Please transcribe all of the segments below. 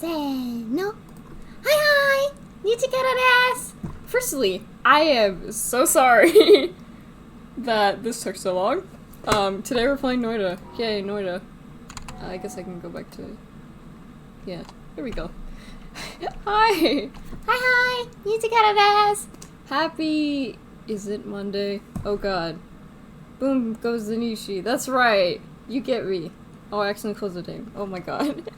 No. Hi! Nicchiketto! Firstly, I am so sorry that this took so long. Today we're playing Noita. Yay, Noita. I guess I can go back to... Yeah, here we go. Hi! Hi! Nicchiketto! Happy... Is it Monday? Oh god. Boom goes the Nishi. That's right! You get me. Oh, I accidentally closed the name. Oh my god.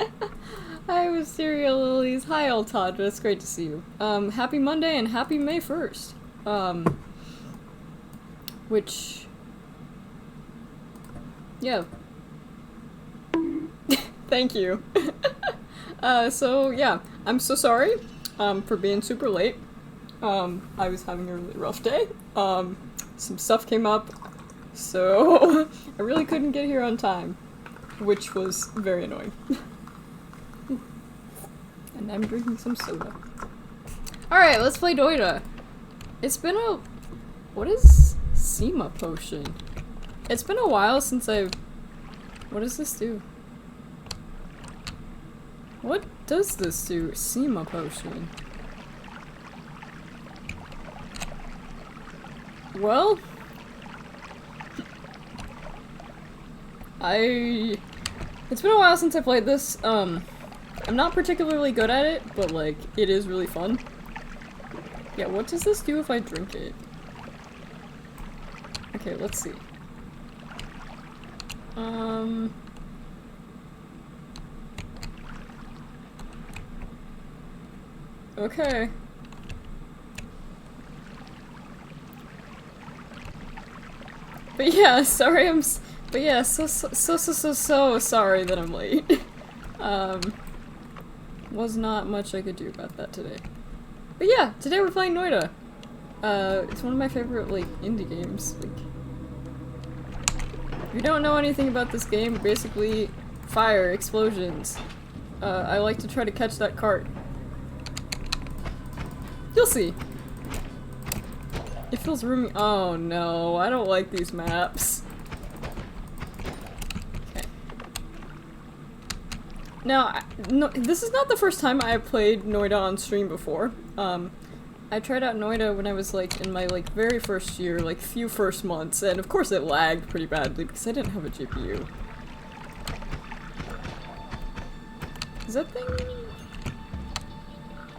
Hi, Wisteria Lilies. Hi, Altadra. It's great to see you. Happy Monday and happy May 1st. Which... Yeah. Thank you. So, yeah. I'm so sorry, for being super late. I was having a really rough day. Some stuff came up, so I really couldn't get here on time, which was very annoying. And I'm drinking some soda. Alright, let's play Noita. It's been a... What is Sema Potion? It's been a while since I've... What does this do? What does this do? Sema Potion. Well... It's been a while since I played this, I'm not particularly good at it, but like, it is really fun. Yeah, what does this do if I drink it? Okay, let's see. Okay. But yeah, sorry but yeah, so sorry that I'm late. Was not much I could do about that today. But yeah, today we're playing Noita. It's one of my favorite, like, indie games. Like, if you don't know anything about this game, basically, fire, explosions. I like to try to catch that cart. You'll see. It feels roomy. Oh no, I don't like these maps. Now, no, this is not the first time I played Noita on stream before. I tried out Noita when I was, like, in my, like, very first year, like, few first months, and of course it lagged pretty badly because I didn't have a GPU. Is that thing...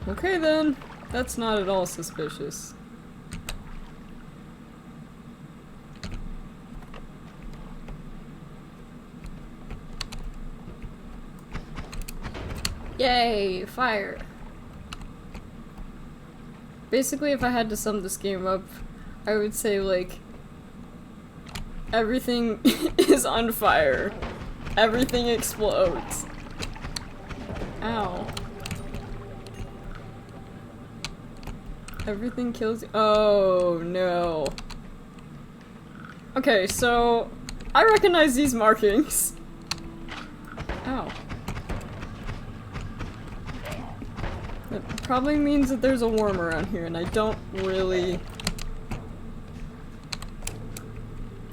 Okay then. That's not at all suspicious. Yay! Fire! Basically, if I had to sum this game up, I would say, like, everything is on fire. Everything explodes. Ow. Everything kills you. Oh, no. Okay, so, I recognize these markings. Ow. That probably means that there's a worm around here, and I don't really...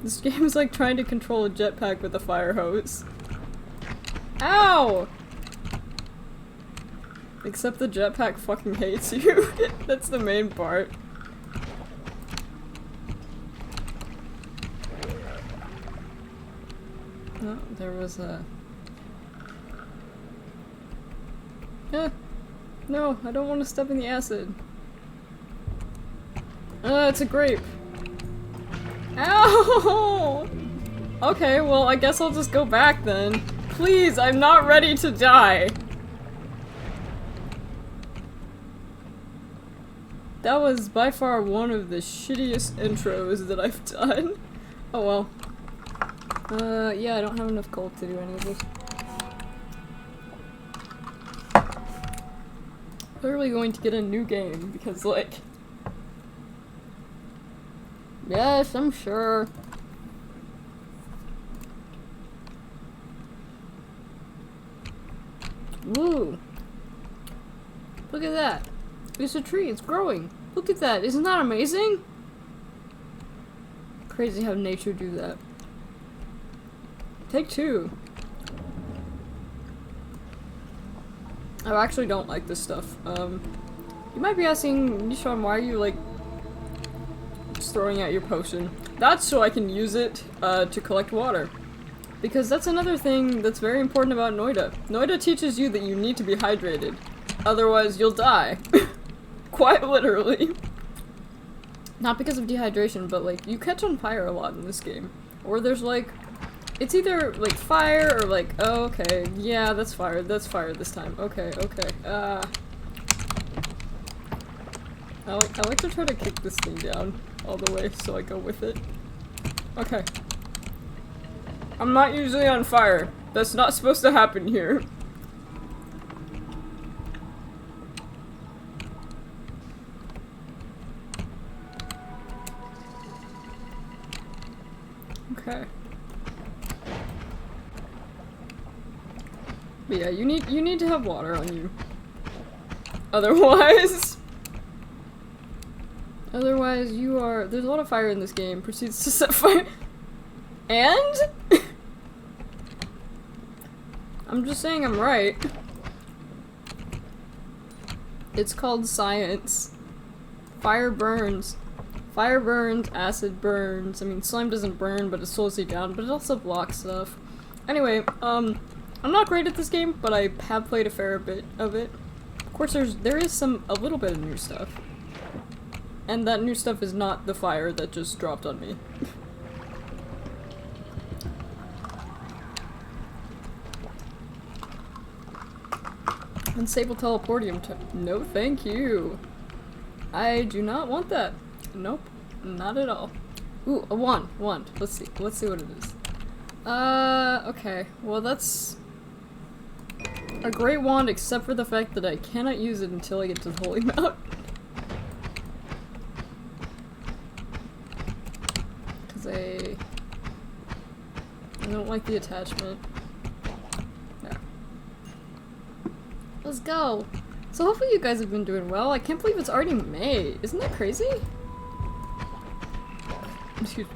This game is like trying to control a jetpack with a fire hose. Ow! Except the jetpack fucking hates you. That's the main part. Oh, there was a... No, I don't want to step in the acid. It's a grape. Ow! Okay, well, I guess I'll just go back then. Please, I'm not ready to die. That was by far one of the shittiest intros that I've done. Oh well. Yeah, I don't have enough gold to do any of this. Clearly going to get a new game, because, like... Yes, I'm sure. Woo! Look at that! It's a tree, it's growing! Look at that, isn't that amazing? Crazy how nature do that. Take two. I actually don't like this stuff. You might be asking, Nishon, why are you, like, just throwing out your potion? That's so I can use it, to collect water. Because that's another thing that's very important about Noita. Noita teaches you that you need to be hydrated. Otherwise, you'll die. Quite literally. Not because of dehydration, but, like, you catch on fire a lot in this game. Or there's, like, it's either, like, fire or, like, oh, okay, yeah, that's fire this time. Okay, okay, I like to try to kick this thing down all the way, so I go with it. Okay. I'm not usually on fire. That's not supposed to happen here. Okay. But yeah, you need to have water on you. Otherwise you are— there's a lot of fire in this game. Proceeds to set fire. And? I'm just saying I'm right. It's called science. Fire burns. Fire burns, acid burns. I mean, slime doesn't burn, but it slows you down, but it also blocks stuff. Anyway, I'm not great at this game, but I have played a fair bit of it. Of course, there is a little bit of new stuff. And that new stuff is not the fire that just dropped on me. Unsable teleportium no thank you. I do not want that. Nope. Not at all. Ooh, a wand. Let's see what it is. Okay. Well, that's a great wand, except for the fact that I cannot use it until I get to the Holy Mount. Because I don't like the attachment. Yeah. Let's go! So hopefully you guys have been doing well. I can't believe it's already May. Isn't that crazy? Excuse me.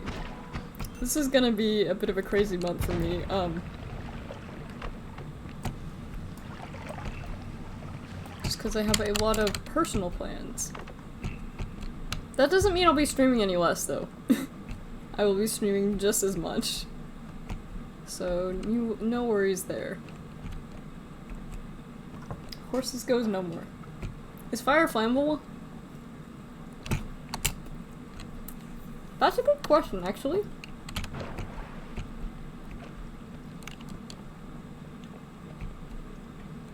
This is gonna be a bit of a crazy month for me. Just because I have a lot of personal plans. That doesn't mean I'll be streaming any less, though. I will be streaming just as much. So, no worries there. Horses goes no more. Is fire flammable? That's a good question, actually.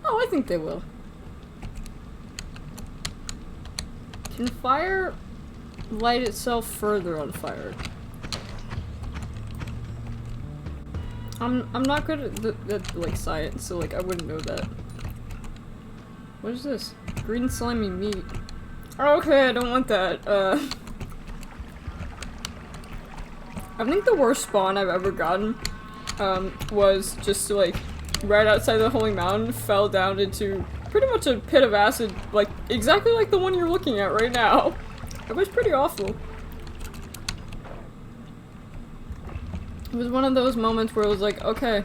Oh, I think they will. Can fire light itself further on fire? I'm not good at like science, so like I wouldn't know that. What is this? Green slimy meat. Oh, okay, I don't want that. I think the worst spawn I've ever gotten was just like right outside the Holy Mountain, fell down into pretty much a pit of acid, like exactly like the one you're looking at right now. It was pretty awful. It was one of those moments where I was like, okay,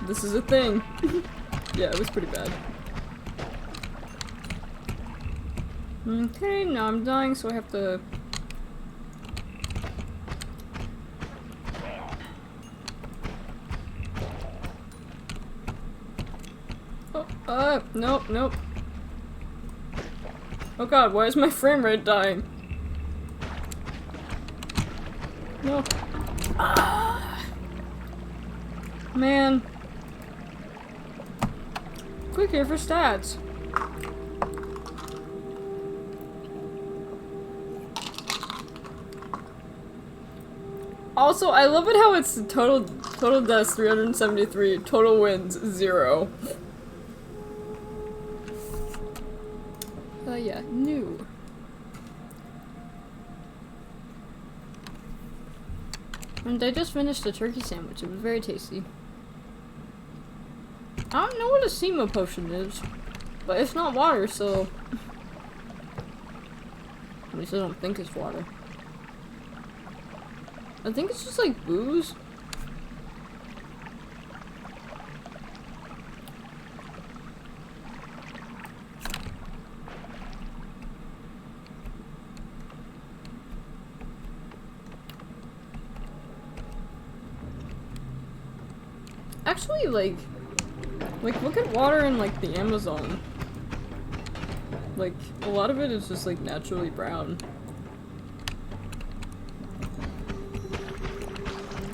this is a thing. Yeah, it was pretty bad. Okay, now I'm dying, so I have to... Oh, nope. Oh god, why is my frame rate dying? No. Ah. Man. Click here for stats. Also, I love it how it's total deaths 373, total wins 0. Yeah, new. And I just finished a turkey sandwich. It was very tasty. I don't know what a SEMA potion is, but it's not water, so... At least I don't think it's water. I think it's just like booze. Actually, like, look at water in, like, the Amazon. Like, a lot of it is just, like, naturally brown.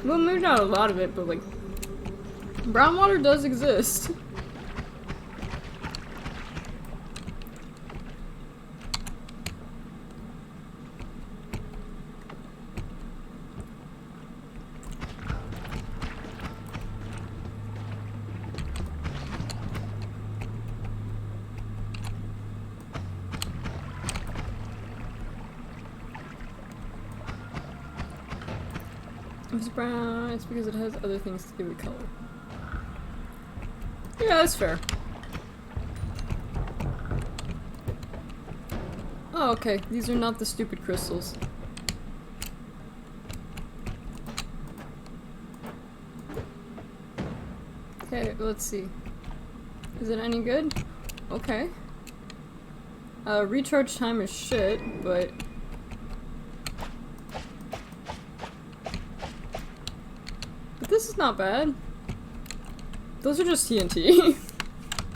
Well, maybe not a lot of it, but, like, brown water does exist. If it's brown, it's because it has other things to give it color. Yeah, that's fair. Oh, okay. These are not the stupid crystals. Okay, let's see. Is it any good? Okay. Recharge time is shit, but... this is not bad. Those are just TNT.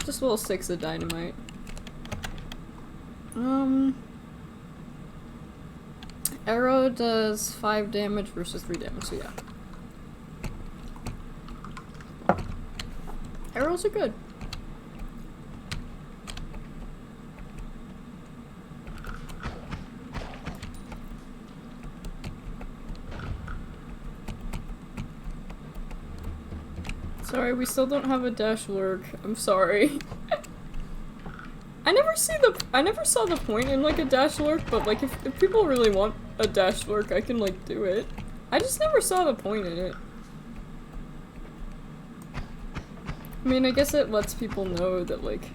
Just little sticks of dynamite. Arrow does 5 damage versus 3 damage, so yeah. Arrows are good. Sorry, we still don't have a dash lurk. I'm sorry. I never saw the point in like a dash lurk, but like if people really want a dash lurk, I can like do it. I just never saw the point in it. I mean, I guess it lets people know that like,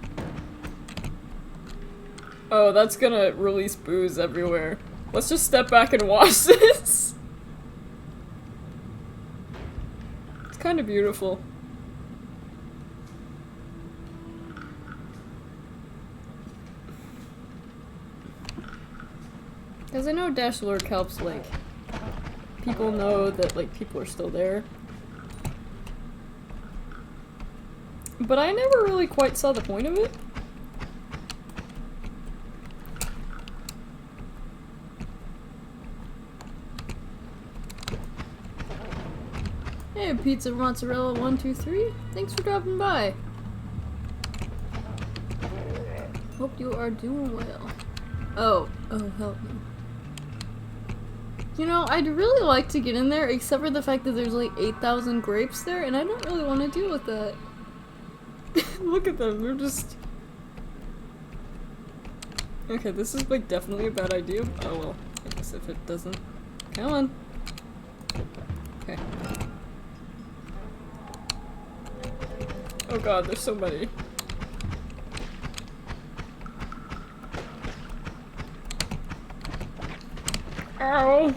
oh, that's gonna release booze everywhere. Let's just step back and watch this. It's kind of beautiful. Because I know dash lurk helps, like, people know that, like, people are still there. But I never really quite saw the point of it. Hey, Pizza Mozzarella 123. Thanks for dropping by. Hope you are doing well. Oh, help me. You know, I'd really like to get in there, except for the fact that there's like 8,000 grapes there, and I don't really want to deal with that. Look at them, they're just... Okay, this is like definitely a bad idea. Oh well, I guess if it doesn't... Come on. Okay. Oh god, there's so many. Ow!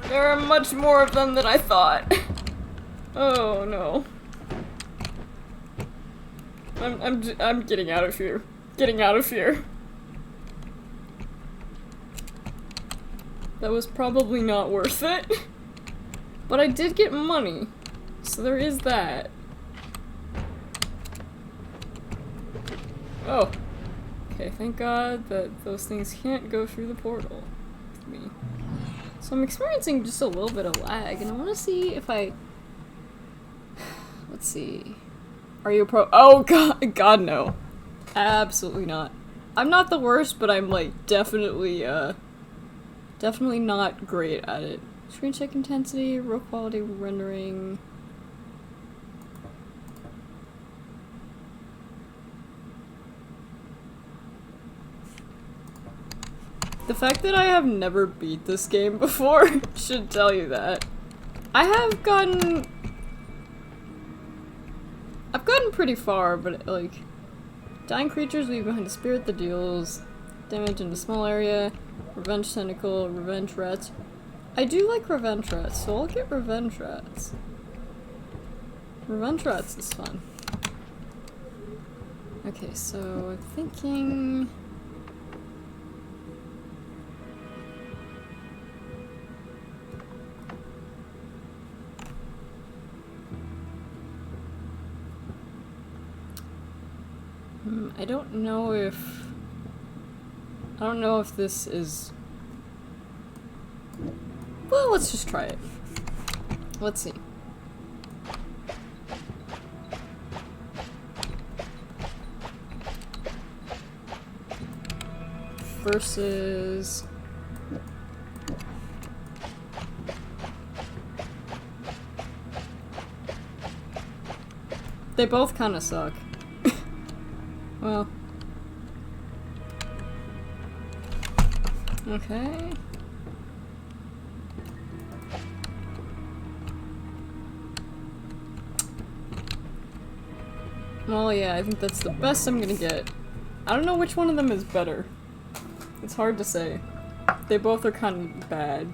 There are much more of them than I thought. Oh no. I'm getting out of here. Getting out of here. That was probably not worth it. But I did get money. So there is that. Oh. Okay, thank God that those things can't go through the portal with me. So I'm experiencing just a little bit of lag, and I want to see if I... Let's see. Are you a pro? Oh God no. Absolutely not. I'm not the worst, but I'm like definitely not great at it. Screen check intensity, row quality rendering. The fact that I have never beat this game before should tell you that. I've gotten pretty far, but like, dying creatures leave behind a spirit that deals damage in a small area, revenge tentacle, revenge rats. I do like revenge rats, so I'll get revenge rats. Revenge rats is fun. Okay, so I'm thinking... I don't know if... I don't know if this is... Well, let's just try it. Let's see. Versus... They both kind of suck. Well. Okay. Well, yeah, I think that's the best I'm gonna get. I don't know which one of them is better. It's hard to say. They both are kind of bad.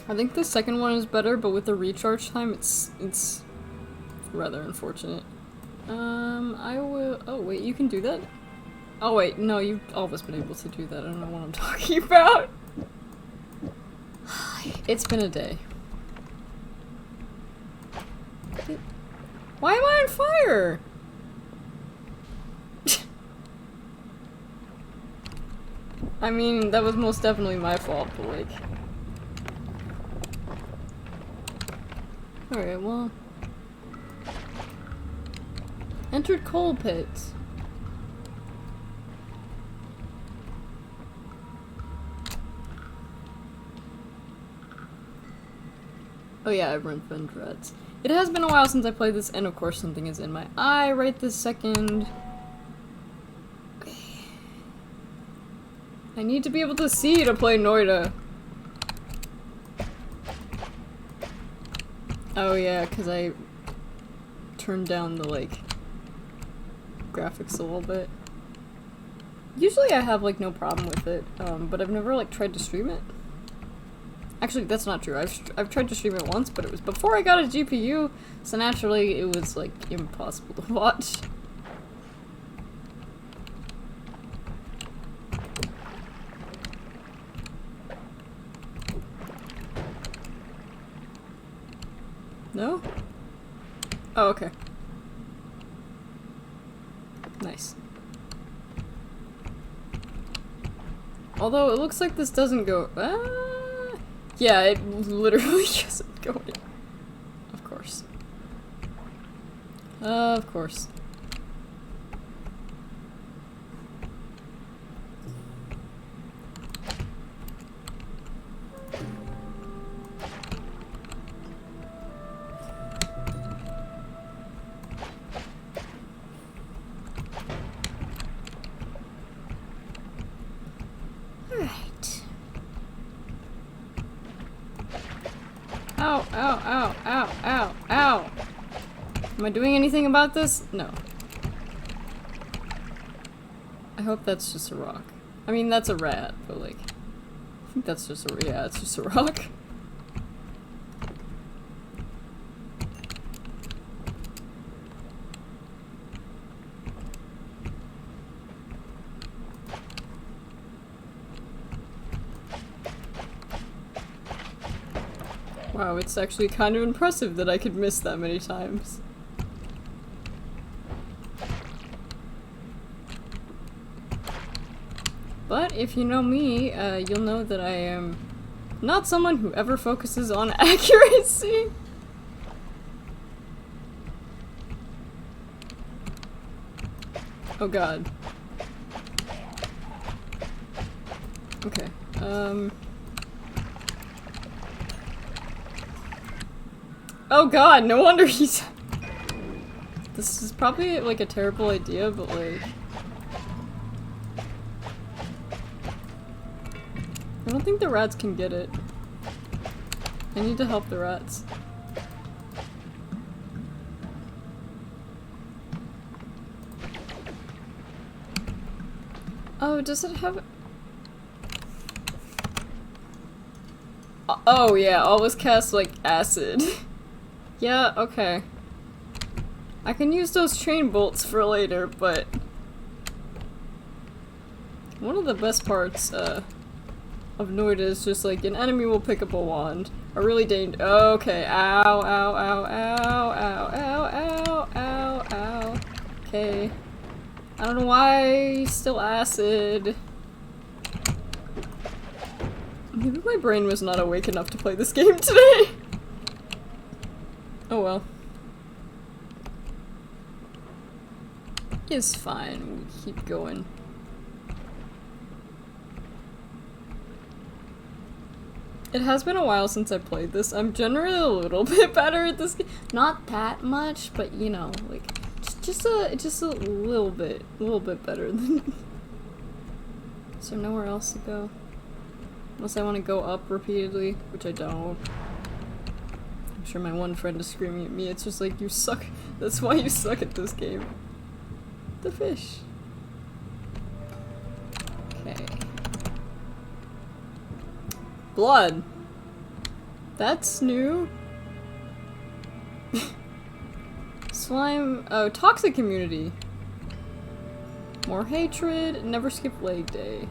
I think the second one is better, but with the recharge time, it's rather unfortunate. I will... Oh, wait, you can do that? Oh, wait, no, you've always been able to do that. I don't know what I'm talking about. It's been a day. Why am I on fire? I mean, that was most definitely my fault, but like... Alright, well... Entered coal pits. Oh yeah, I've run rats. It has been a while since I played this, and of course something is in my eye right this second. Okay. I need to be able to see to play Noita. Oh yeah, because I turned down the, like, graphics a little bit. Usually I have, like, no problem with it, but I've never, like, tried to stream it. Actually, that's not true. I've tried to stream it once, but it was before I got a GPU, so naturally it was, like, impossible to watch. No? Oh, okay. Nice. Although it looks like this doesn't go... yeah, it literally doesn't go in. Of course. Of course. Ow, ow, ow, ow, ow, ow! Am I doing anything about this? No. I hope that's just a rock. I mean, that's a rat, but like... I think that's just a... yeah, it's just a rock. Wow, it's actually kind of impressive that I could miss that many times. But if you know me, you'll know that I am not someone who ever focuses on accuracy. Oh god. Okay, oh god, no wonder he's... This is probably, like, a terrible idea, but, like... I don't think the rats can get it. I need to help the rats. Oh, does it have... Oh yeah, always cast, like, acid. Yeah, okay. I can use those chain bolts for later, but... One of the best parts, of Noita is just like, an enemy will pick up a wand, are really dangerous. Okay, ow, ow, ow, ow, ow, ow, ow, ow, ow. Okay. I don't know why still acid. Maybe my brain was not awake enough to play this game today. Oh well. It's fine, we keep going. It has been a while since I played this. I'm generally a little bit better at this game. Not that much, but you know, like just a little bit better than. So nowhere else to go. Unless I want to go up repeatedly, which I don't. I'm sure my one friend is screaming at me. It's just like, you suck. That's why you suck at this game. The fish. Okay. Blood. That's new. Slime. Oh, toxic community. More hatred. Never skip leg day.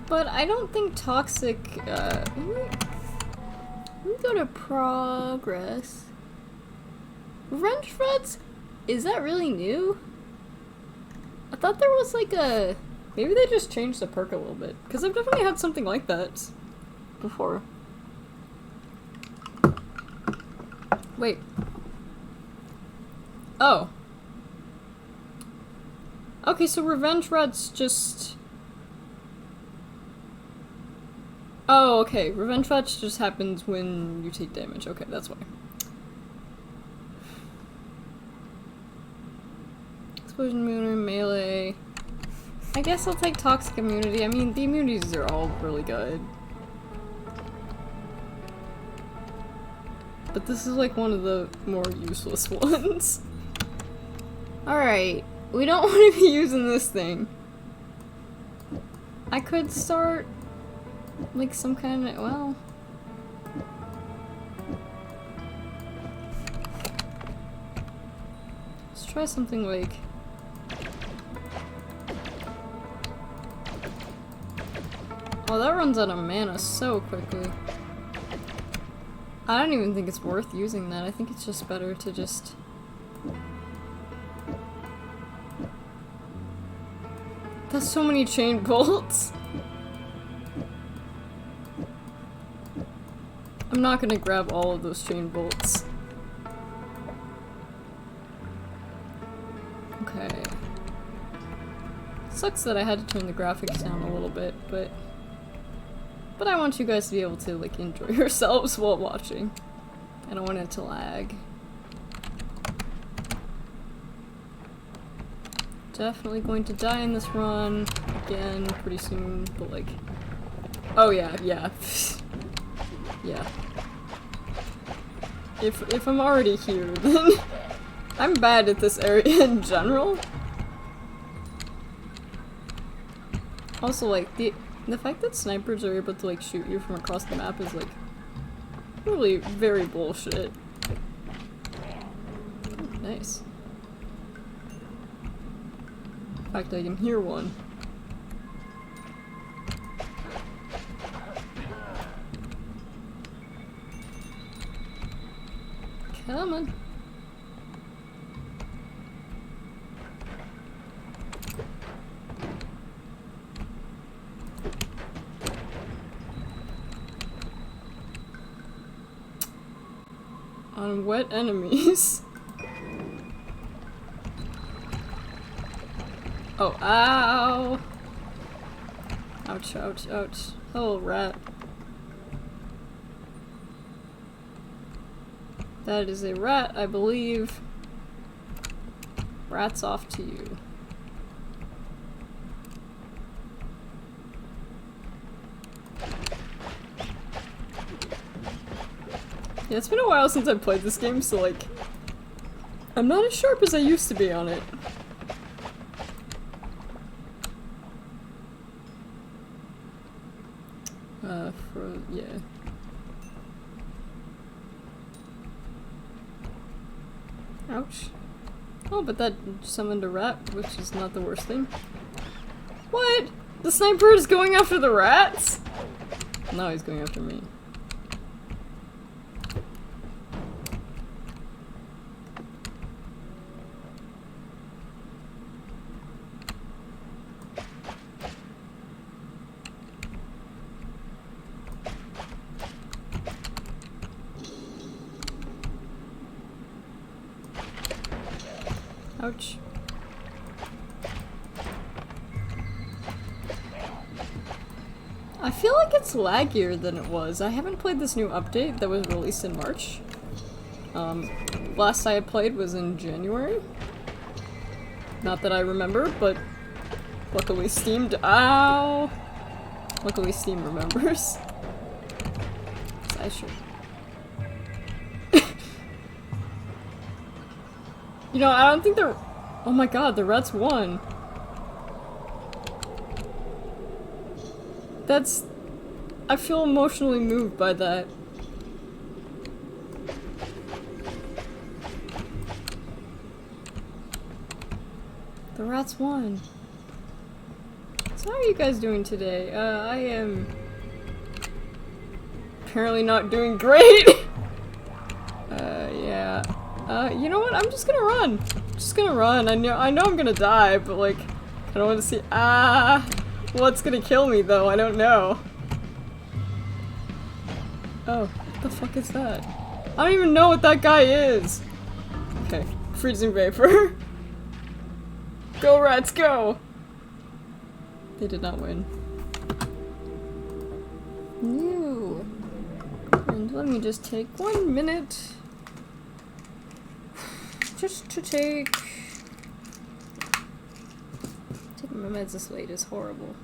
But I don't think toxic. Let me go to progress. Revenge threads? Is that really new? I thought there was like a. Maybe they just changed the perk a little bit. Because I've definitely had something like that before. Wait. Oh. Okay, so revenge threads just. Oh, okay. Revenge fetch just happens when you take damage. Okay, that's why. Explosion Mooner, melee. I guess I'll take Toxic Immunity. I mean, the immunities are all really good. But this is like one of the more useless ones. Alright. We don't want to be using this thing. I could start like some kind of, well. Let's try something like. Oh, that runs out of mana so quickly. I don't even think it's worth using that. I think it's just better to just. That's so many chain bolts. I'm not gonna grab all of those chain bolts. Okay. Sucks that I had to turn the graphics down a little bit, but I want you guys to be able to like enjoy yourselves while watching. I don't want it to lag. Definitely going to die in this run again pretty soon, but like, oh yeah, yeah. Yeah. If I'm already here, then I'm bad at this area in general. Also, like, the fact that snipers are able to, like, shoot you from across the map is, like, really very bullshit. Oh, nice. In fact, I can hear one. Come on. On wet enemies. Oh, ow! Ouch, ouch, ouch. Hello, rat. That is a rat, I believe. Rat's off to you. Yeah, it's been a while since I've played this game, so like, I'm not as sharp as I used to be on it. Yeah. Ouch. Oh, but that summoned a rat, which is not the worst thing. What? The sniper is going after the rats? No, he's going after me. Ouch. I feel like it's laggier than it was. I haven't played this new update that was released in March. Last I had played was in January. Not that I remember, but luckily Steam Luckily Steam remembers. So I should. You know, I don't think they're. Oh my god, the rats won. That's. I feel emotionally moved by that. The rats won. So how are you guys doing today? I am apparently not doing great. Yeah. You know what? I'm just gonna run. Just gonna run. I know I'm gonna die, but like, I don't want to see. What's gonna kill me though? I don't know. Oh, what the fuck is that? I don't even know what that guy is. Okay, freezing vapor. Go rats, go! They did not win. No. And let me just take 1 minute. Just to take my meds this late is horrible.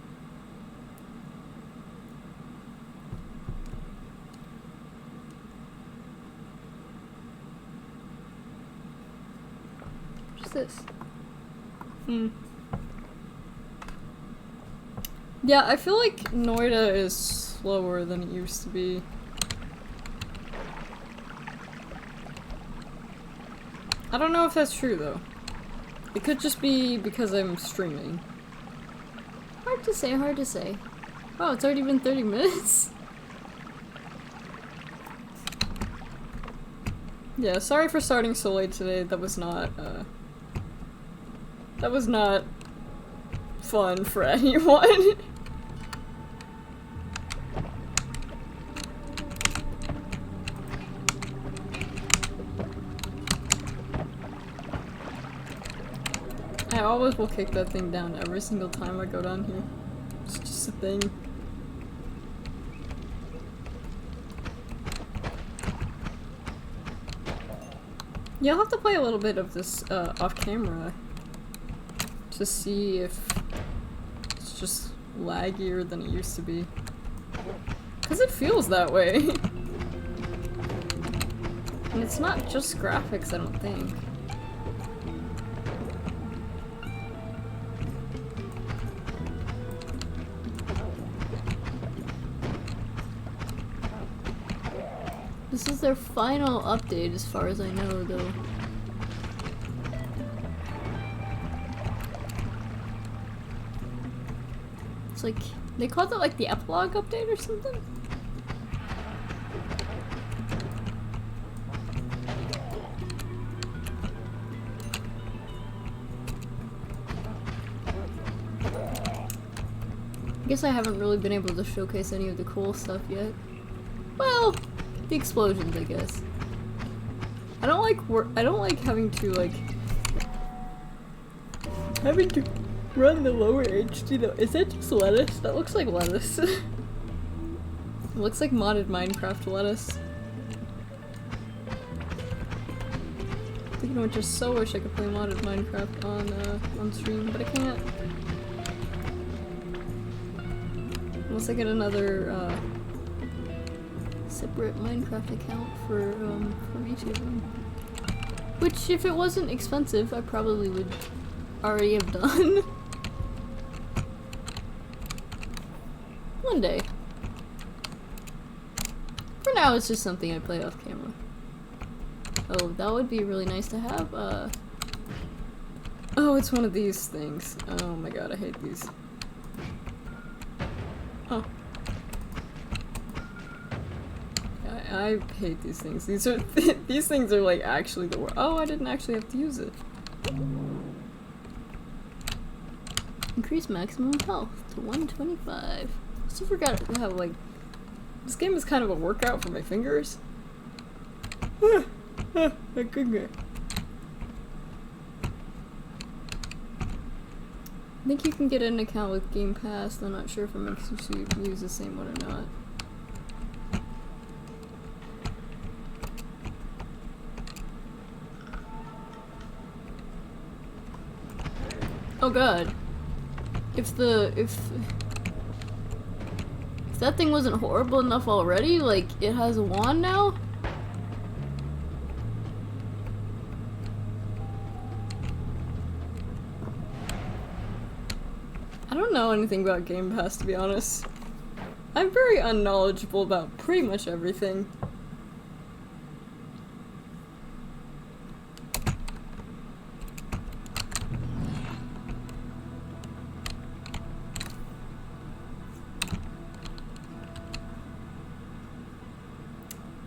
What's this? Yeah, I feel like Noita is slower than it used to be. I don't know if that's true though. It could just be because I'm streaming. Hard to say, hard to say. Oh, it's already been 30 minutes? Yeah, sorry for starting so late today. That was not fun for anyone. I always will kick that thing down every single time I go down here. It's just a thing. You'll have to play a little bit of this off camera to see if it's just laggier than it used to be. 'Cause it feels that way. And it's not just graphics, I don't think. This is their final update as far as I know, though. It's like, they called it like the epilogue update or something? I guess I haven't really been able to showcase any of the cool stuff yet. Well, the explosions, I guess. I don't like having to run the lower HD though. Is that just lettuce? That looks like lettuce. It looks like modded Minecraft lettuce. I just so wish I could play modded Minecraft on stream, but I can't. Unless I get another separate Minecraft account for YouTube. Which, if it wasn't expensive, I probably would already have done. One day. For now, it's just something I play off camera. Oh, that would be really nice to have. Oh, it's one of these things. Oh my god, I hate these. Oh. I hate these things. These are these things are like actually the worst. Oh, I didn't actually have to use it. Increase maximum health to 125. I still forgot how like this game is kind of a workout for my fingers. I think you can get an account with Game Pass. I'm not sure if it makes you use the same one or not. Oh god. If that thing wasn't horrible enough already, like, it has a wand now? I don't know anything about Game Pass, to be honest. I'm very unknowledgeable about pretty much everything.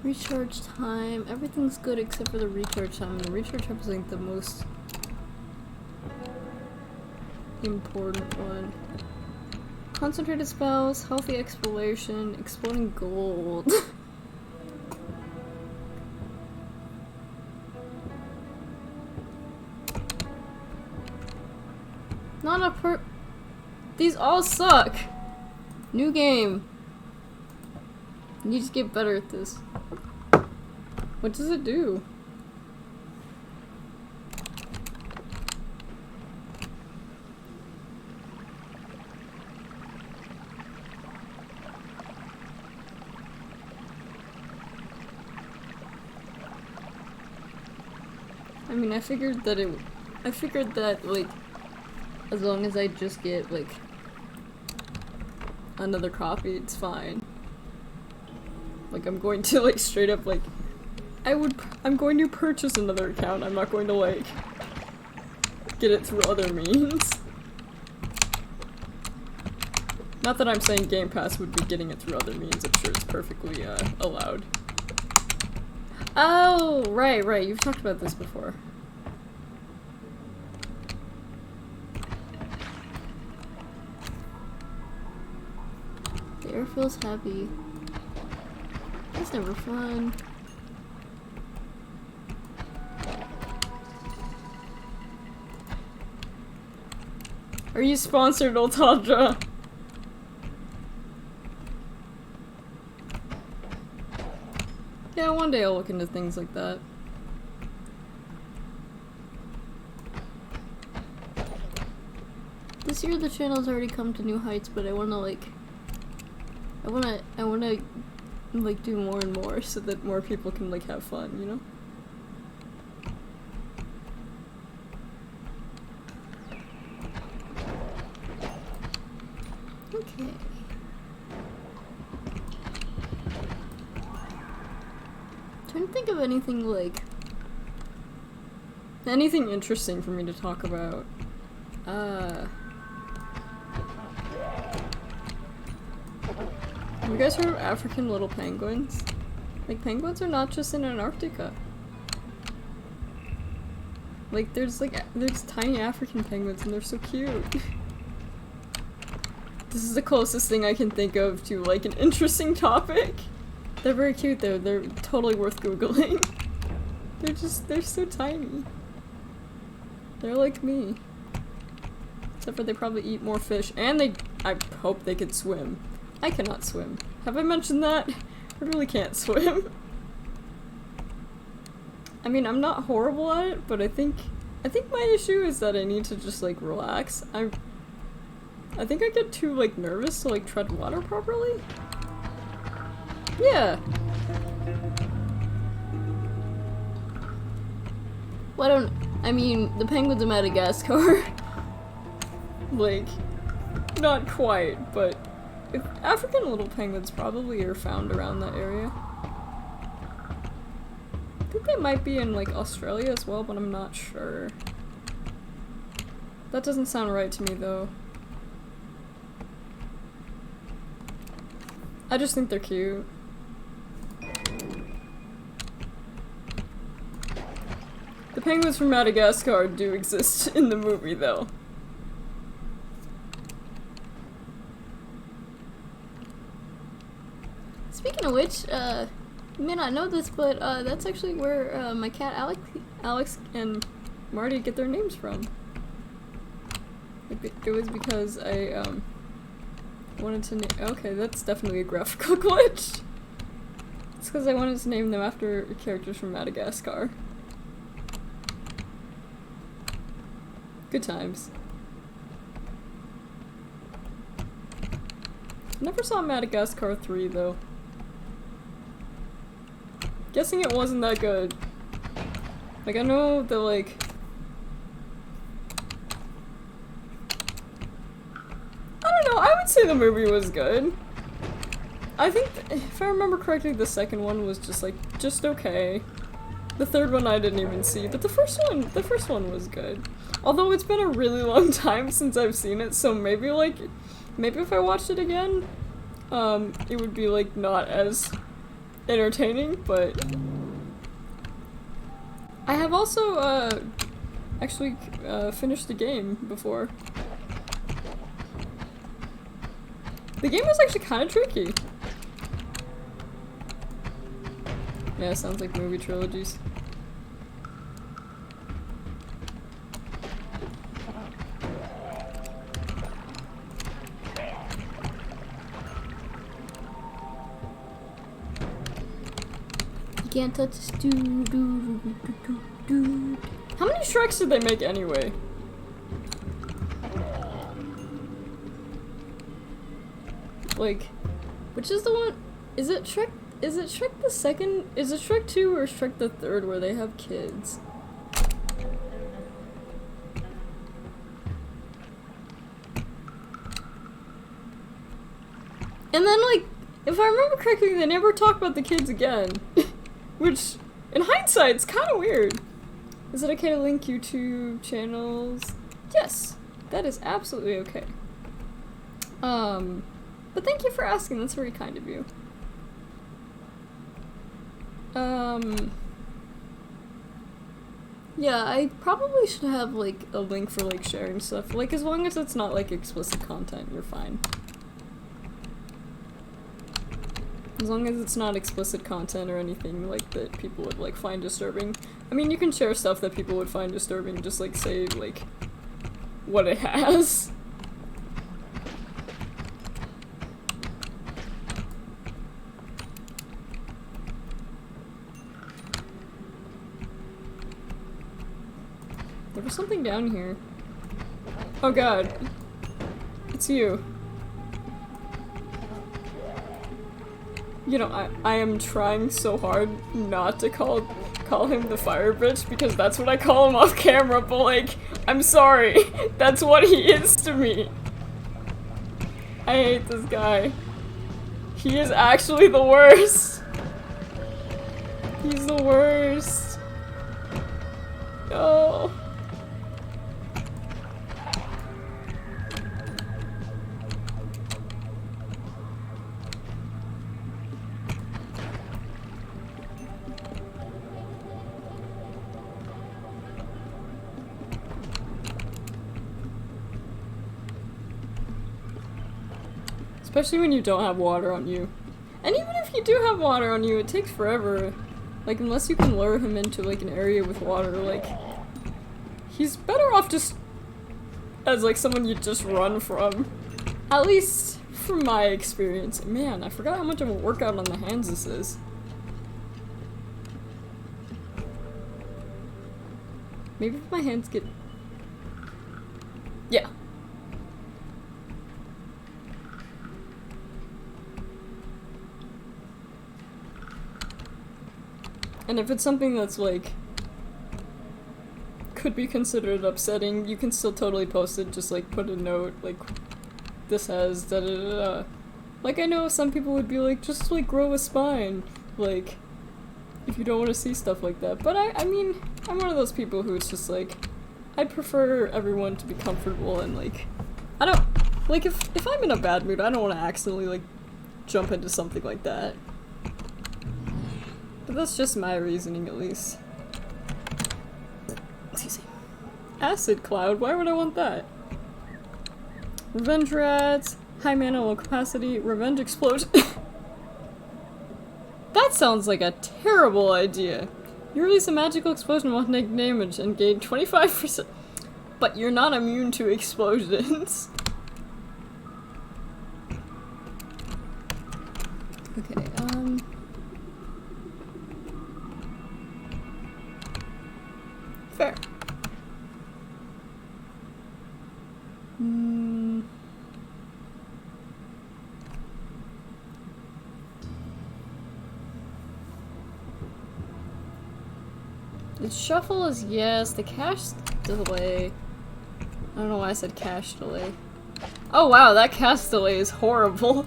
Recharge time. Everything's good except for the recharge time. The recharge time is like the most important one. Concentrated spells, healthy exploration, exploding gold. Not a These all suck! New game. You need to get better at this. What does it do? I mean, I figured that, like, as long as I just get, like, another copy, it's fine. Like, I'm going to, like, straight up, like, I'm going to purchase another account. I'm not going to, like, get it through other means. Not that I'm saying Game Pass would be getting it through other means. I'm sure it's perfectly, allowed. Oh, right. You've talked about this before. The air feels happy. That's never fun. Are you sponsored, Oltadra? Yeah, one day I'll look into things like that. This year the channel's already come to new heights, but I wanna like like do more and more so that more people can like have fun, you know? Okay. Trying to think of anything like anything interesting for me to talk about. Have you guys heard of African little penguins? Like, penguins are not just in Antarctica. Like, there's tiny African penguins and they're so cute. This is the closest thing I can think of to, like, an interesting topic. They're very cute though. They're totally worth Googling. They're so tiny. They're like me. Except for they probably eat more fish, and I hope they could swim. I cannot swim. Have I mentioned that? I really can't swim. I mean, I'm not horrible at it, but I think my issue is that I need to just, like, relax. I think I get too, like, nervous to, like, tread water properly. Yeah. Well, I mean, the penguins of Madagascar. Like, not quite, but if African little penguins probably are found around that area. I think they might be in, like, Australia as well, but I'm not sure. That doesn't sound right to me, though. I just think they're cute. The penguins from Madagascar do exist in the movie, though. Speaking of which, you may not know this, but that's actually where my cat Alex and Marty get their names from. It was because I wanted to name. Okay, that's definitely a graphical glitch. It's because I wanted to name them after characters from Madagascar. Good times. Never saw Madagascar 3 though. Guessing it wasn't that good. Like, I know that, like... I don't know, I would say the movie was good. I think, if I remember correctly, the second one was just, like, just okay. The third one I didn't even see, but the first one was good. Although it's been a really long time since I've seen it, so maybe, like, maybe if I watched it again, it would be, like, not as entertaining, but I have also, actually, finished the game before. The game was actually kind of tricky. Yeah, sounds like movie trilogies. Can't touch this. How many Shreks did they make anyway? Like, which is the one? Is it Shrek? Is it Shrek the second? Is it Shrek 2 or Shrek the third where they have kids? And then, like, if I remember correctly, they never talk about the kids again. Which, in hindsight, it's kind of weird. Is it okay to link YouTube channels? Yes, that is absolutely okay. But thank you for asking, that's very kind of you. Yeah, I probably should have, like, a link for, like, sharing stuff. Like, as long as it's not, like, explicit content, you're fine. As long as it's not explicit content or anything, like, that people would, like, find disturbing. I mean, you can share stuff that people would find disturbing, just, like, say, like, what it has. There was something down here. Oh god. It's you. You know, I am trying so hard not to call him the fire bitch because that's what I call him off camera, but like, I'm sorry. That's what he is to me. I hate this guy. He is actually the worst. He's the worst. Oh. Especially when you don't have water on you. And even if you do have water on you, it takes forever. Like, unless you can lure him into, like, an area with water, like... He's better off just... as, like, someone you just run from. At least, from my experience. Man, I forgot how much of a workout on the hands this is. Maybe if my hands get... Yeah. And if it's something that's, like, could be considered upsetting, you can still totally post it, just, like, put a note, like, this has da-da-da-da. Like, I know some people would be like, just, like, grow a spine, like, if you don't want to see stuff like that. But I mean, I'm one of those people who it's just, like, I prefer everyone to be comfortable and, like, I don't, like, if I'm in a bad mood, I don't want to accidentally, like, jump into something like that. But that's just my reasoning, at least. Excuse me. Acid Cloud? Why would I want that? Revenge Rats, high mana, low capacity, Revenge Explosion. That sounds like a terrible idea. You release a magical explosion while taking damage and gain 25%. But you're not immune to explosions. Okay, fair. The shuffle is yes, the cash delay. I don't know why I said cash delay. Oh wow, that cast delay is horrible.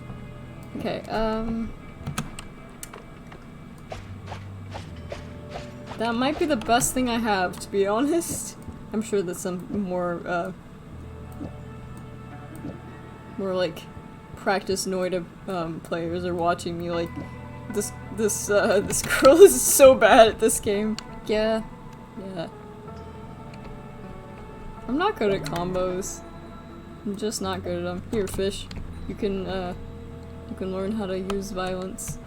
Okay, that might be the best thing I have, to be honest. I'm sure that some more like practice Noita players are watching me like this girl is so bad at this game. Yeah. I'm not good at combos. I'm just not good at them. Here, fish. You can learn how to use violence.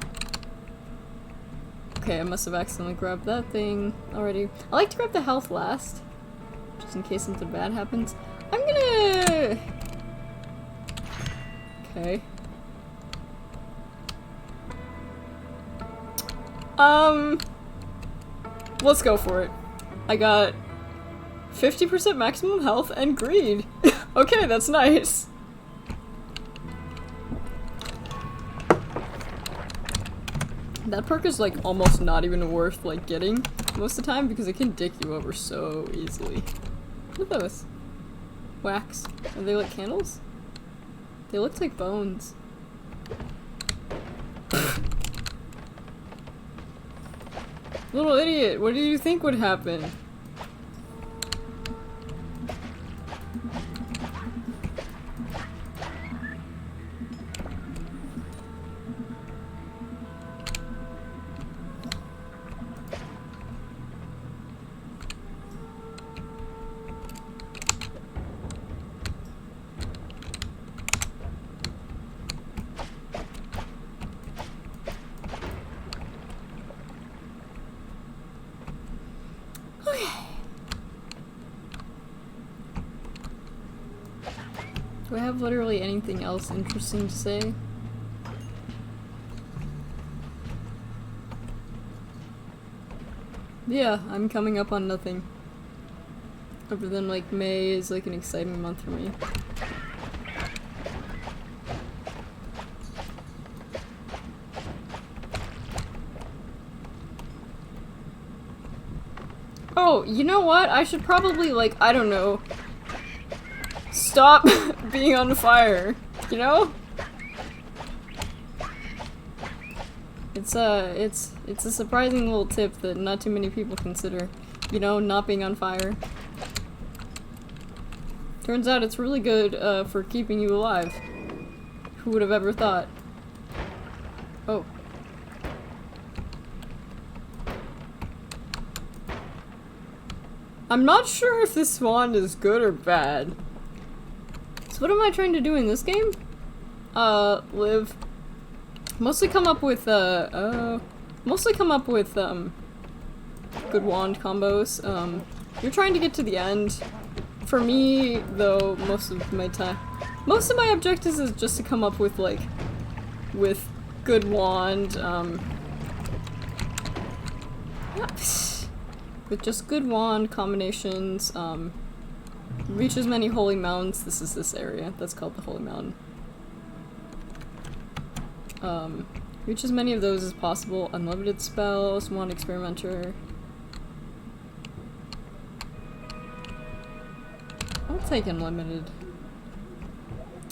Okay, I must have accidentally grabbed that thing already. I like to grab the health last, just in case something bad happens. I'm gonna... Okay. Let's go for it. I got 50% maximum health and greed. Okay, that's nice. That perk is like almost not even worth like getting most of the time because it can dick you over so easily. Look at those. Wax. Are they like candles? They look like bones. Little idiot, what did you think would happen? Do I have literally anything else interesting to say? Yeah, I'm coming up on nothing. Other than like May is like an exciting month for me. Oh, you know what? I should probably like, I don't know, stop being on fire, you know? It's a surprising little tip that not too many people consider, you know, not being on fire. Turns out it's really good for keeping you alive. Who would have ever thought? Oh. I'm not sure if this wand is good or bad. So what am I trying to do in this game? Live. Mostly come up with, good wand combos. You're trying to get to the end. For me, though, most of my objectives is just to come up with, like, with good wand, with just good wand combinations, reach as many holy mountains. This is this area. That's called the Holy Mountain. Reach as many of those as possible. Unlimited spells, wand experimenter. I'll take unlimited.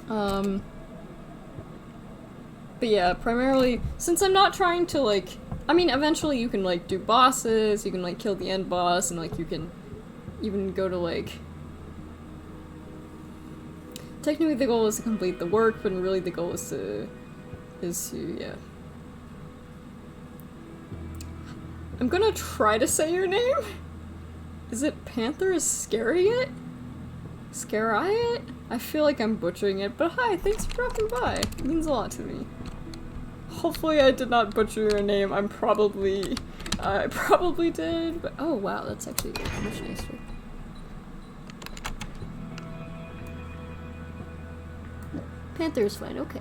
But yeah, primarily, since I'm not trying to, like, I mean, eventually you can, like, do bosses, you can, like, kill the end boss, and, like, you can even go to, like... Technically the goal is to complete the work, but really the goal is to is who, yeah. I'm gonna try to say your name. Is it Panther Iscariot? Scariot? I feel like I'm butchering it, but hi, thanks for dropping by. It means a lot to me. Hopefully I did not butcher your name. I probably did, but oh wow, that's actually much nicer. Panther is fine, okay.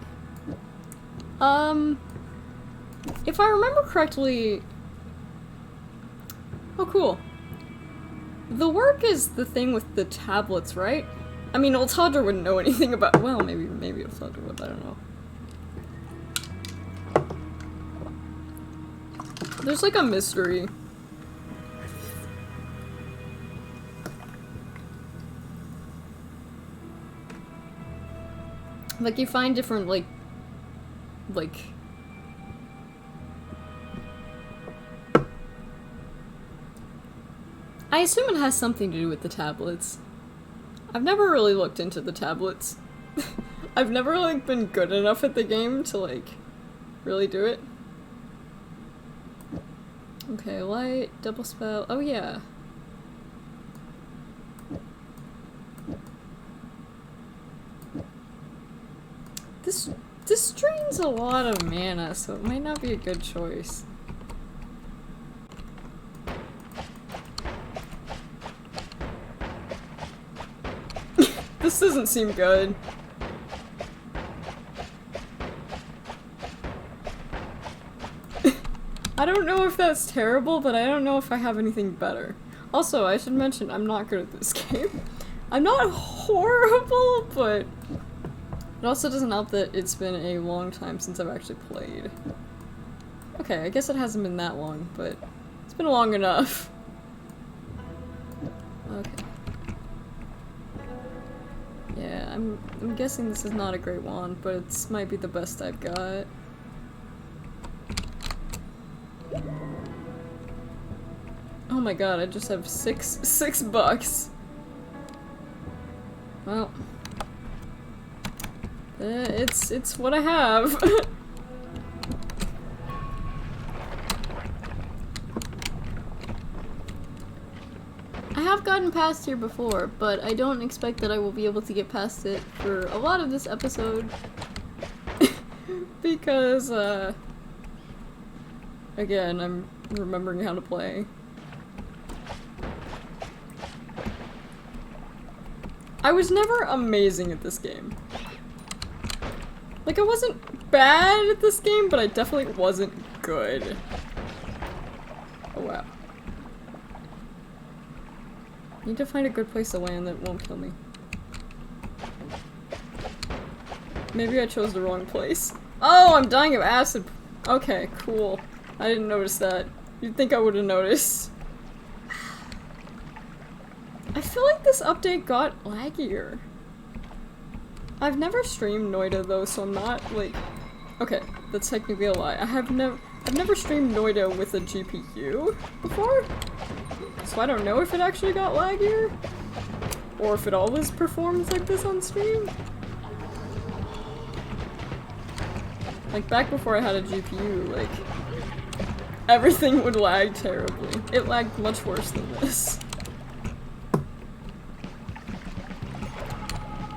If I remember correctly... Oh, cool. The work is the thing with the tablets, right? I mean, old Todger wouldn't know anything about- well, maybe old Todger would, I don't know. There's like a mystery. Like, you find different, like... I assume it has something to do with the tablets. I've never really looked into the tablets. I've never, like, been good enough at the game to, like, really do it. Okay, light, double spell. Oh, yeah. This drains a lot of mana, so it might not be a good choice. This doesn't seem good. I don't know if that's terrible, but I don't know if I have anything better. Also, I should mention, I'm not good at this game. I'm not horrible, but it also doesn't help that it's been a long time since I've actually played. Okay, I guess it hasn't been that long, but it's been long enough. Okay. Yeah, I'm guessing this is not a great wand, but it might be the best I've got. Oh my god, I just have six bucks. Well, it's what I have. I have gotten past here before, but I don't expect that I will be able to get past it for a lot of this episode. Because, again, I'm remembering how to play. I was never amazing at this game. Like, I wasn't bad at this game, but I definitely wasn't good. Oh wow. Need to find a good place to land that won't kill me. Maybe I chose the wrong place. Oh, I'm dying of acid. Okay, cool. I didn't notice that. You'd think I would have noticed. I feel like this update got laggier. I've never streamed Noita though, so I'm not like... Okay, that's technically a lie. I've never streamed Noita with a GPU before, so I don't know if it actually got laggier, or if it always performs like this on stream. Like, back before I had a GPU, like, everything would lag terribly. It lagged much worse than this.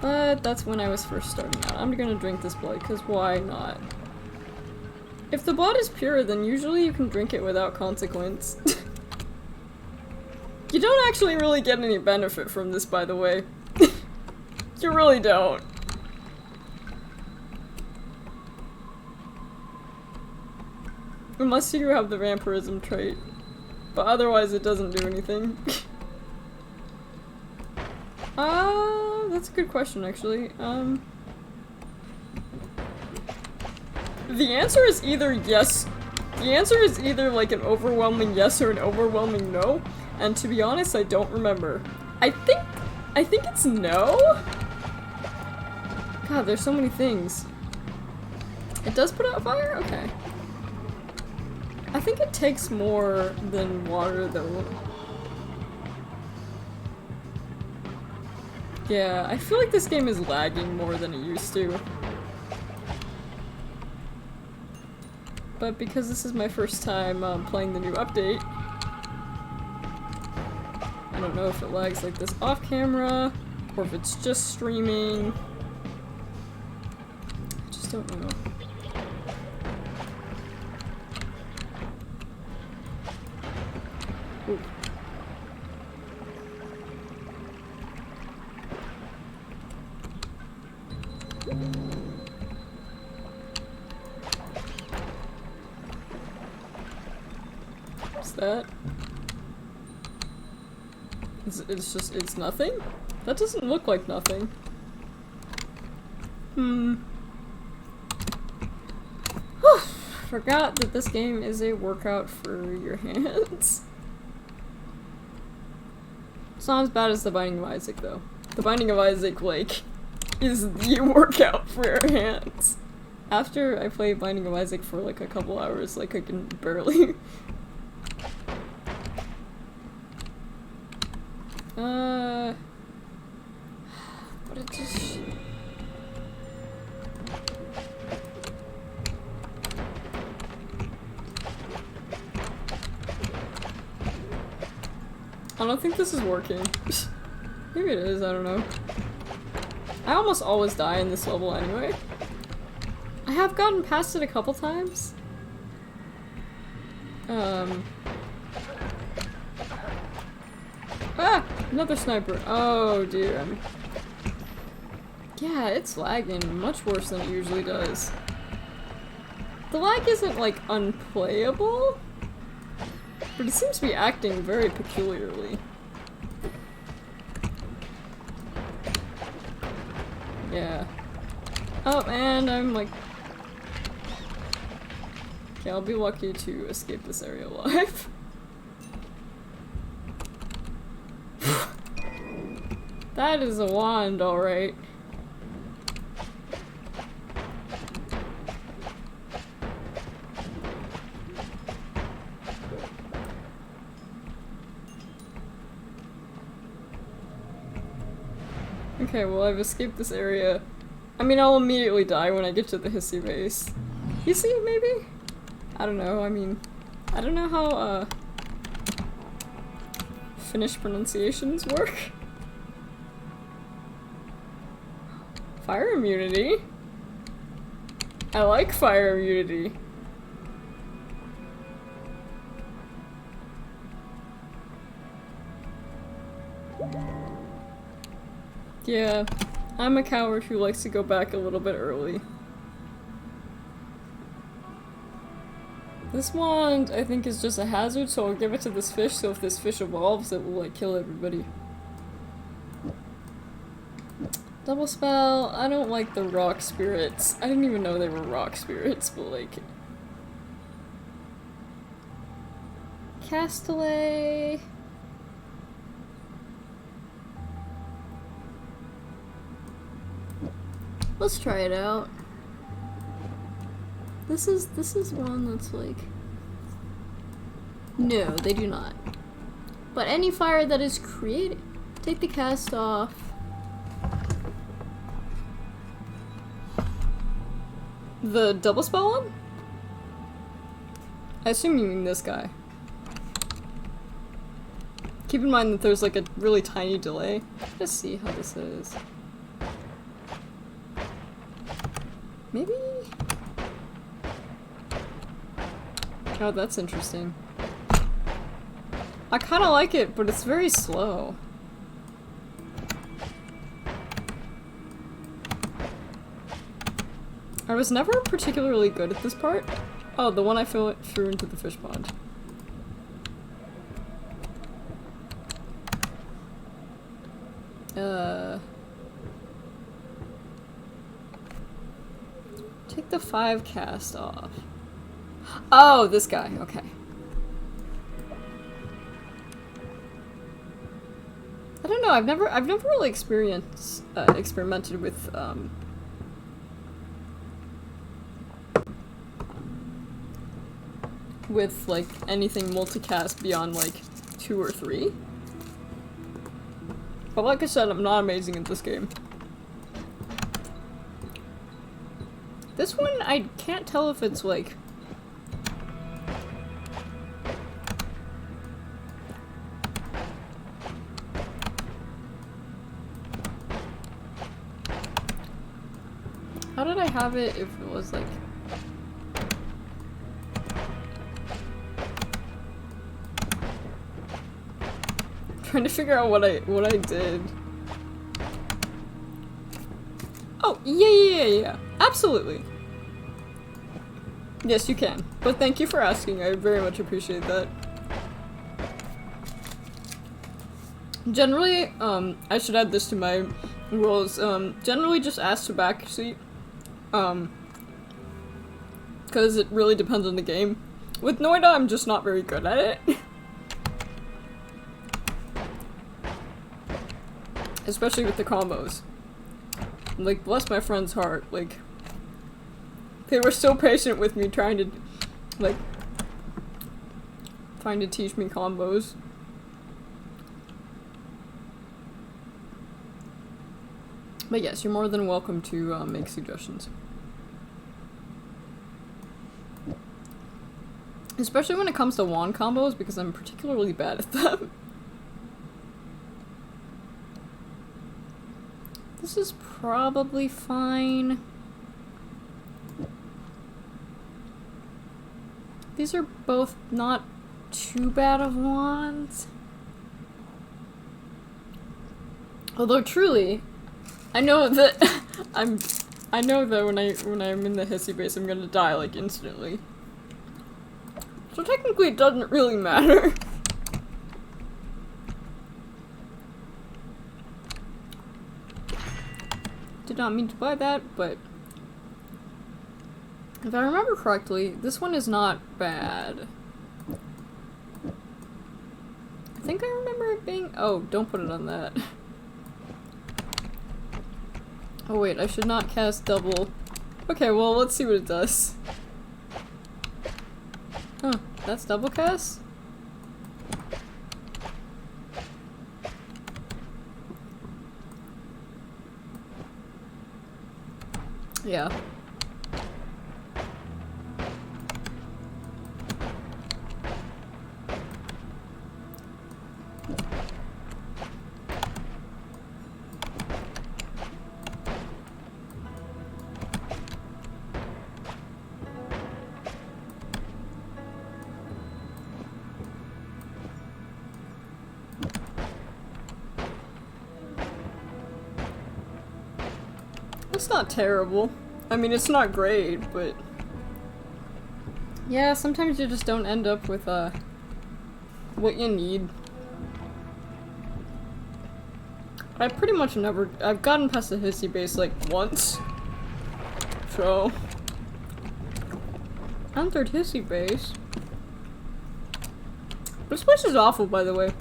But that's when I was first starting out. I'm gonna drink this blood, because why not? If the blood is pure, then usually you can drink it without consequence. You don't actually really get any benefit from this, by the way. You really don't. Unless you have the vampirism trait. But otherwise it doesn't do anything. That's a good question, actually. The answer is either yes. The answer is either like an overwhelming yes or an overwhelming no. And to be honest, I don't remember. I think it's no? God, there's so many things. It does put out fire? Okay. I think it takes more than water, though. Yeah, I feel like this game is lagging more than it used to. but because this is my first time playing the new update, I don't know if it lags like this off camera, or if it's just streaming. I just don't know. Ooh. What's that? It's nothing? That doesn't look like nothing. Forgot that this game is a workout for your hands. It's not as bad as The Binding of Isaac, though. The Binding of Isaac, like, is the workout for your hands. After I played Binding of Isaac for like a couple hours, like I can barely. But it just. I don't think this is working. Maybe it is, I don't know. I almost always die in this level anyway. I have gotten past it a couple times. Ah! Another sniper. Oh dear. Yeah, it's lagging much worse than it usually does. The lag isn't, like, unplayable, but it seems to be acting very peculiarly. Yeah. Oh, and I'm like... Okay, I'll be lucky to escape this area alive. That is a wand, alright. Okay, well I've escaped this area. I mean, I'll immediately die when I get to the hissy base. Hissy, maybe? I don't know, I mean... I don't know how, Finnish pronunciations work. Fire immunity? I like fire immunity. Yeah, I'm a coward who likes to go back a little bit early. This wand, I think, is just a hazard, so I'll give it to this fish, so if this fish evolves, it will, like, kill everybody. Double spell, I don't like the rock spirits. I didn't even know they were rock spirits, but, like... Castaway... Let's try it out. This is one that's like... No, they do not. But any fire that is created... Take the cast off. The double spell one? I assume you mean this guy. Keep in mind that there's like a really tiny delay. Let's see how this is. Maybe? Oh, that's interesting. I kinda like it, but it's very slow. I was never particularly good at this part. Oh, the one I threw into the fish pond. Take the 5 cast off. Oh, this guy, okay. I don't know, I've never really experimented with like anything multicast beyond like 2 or 3. But like I said, I'm not amazing at this game. This one, I can't tell if it's like did I have it if it was like... I'm trying to figure out what I did. Oh, yeah. Absolutely. Yes, you can. But thank you for asking. I very much appreciate that. Generally, I should add this to my rules. Generally just ask to backseat. Because it really depends on the game. With Noita, I'm just not very good at it. Especially with the combos. Like, bless my friend's heart, like... They were so patient with me trying to teach me combos. But yes, you're more than welcome to make suggestions. Especially when it comes to wand combos, because I'm particularly bad at them. This is probably fine. These are both not too bad of wands. Although truly, I know that I know that when I'm in the hissy base I'm gonna die like instantly. So technically it doesn't really matter. Did not mean to buy that, but if I remember correctly, this one is not bad. I think I remember it being- oh, don't put it on that. Oh wait, I should not cast double. Okay, well, let's see what it does. Huh, that's double cast? Yeah. It's not terrible. I mean, it's not great, but... yeah, sometimes you just don't end up with, what you need. I pretty much never- I've gotten past the hissy base, like, once. So... entered hissy base. This place is awful, by the way.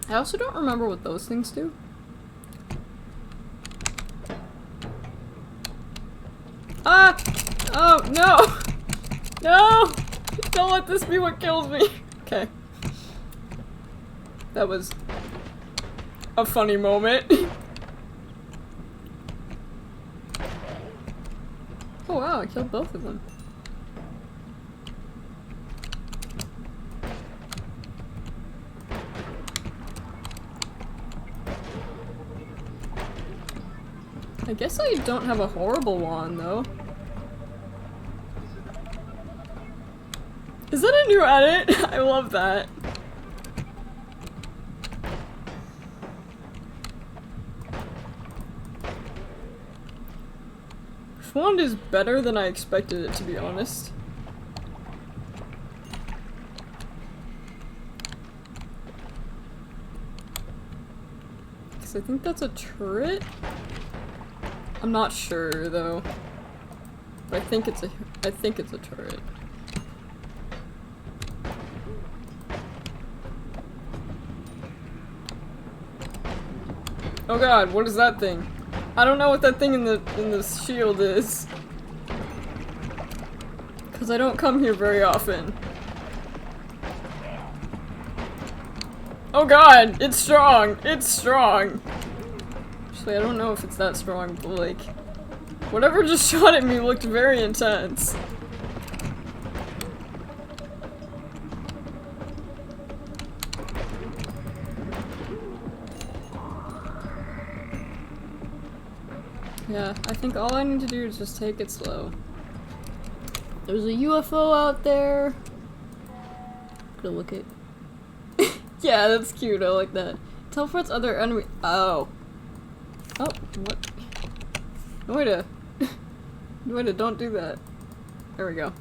I also don't remember what those things do. Ah! Oh, no! No! Don't let this be what kills me! Okay. That was a funny moment. Oh wow, I killed both of them. I guess I don't have a horrible wand, though. Is that a new edit? I love that. This wand is better than I expected it, to be honest. Because I think that's a turret? I'm not sure though. But I think it's a turret. Oh god, what is that thing? I don't know what that thing in the shield is. Cause I don't come here very often. Oh god, it's strong! It's strong! Actually, I don't know if it's that strong, but like... Whatever just shot at me looked very intense. Yeah, I think all I need to do is just take it slow. There's a UFO out there. Gonna look at. Yeah, that's cute. I like that. Teleports other enemy. Oh. Oh, what? Noita. Noita, don't do that. There we go.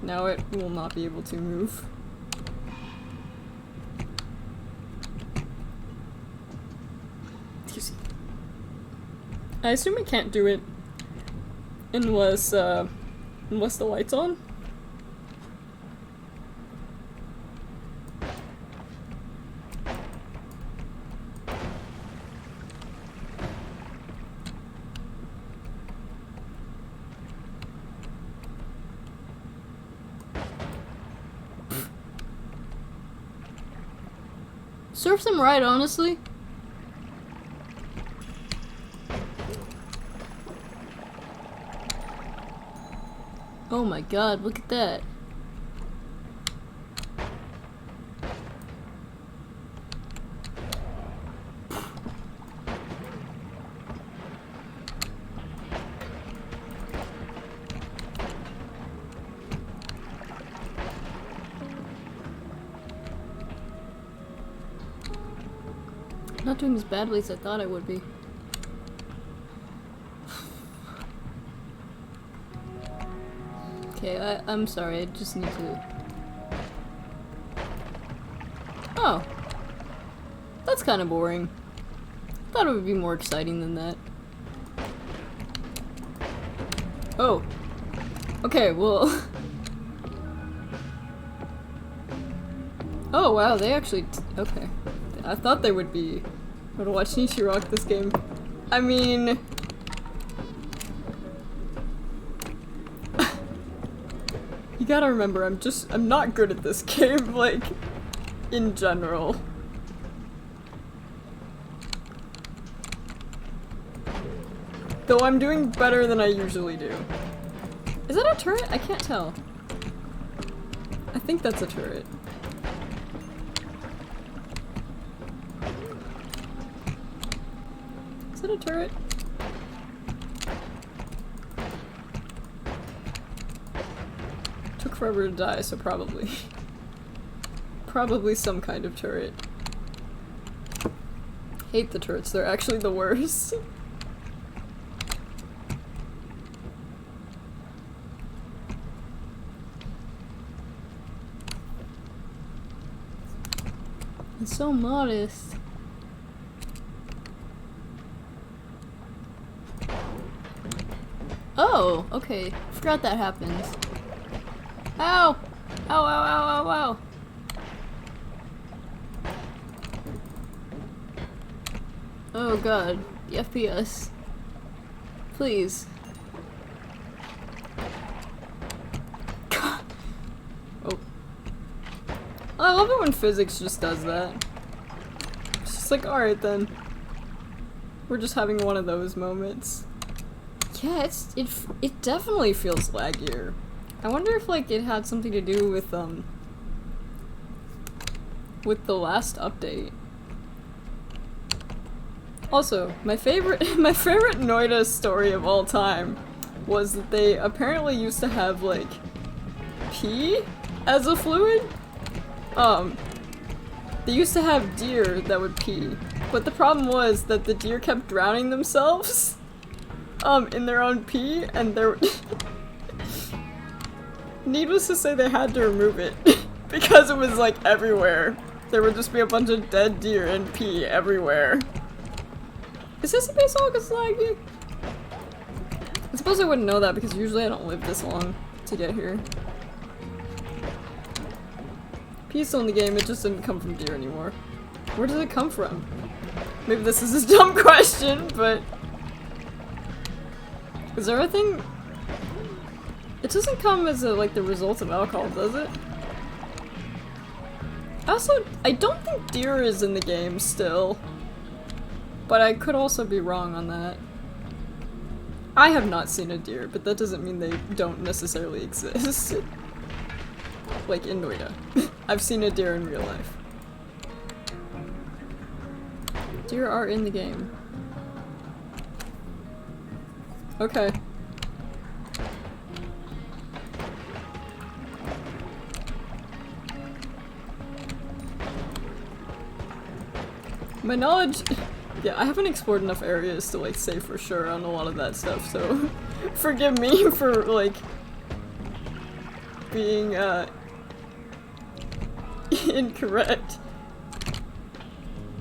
Now it will not be able to move. I assume I can't do it unless the light's on. Serves him right, honestly. Oh my god, look at that. Not doing as badly as I thought I would be. Okay, I'm sorry, I just need to... Oh. That's kind of boring. Thought it would be more exciting than that. Oh. Okay, well... Oh wow, they actually... Okay. I thought they would be... I'm gonna watch Nishi rock this game. I mean... You gotta remember, I'm not good at this game, like, in general. Though I'm doing better than I usually do. Is that a turret? I can't tell. I think that's a turret. Is that a turret? Took forever to die, so probably. Probably some kind of turret. Hate the turrets, they're actually the worst. It's so modest. Oh, okay. Forgot that happens. Ow! Ow, ow, ow, ow, ow. Oh god. The FPS. Please. Oh. I love it when physics just does that. It's just like, alright then. We're just having one of those moments. Yeah, it definitely feels laggier. I wonder if like it had something to do with the last update. Also, my favorite Noita story of all time was that they apparently used to have like pee as a fluid. They used to have deer that would pee, but the problem was that the deer kept drowning themselves in their own pee, and they're needless to say they had to remove it because it was like everywhere. There would just be a bunch of dead deer and pee everywhere. Is this a base all gets laggy? I suppose I wouldn't know that because usually I don't live this long to get here. Pee's still in the game, it just didn't come from deer anymore. Where did it come from? Maybe this is a dumb question, but... Is there a thing? It doesn't come as like the result of alcohol, does it? Also, I don't think deer is in the game still. But I could also be wrong on that. I have not seen a deer, but that doesn't mean they don't necessarily exist. Like in Noita. I've seen a deer in real life. Deer are in the game. Okay. My knowledge... Yeah, I haven't explored enough areas to, like, say for sure on a lot of that stuff, so forgive me for, like, being, incorrect.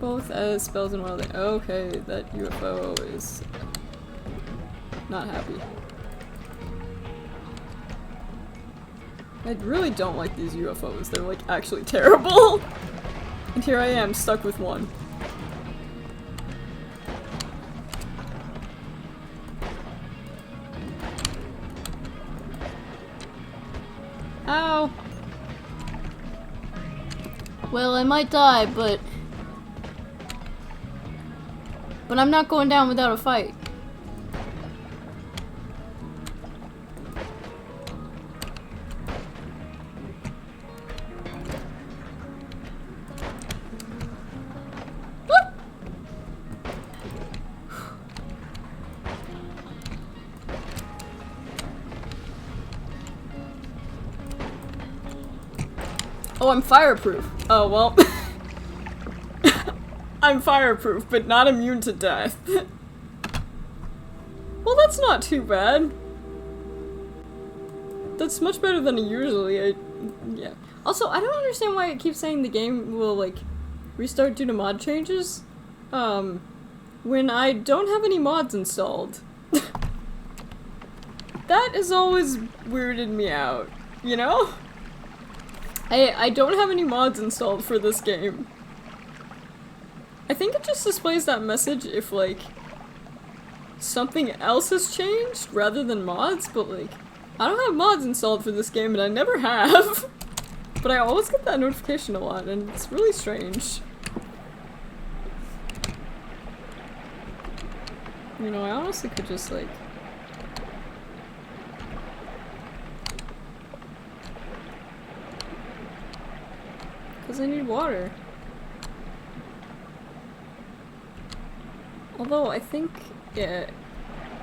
Both as spells and wild. Okay, that UFO is not happy. I really don't like these UFOs. They're, like, actually terrible. And here I am, stuck with one. Ow! Well, I might die, but I'm not going down without a fight. Oh, I'm fireproof. Oh, well. I'm fireproof, but not immune to death. Well, that's not too bad. That's much better than usually. Yeah. Also, I don't understand why it keeps saying the game will, like, restart due to mod changes. When I don't have any mods installed. That has always weirded me out, you know? I don't have any mods installed for this game. I think it just displays that message if, like, something else has changed rather than mods, but, like, I don't have mods installed for this game and I never have. But I always get that notification a lot and it's really strange. You know, I honestly could just, like... Because I need water. Although, I think, yeah,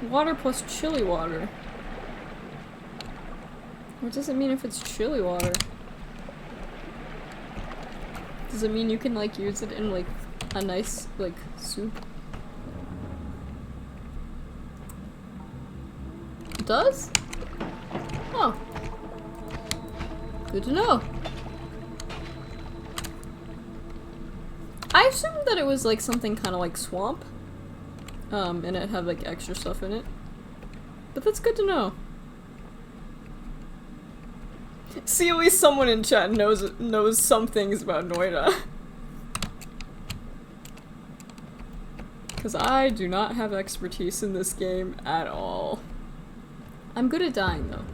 water plus chili water. What does it mean if it's chili water? Does it mean you can, like, use it in, like, a nice, like, soup? It does? Oh. Good to know. I assumed that it was like something kind of like swamp, and it had like extra stuff in it. But that's good to know. See, at least someone in chat knows some things about Noita. Because I do not have expertise in this game at all. I'm good at dying though.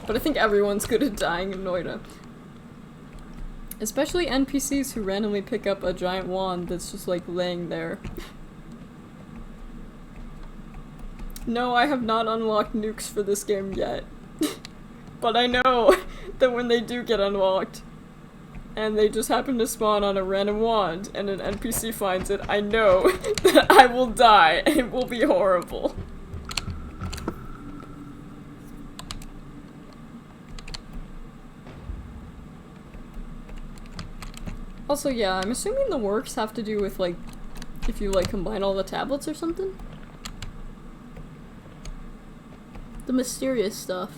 But I think everyone's good at dying in Noita. Especially NPCs who randomly pick up a giant wand that's just like laying there. No, I have not unlocked nukes for this game yet. But I know that when they do get unlocked, and they just happen to spawn on a random wand, and an NPC finds it, I know that I will die, and it will be horrible. Also, yeah, I'm assuming the works have to do with, like, if you, like, combine all the tablets or something? The mysterious stuff.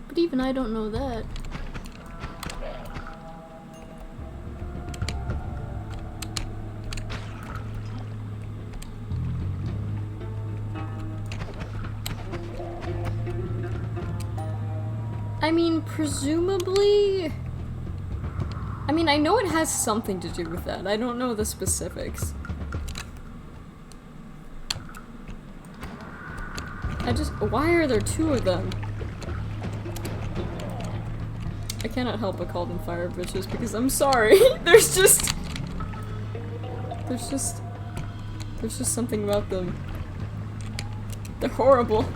But even I don't know that. I mean, presumably... I mean, I know it has something to do with that. I don't know the specifics. Why are there two of them? I cannot help but call them fire bitches because I'm sorry. There's just something about them. They're horrible.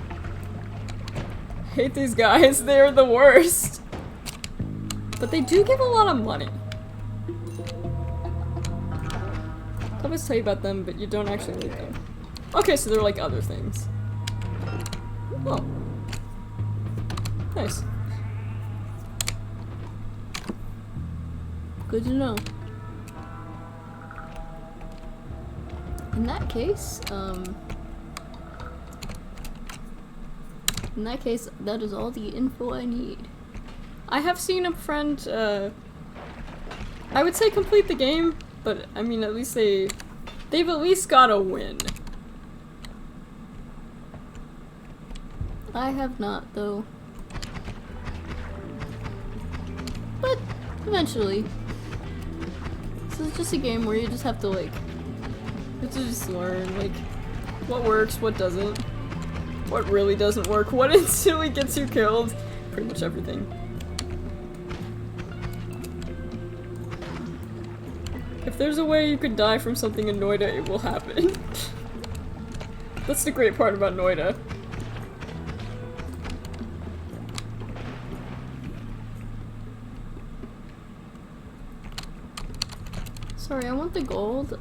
I hate these guys. They're the worst. But they do give a lot of money. I always tell you about them, but you don't actually need them. Okay, so they're like other things. Oh. Nice. Good to know. In that case, that is all the info I need. I have seen a friend, I would say complete the game, but I mean, at least they've at least got a win. I have not, though. But, eventually. This is just a game where you just have to, like, just learn, like, what works, what doesn't, what really doesn't work, what instantly gets you killed, pretty much everything. If there's a way you could die from something in Noita, it will happen. That's the great part about Noita. Sorry, I want the gold,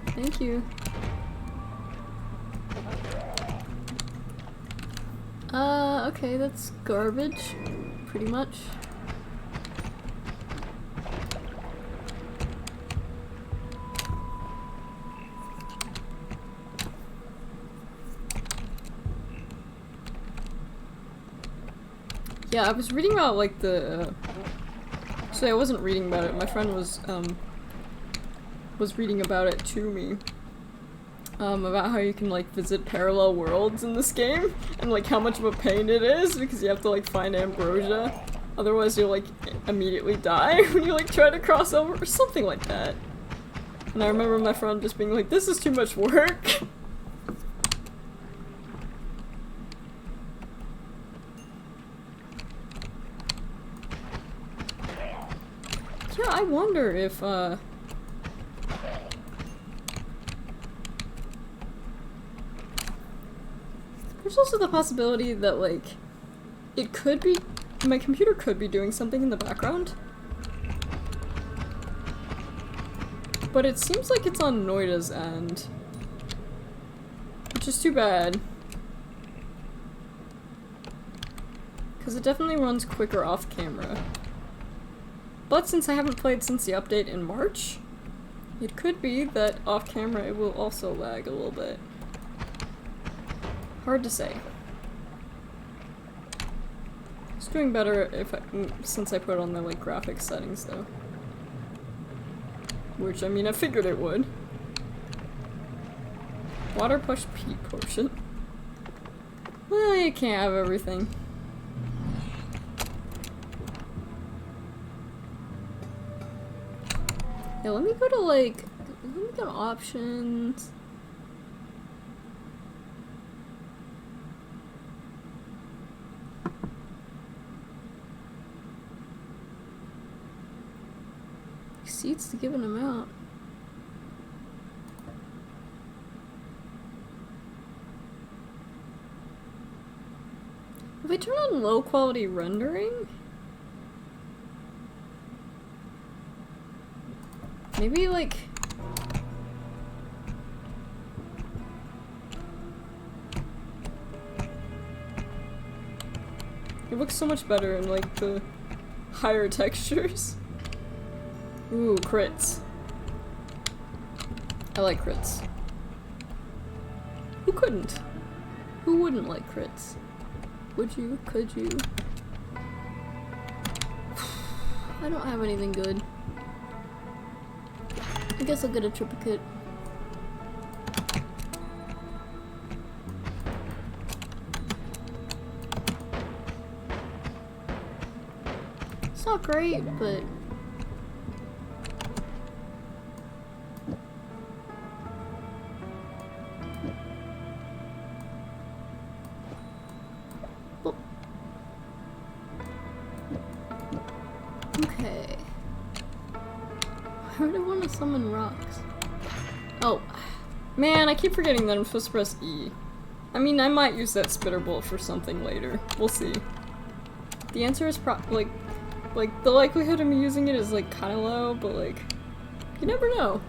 thank you. Okay, that's garbage, pretty much. Yeah, I was reading about, like, actually, I wasn't reading about it, my friend was reading about it to me. About how you can, like, visit parallel worlds in this game, and, like, how much of a pain it is, because you have to, like, find ambrosia. Otherwise you'll, like, immediately die when you, like, try to cross over, or something like that. And I remember my friend just being like, this is too much work. Yeah, I wonder if, there's also the possibility that, like, it could be- my computer could be doing something in the background. But it seems like it's on Noita's end. Which is too bad. Because it definitely runs quicker off camera. But since I haven't played since the update in March, it could be that off camera it will also lag a little bit. Hard to say. It's doing better if since I put on the, like, graphics settings though. Which, I mean, I figured it would. Water push peat potion. Well, you can't have everything. Yeah, let me go to, like, let me go to options. Exceeds the given amount. If I turn on low quality rendering, maybe, like, it looks so much better in, like, the higher textures. Ooh, crits. I like crits. Who couldn't? Who wouldn't like crits? Would you? Could you? I don't have anything good. I guess I'll get a triplicate. It's not great, but I really want to summon rocks. Oh, man, I keep forgetting that I'm supposed to press E. I mean, I might use that spitter bolt for something later. We'll see. The answer is like, the likelihood of me using it is, like, kind of low, but, like, you never know.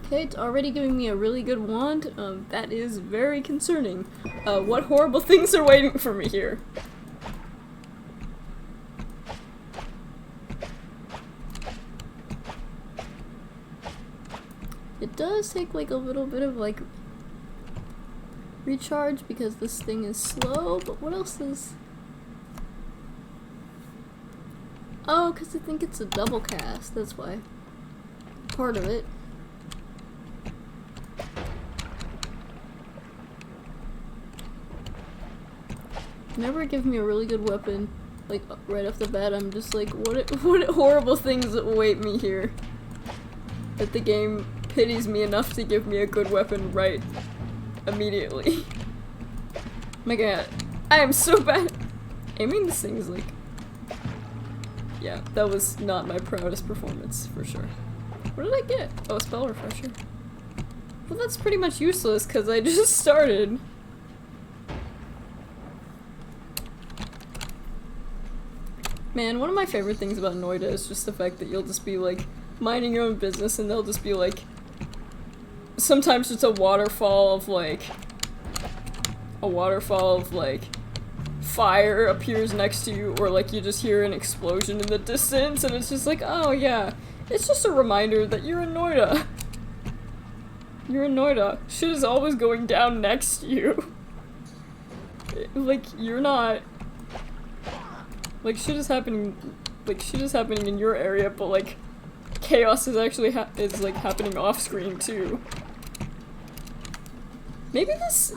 Okay, it's already giving me a really good wand. That is very concerning. What horrible things are waiting for me here? It does take, like, a little bit of, like, recharge because this thing is slow, but what else is... Oh, because I think it's a double cast, that's why. Part of it. Never give me a really good weapon, like, right off the bat. I'm just like, what horrible things await me here? That the game pities me enough to give me a good weapon right immediately. My god, I am so bad. Aiming this thing is like... Yeah, that was not my proudest performance, for sure. What did I get? Oh, a spell refresher. Well, that's pretty much useless, because I just started. Man, one of my favorite things about Noita is just the fact that you'll just be, like, minding your own business and they'll just be, like, sometimes just a waterfall of, like, fire appears next to you, or, like, you just hear an explosion in the distance, and it's just like, oh, yeah, it's just a reminder that you're in Noita. You're in Noita. Shit is always going down next to you. Like, you're not... Like, shit is happening in your area, but, like, chaos is actually happening off-screen, too. Maybe this...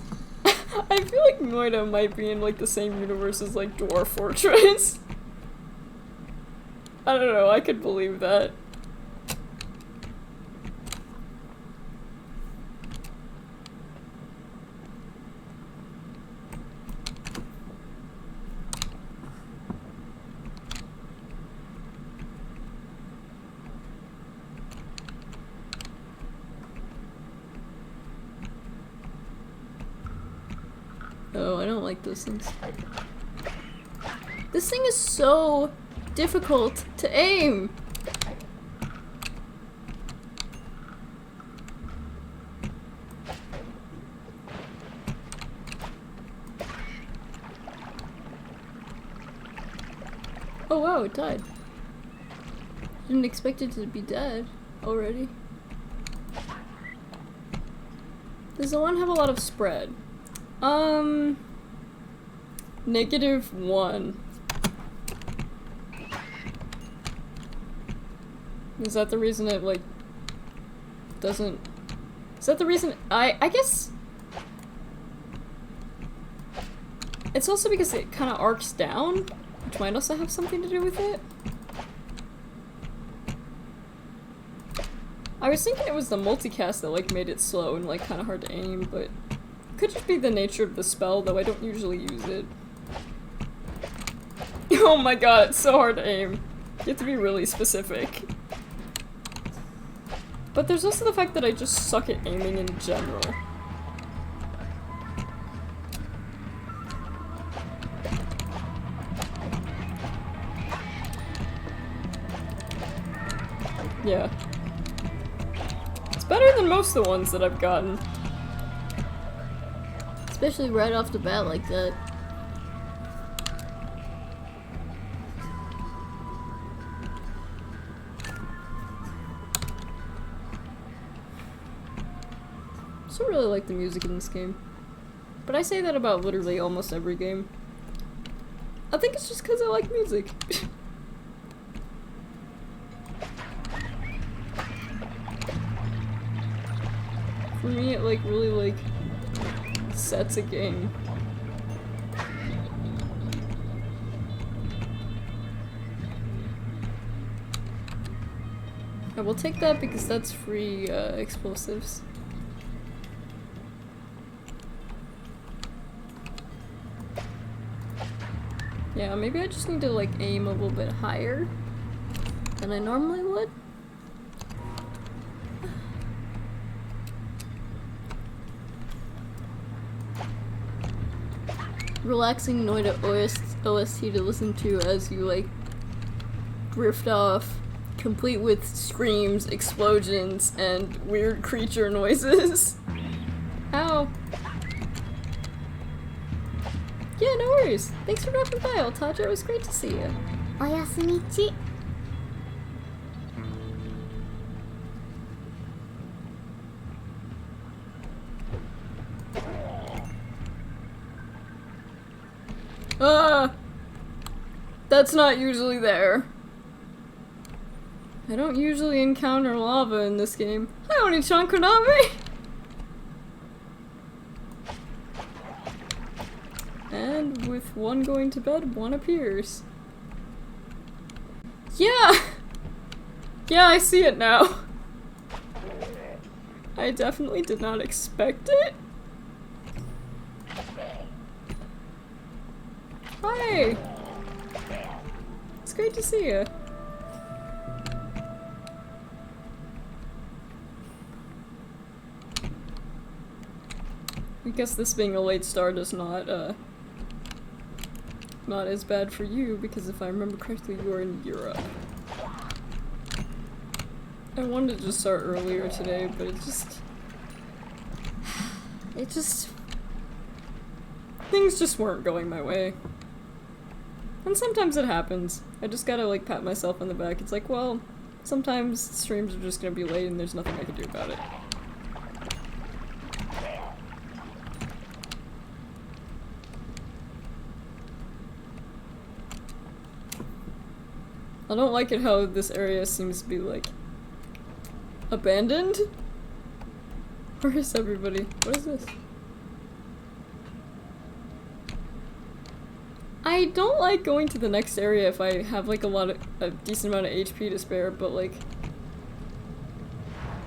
I feel like Noita might be in, like, the same universe as, like, Dwarf Fortress. I don't know, I could believe that. Oh, I don't like those things. This thing is so difficult to aim! Oh wow, it died. Didn't expect it to be dead already. Does the one have a lot of spread? -1. Is that the reason it, like, doesn't... Is that the reason I guess... It's also because it kind of arcs down, which might also have something to do with it. I was thinking it was the multicast that, like, made it slow and, like, kind of hard to aim, but... Could just be the nature of the spell, though I don't usually use it. Oh my god, it's so hard to aim. You have to be really specific. But there's also the fact that I just suck at aiming in general. Yeah. It's better than most of the ones that I've gotten. Especially right off the bat like that. I still really like the music in this game. But I say that about literally almost every game. I think it's just because I like music. For me, it, like, really, like, sets a game. I will take that because that's free explosives. Yeah, maybe I just need to like aim a little bit higher than I normally would. Relaxing Noita OST to listen to as you like drift off, complete with screams, explosions, and weird creature noises. Ow. Yeah, no worries. Thanks for dropping by, Altaja. It was great to see you. Oyasumichi. Ah! That's not usually there. I don't usually encounter lava in this game. Hi, Oni-chan Konami! And with one going to bed, one appears. Yeah! Yeah, I see it now. I definitely did not expect it. Hi! It's great to see you. I guess this being a late start is not as bad for you, because if I remember correctly, you are in Europe. I wanted to start earlier today, but it just things just weren't going my way. And sometimes it happens. I just gotta like pat myself on the back. It's like, well, sometimes streams are just gonna be late and there's nothing I can do about it. I don't like it how this area seems to be, like, abandoned? Where is everybody? What is this? I don't like going to the next area if I have, like, a decent amount of HP to spare, but, like...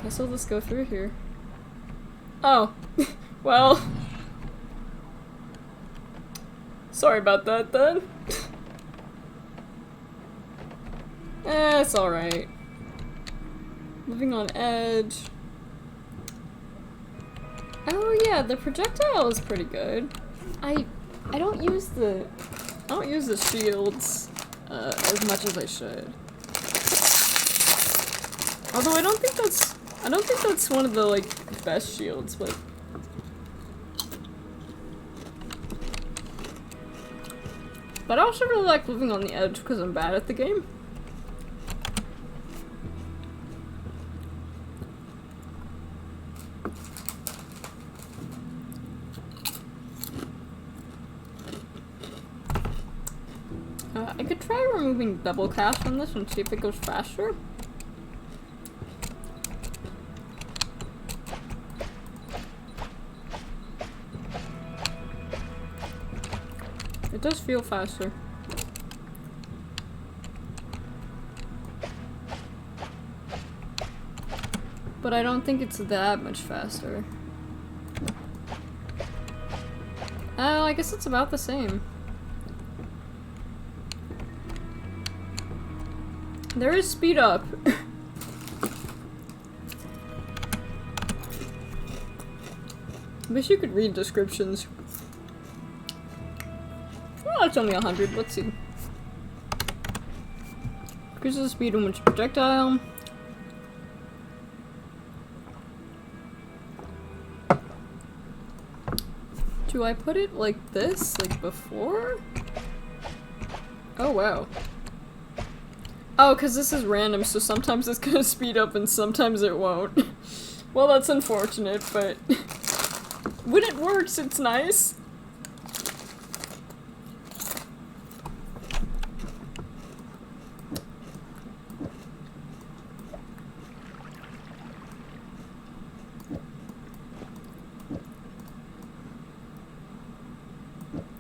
Guess I'll just go through here. Oh. Well... Sorry about that, then. It's alright. Living on edge. Oh yeah, the projectile is pretty good. I don't use the shields as much as I should. Although I don't think that's one of the like best shields, but I also really like living on the edge because I'm bad at the game. I could try removing double cast from this and see if it goes faster. It does feel faster. But I don't think it's that much faster. Oh, I guess it's about the same. There is speed up. Wish you could read descriptions. Oh, it's only 100. Let's see. Increases the speed in which projectile. Do I put it like this, like before? Oh wow. Oh, because this is random, so sometimes it's gonna speed up and sometimes it won't. Well, that's unfortunate, but when it works, it's nice.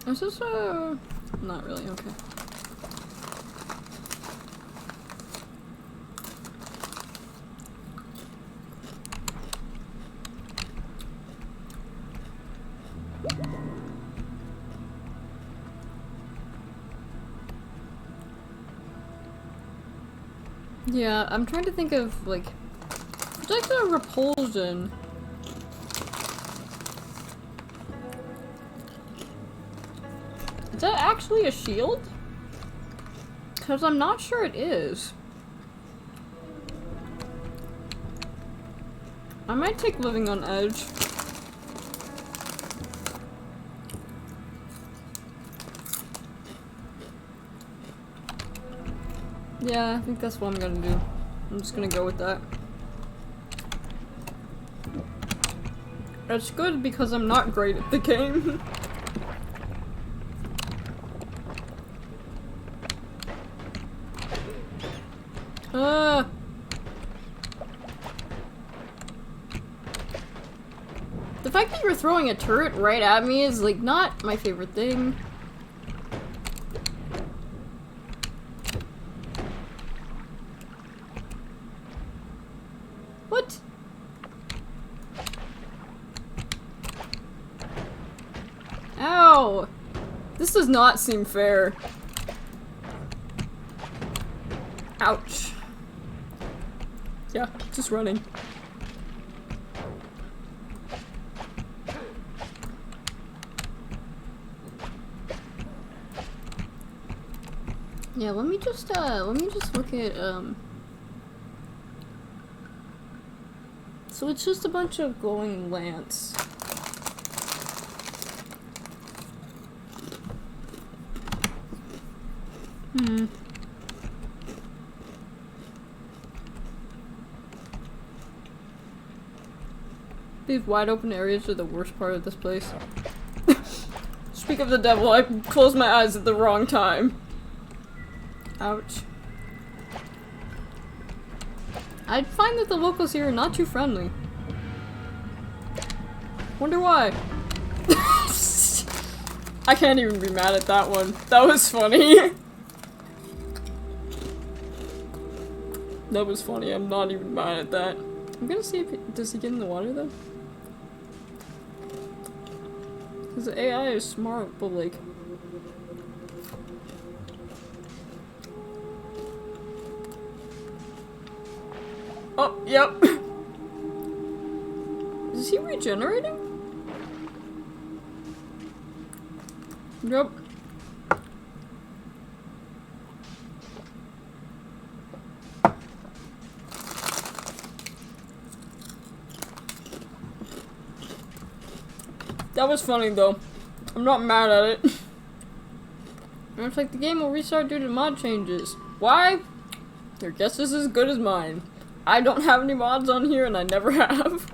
Is this not really, okay. Yeah, I'm trying to think of, like, projectile repulsion. Is that actually a shield? Because I'm not sure it is. I might take living on edge. Yeah, I think that's what I'm gonna do. I'm just gonna go with that. It's good because I'm not great at the game. The fact that you're throwing a turret right at me is, like, not my favorite thing. What? Ow! This does not seem fair. Ouch. Yeah, just running. Yeah, let me just look at, so it's just a bunch of glowing lance. These wide open areas are the worst part of this place. Speak of the devil, I closed my eyes at the wrong time. Ouch. I'd find that the locals here are not too friendly. Wonder why. I can't even be mad at that one. That was funny. That was funny, I'm not even mad at that. I'm gonna see if does he get in the water though? Because the AI is smart, but like... Oh, yep. Is he regenerating? Yep. That was funny though. I'm not mad at it. Looks like the game will restart due to mod changes. Why? Your guess is as good as mine. I don't have any mods on here and I never have.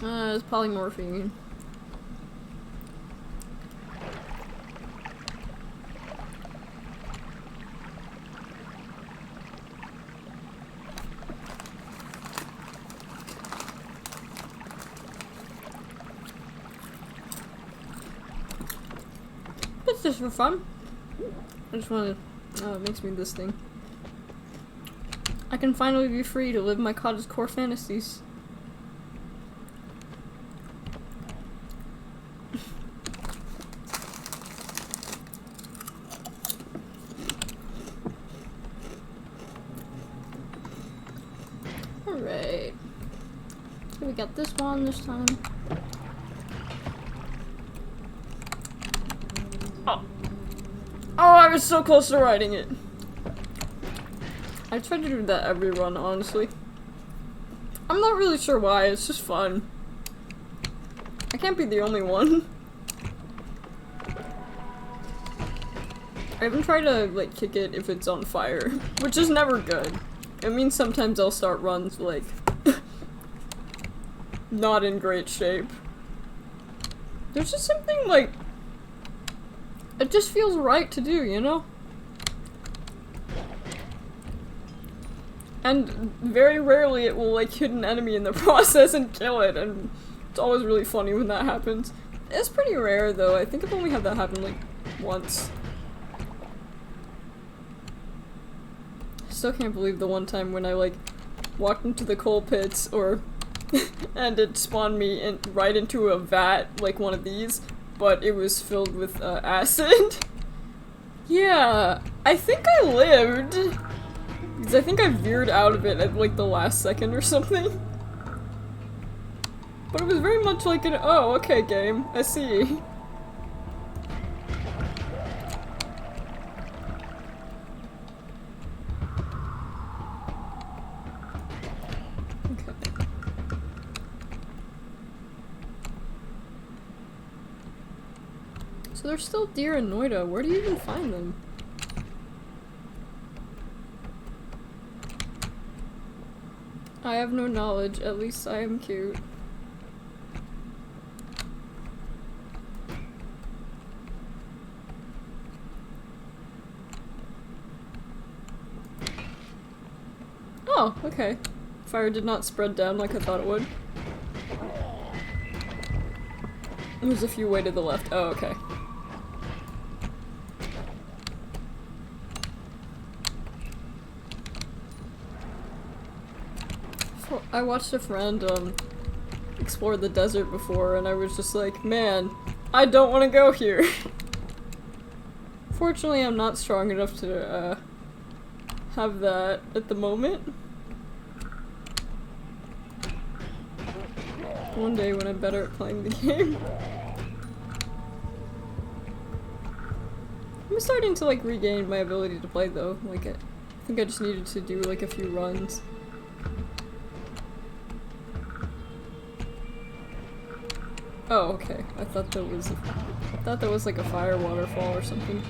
It's polymorphine. It's just for fun. I just wanna, it makes me this thing. I can finally be free to live my cottage core fantasies. Alright. So we got this one this time. Oh! Oh, I was so close to writing it! I try to do that every run, honestly. I'm not really sure why, it's just fun. I can't be the only one. I even try to, like, kick it if it's on fire, which is never good. It means sometimes I'll start runs, like, not in great shape. There's just something, like, it just feels right to do, you know? And very rarely it will, like, hit an enemy in the process and kill it, and it's always really funny when that happens. It's pretty rare, though. I think I've only had that happen, like, once. I still can't believe the one time when I, like, walked into the coal pits, or and it spawned me right into a vat, like one of these, but it was filled with, acid. Yeah, I think I lived. Because I think I veered out of it at like the last second or something. But it was very much like an, oh, okay, game. I see. Okay. So there's still deer in Noita. Where do you even find them? I have no knowledge. At least I am cute. Oh, okay. Fire did not spread down like I thought it would. There's a few way to the left. Oh, okay. I watched a friend, explore the desert before, and I was just like, man, I don't want to go here. Fortunately, I'm not strong enough to, have that at the moment. One day when I'm better at playing the game. I'm starting to, like, regain my ability to play, though. Like, I think I just needed to do, like, a few runs. Oh, okay. I thought that was like a fire waterfall or something.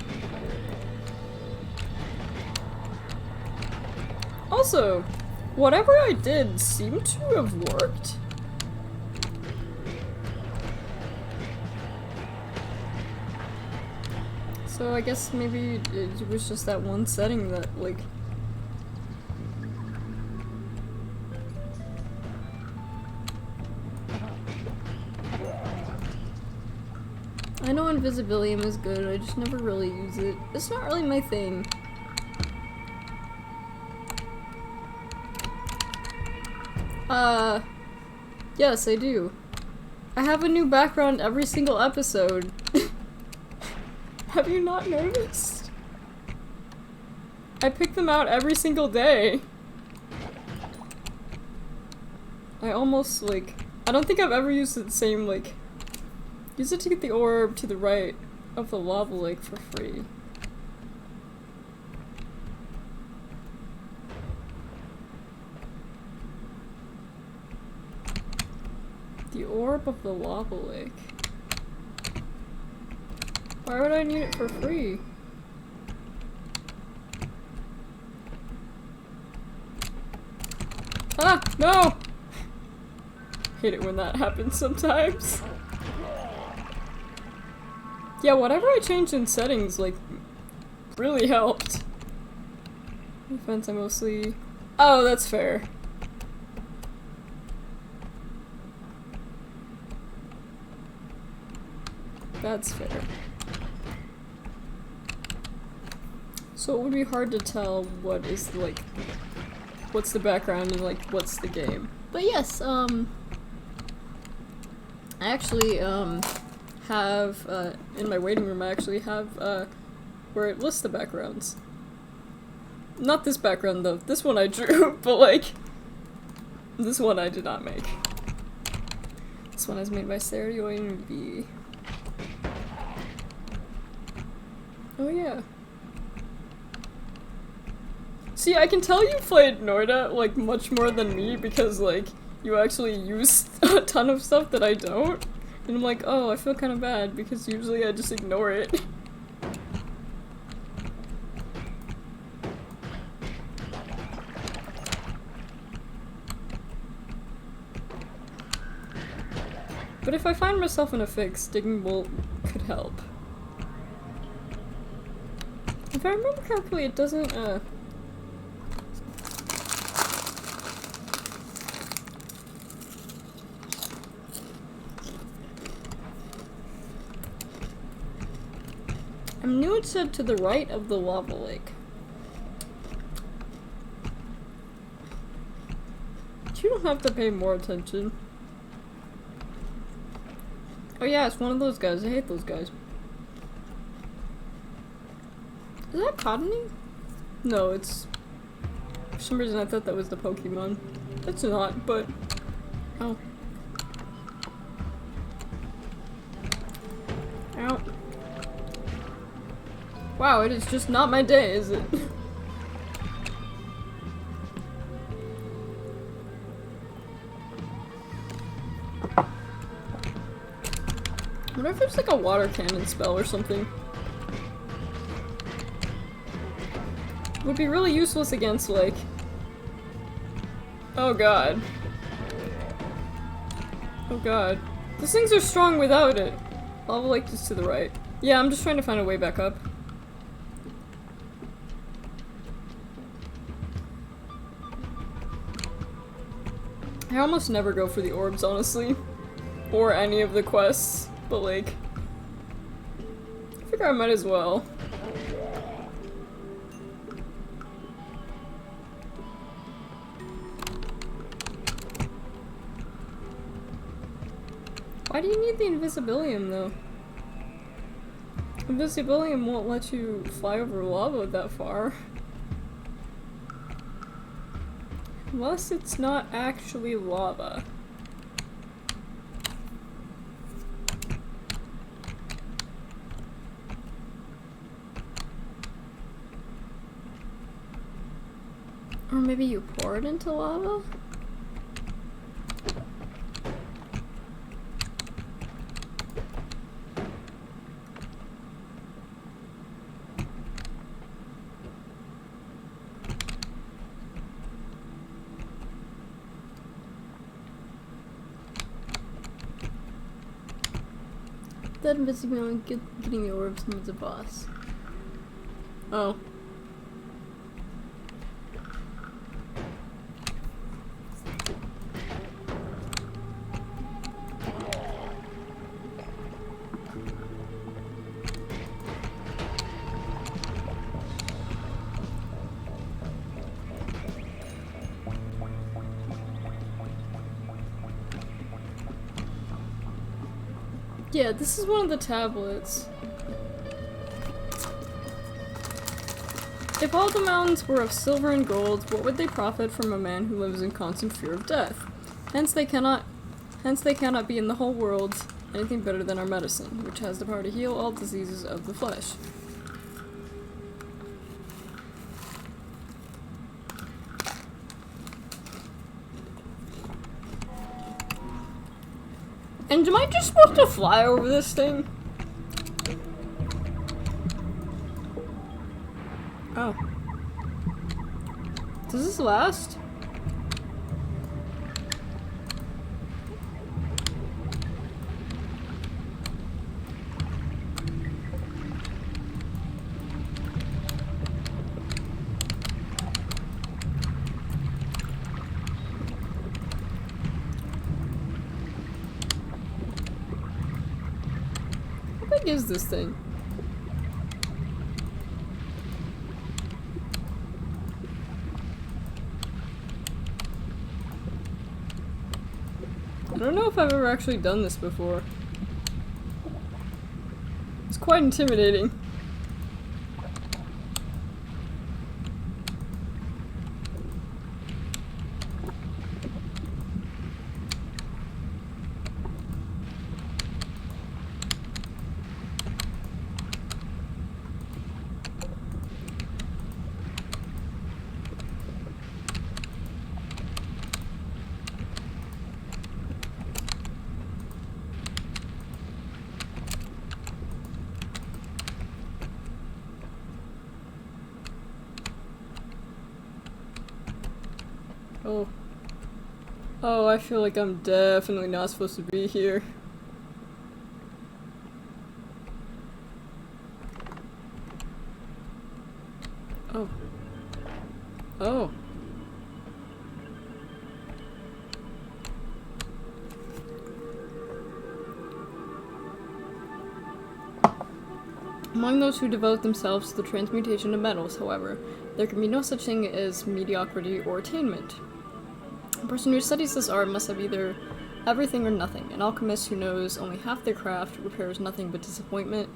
Also, whatever I did seemed to have worked. So I guess maybe it was just that one setting that, like, I know Invisibilium is good, I just never really use it. It's not really my thing. Yes, I do. I have a new background every single episode. Have you not noticed? I pick them out every single day. I almost, like, I don't think I've ever used the same, like, use it to get the orb to the right of the lava lake for free. The orb of the lava lake. Why would I need it for free? Ah! No! Hate it when that happens sometimes. Yeah, whatever I changed in settings, like, really helped. Defense, I mostly... Oh, that's fair. That's fair. So it would be hard to tell what is, like, what's the background and, like, what's the game. But yes, I actually, have, in my waiting room, I actually have, where it lists the backgrounds. Not this background, though. This one I drew, but, like, this one I did not make. This one is made by Stereo V. Oh, yeah. See, I can tell you played Noita, like, much more than me because, like, you actually use a ton of stuff that I don't. And I'm like, oh, I feel kind of bad because usually I just ignore it. But if I find myself in a fix, digging bolt could help. If I remember correctly, it doesn't, I knew it said to the right of the lava lake. You don't have to pay more attention. Oh yeah, it's one of those guys. I hate those guys. Is that cottony? No, it's For some reason I thought that was the Pokemon. It's not, but... Oh. Ow. Wow, it is just not my day, is it? I wonder if there's like a water cannon spell or something. Would be really useless against, like... Oh god. Oh god. Those things are strong without it. Lava Lake is to the right. Yeah, I'm just trying to find a way back up. I almost never go for the orbs, honestly. Or any of the quests, but like... I figure I might as well. Why do you need the Invisibilium, though? Invisibilium won't let you fly over lava that far. Unless it's not actually lava. Or maybe you pour it into lava? That Invisibilium getting the orbs needs a boss. Oh. Yeah, this is one of the tablets. If all the mountains were of silver and gold, what would they profit from a man who lives in constant fear of death? Hence they cannot be in the whole world anything better than our medicine, which has the power to heal all diseases of the flesh. And am I just supposed to fly over this thing? Oh. Does this last? How big is this thing? I don't know if I've ever actually done this before. It's quite intimidating. Oh. Oh, I feel like I'm definitely not supposed to be here. Oh. Oh. Among those who devote themselves to the transmutation of metals, however, there can be no such thing as mediocrity or attainment. A person who studies this art must have either everything or nothing. An alchemist who knows only half their craft reaps nothing but disappointment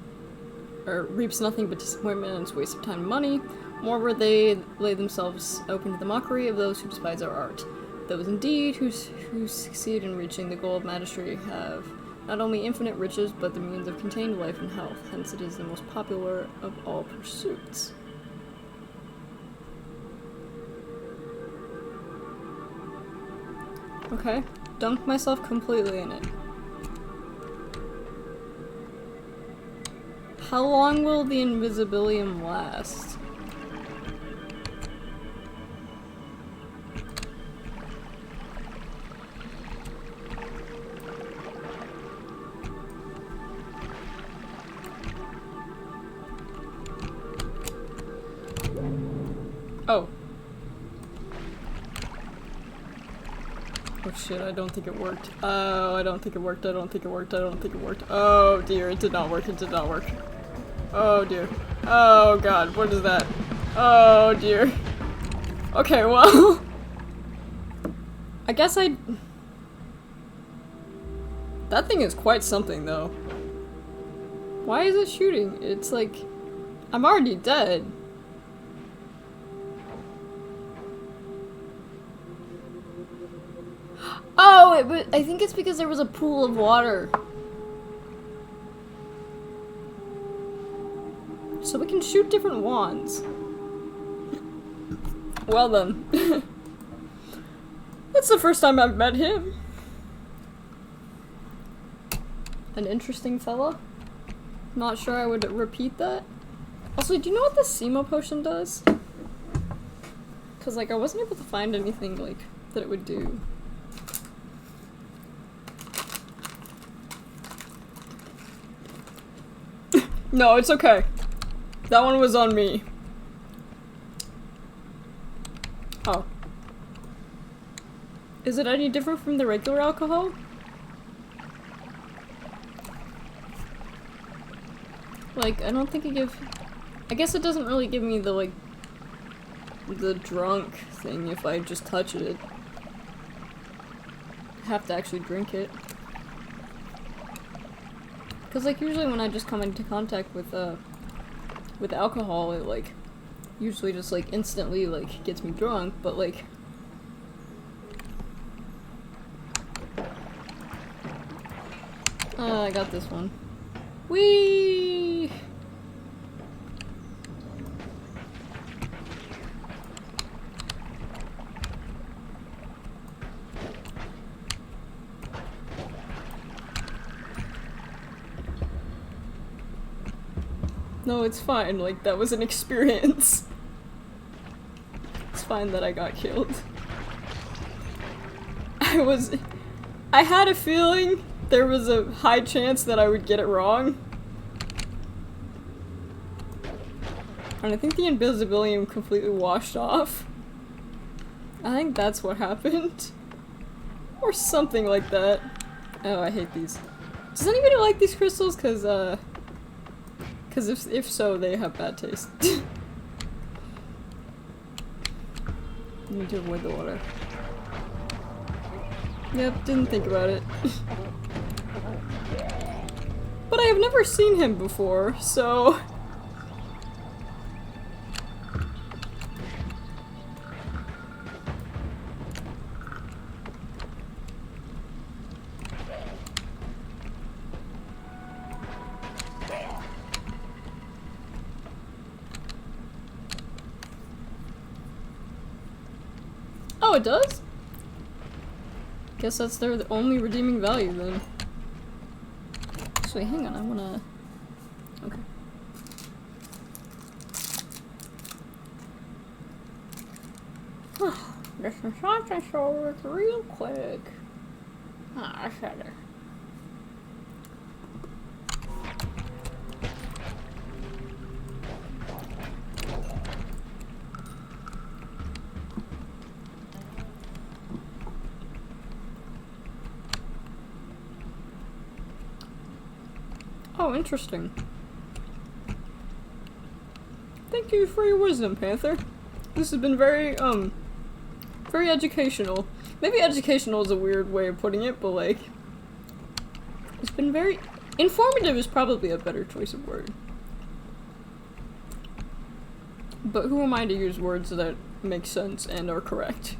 and its waste of time and money, Moreover, they lay themselves open to the mockery of those who despise our art. Those indeed who succeed in reaching the goal of mastery have not only infinite riches, but the means of contained life and health. Hence, it is the most popular of all pursuits. Okay, dunked myself completely in it. How long will the invisibilium last? Oh. Oh shit, I don't think it worked. Oh, I don't think it worked, I don't think it worked, I don't think it worked. Oh dear, it did not work, it did not work. Oh dear. Oh god, what is that? Oh dear. Okay, well... I guess I... That thing is quite something, though. Why is it shooting? It's like... I'm already dead. Oh, but I think it's because there was a pool of water. So we can shoot different wands. Well then. That's the first time I've met him. An interesting fella. Not sure I would repeat that. Also, do you know what the Semo potion does? Cause like I wasn't able to find anything like that it would do. No, it's okay. That one was on me. Oh. Is it any different from the regular alcohol? Like, I don't think it gives... I guess it doesn't really give me the, like, the drunk thing if I just touch it. I have to actually drink it. Because, like, usually when I just come into contact with alcohol, it, like, usually just, like, instantly, like, gets me drunk, but, like... I got this one. Whee! No, it's fine, like, that was an experience. It's fine that I got killed. I had a feeling there was a high chance that I would get it wrong. And I think the invisibilium completely washed off. I think that's what happened. Or something like that. Oh, I hate these. Does anybody like these crystals? Cause if so, they have bad taste. You need to avoid the water. Yep, didn't think about it. But I have never seen him before, so... Oh, it does? Guess that's their only redeeming value then. Actually, hang on, I wanna... Okay. This is something so real quick. Ah, that's better. Oh, interesting. Thank you for your wisdom, Panther. This has been very, very educational. Maybe educational is a weird way of putting it, but like... It's been very... Informative is probably a better choice of word. But who am I to use words that make sense and are correct?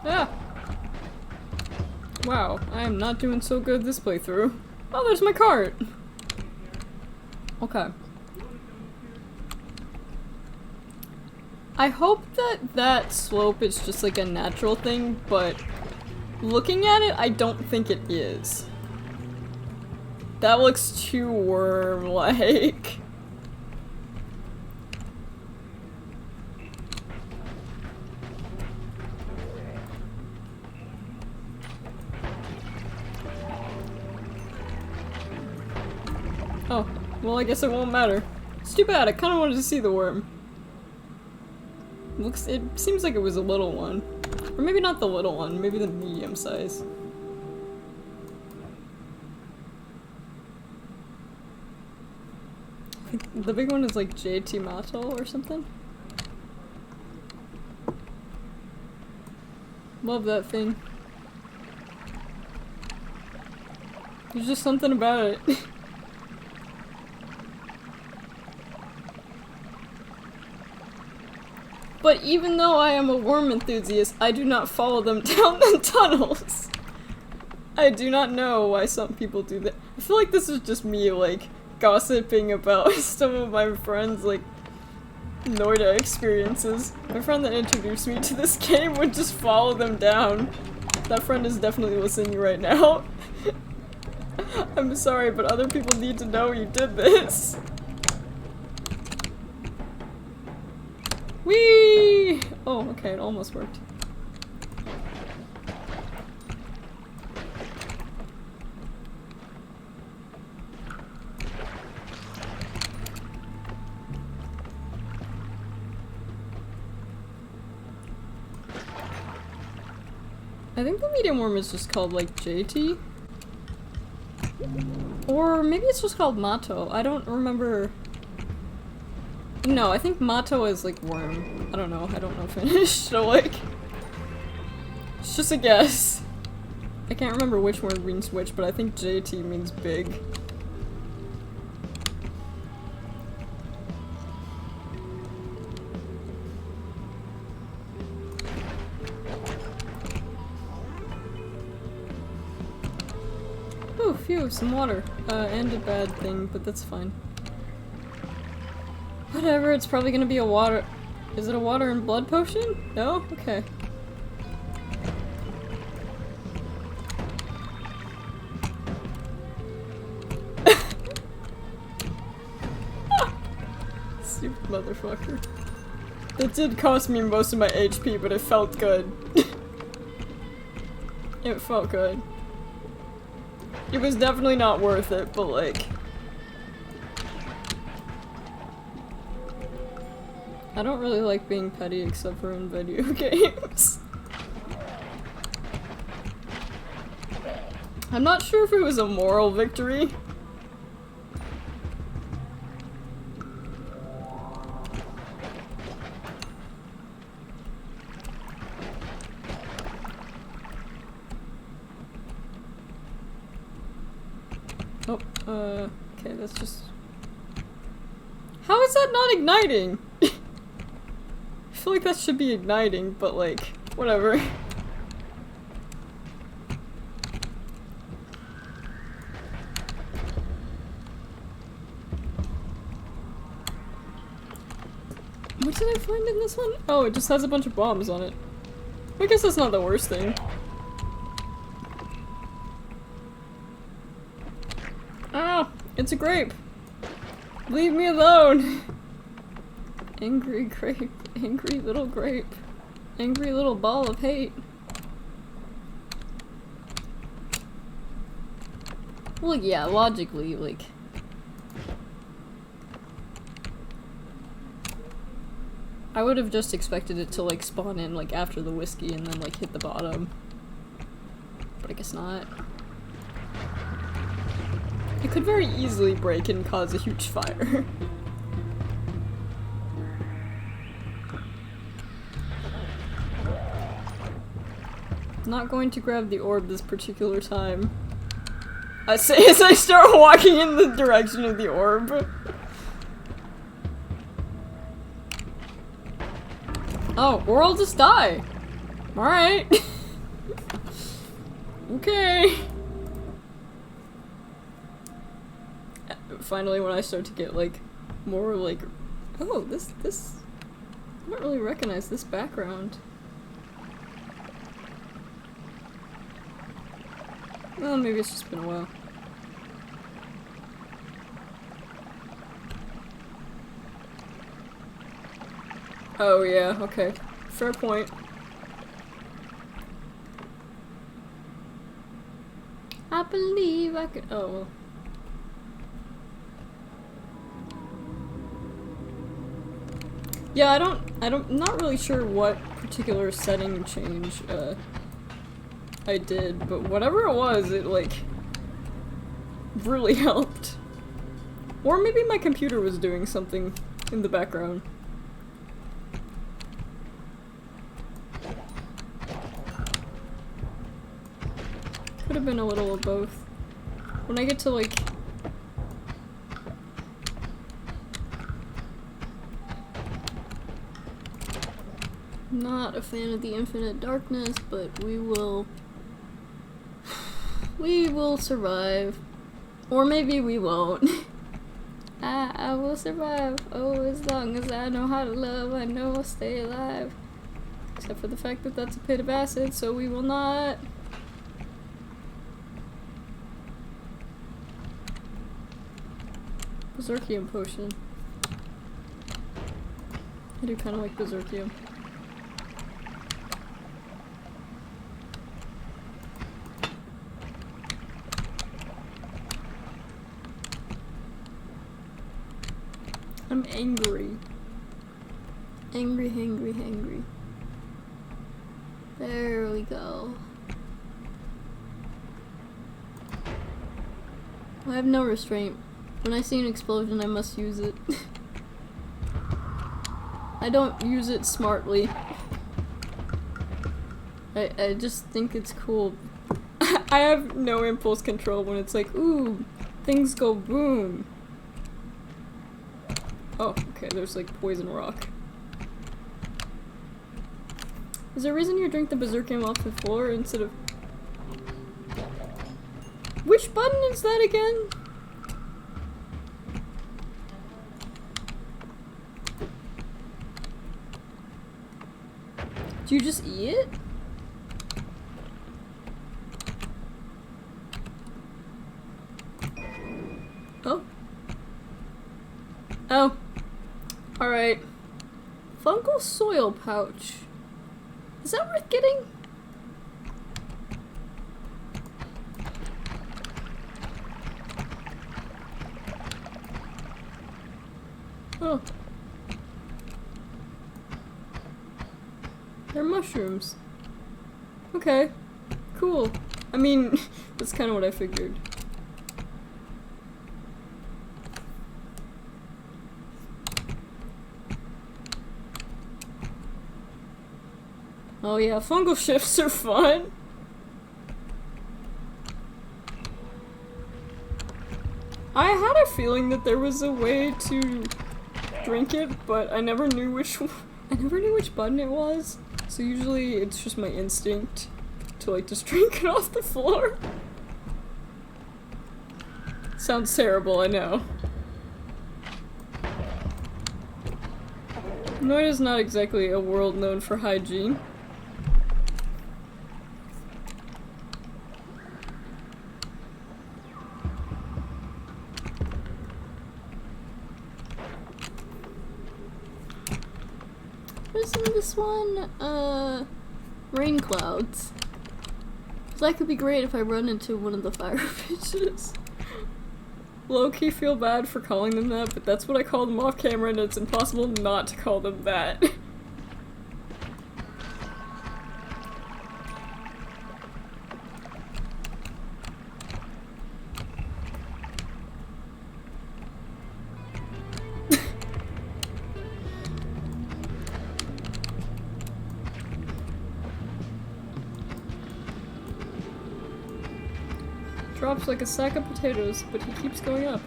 Ah! Wow, I am not doing so good this playthrough. Oh, there's my cart! Okay. I hope that that slope is just like a natural thing, but looking at it, I don't think it is. That looks too worm-like. Oh, well I guess it won't matter. It's too bad, I kinda wanted to see the worm. It seems like it was a little one. Or maybe not the little one, maybe the medium size. I think the big one is like JT Mato or something. Love that thing. There's just something about it. But even though I am a worm enthusiast, I do not follow them down the tunnels. I do not know why some people do that. I feel like this is just me, like, gossiping about some of my friends' like Noita experiences. My friend that introduced me to this game would just follow them down. That friend is definitely listening right now. I'm sorry, but other people need to know you did this. Whee! Oh, okay, it almost worked. I think the medium worm is just called like JT. Or maybe it's just called Mato. I don't remember. No, I think Mato is like worm. I don't know. I don't know Finnish, so like it's just a guess. I can't remember which word means which, but I think JT means big. Oh, phew, some water. And a bad thing, but that's fine. Whatever, it's probably gonna be a water- Is it a water and blood potion? No? Okay. Stupid motherfucker. It did cost me most of my HP, but it felt good. It felt good. It was definitely not worth it, but like... I don't really like being petty except for in video games. I'm not sure if it was a moral victory. Oh, okay, that's just... How is that not igniting? I feel like that should be igniting, but like, whatever. What did I find in this one? Oh, it just has a bunch of bombs on it. I guess that's not the worst thing. Ah, it's a grape. Leave me alone. Angry grape, angry little grape, angry little ball of hate. Well, yeah, logically, like... I would have just expected it to, like, spawn in, like, after the whiskey and then, like, hit the bottom. But I guess not. It could very easily break and cause a huge fire. Not going to grab the orb this particular time. I say as I start walking in the direction of the orb. Oh, or I'll just die. Alright. Okay. Finally, when I start to get, like, more, like... Oh, this... I don't really recognize this background. Well, maybe it's just been a while. Oh yeah, okay. Fair point. I believe I could- oh well. Yeah, I'm not really sure what particular setting change, I did, but whatever it was, it, like, really helped. Or maybe my computer was doing something in the background. Could have been a little of both. When I get to, like... Not a fan of the infinite darkness, but we will survive. Or maybe we won't. I will survive. Oh, as long as I know how to love, I know I'll stay alive. Except for the fact that that's a pit of acid, so we will not. Berserkium potion. I do kind of like Berserkium. I'm angry. Angry, hangry, hangry. There we go. I have no restraint. When I see an explosion, I must use it. I don't use it smartly. I just think it's cool. I have no impulse control when it's like, ooh, things go boom. Oh, okay, there's like poison rock. Is there a reason you drink the Berserkium off the floor instead of... Which button is that again? Do you just eat it? Oh. Oh. Alright. Fungal soil pouch. Is that worth getting? Oh. They're mushrooms. Okay. Cool. I mean, that's kind of what I figured. Oh yeah, fungal shifts are fun. I had a feeling that there was a way to drink it, but I never knew which button it was. So usually it's just my instinct to like just drink it off the floor. Sounds terrible, I know. Noita's not exactly a world known for hygiene. What's in this one? Rain clouds. That could be great if I run into one of the fire pitches. Low-key feel bad for calling them that, but that's what I call them off camera, and it's impossible not to call them that. Drops like a sack of potatoes, but he keeps going up.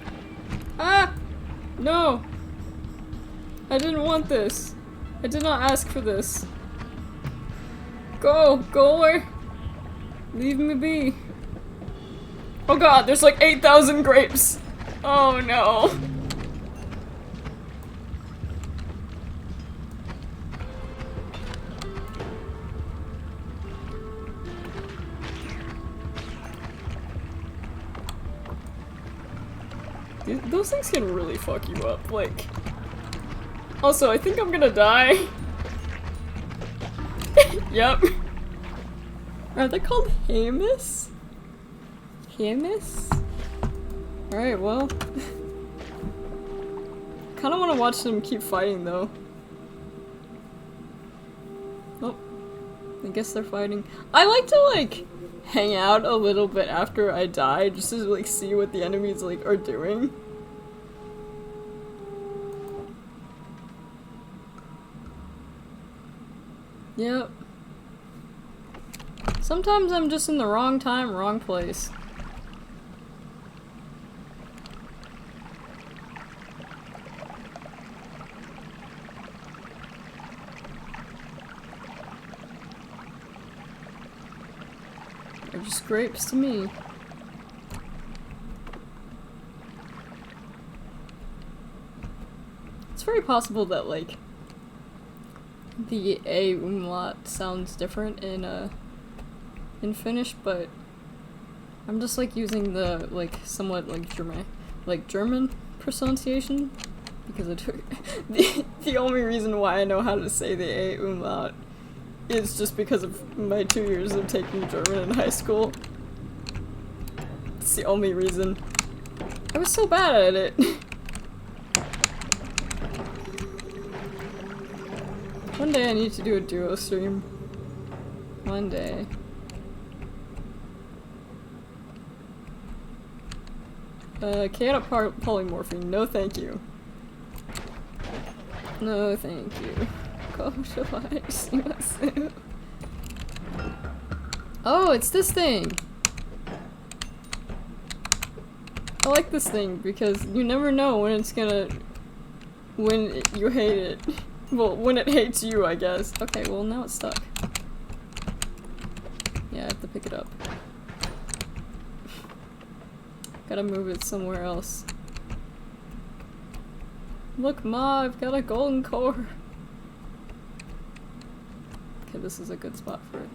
Ah! No! I didn't want this. I did not ask for this. Go! Go away! Leave me be. Oh god, there's like 8,000 grapes! Oh no. Those things can really fuck you up, like... Also, I think I'm gonna die. Yep. Are they called Hamus? Hamus? Alright, well... kinda wanna watch them keep fighting, though. Oh. I guess they're fighting. I like to, like, hang out a little bit after I die, just to, like, see what the enemies, like, are doing. Yep. Sometimes I'm just in the wrong time, wrong place. They're just grapes to me. It's very possible that, like, the A umlaut sounds different in Finnish, but I'm just like using the like somewhat like German pronunciation because it took the only reason why I know how to say the A umlaut is just because of my 2 years of taking German in high school. It's the only reason. I was so bad at it. One day I need to do a duo stream. One day. Chaotic polymorphine. No thank you. No thank you. Oh, it's this thing! I like this thing because you never know when it's gonna... when you hate it. Well, when it hates you, I guess. Okay, well now it's stuck. Yeah, I have to pick it up. Gotta move it somewhere else. Look, Ma, I've got a golden core. Okay, this is a good spot for it.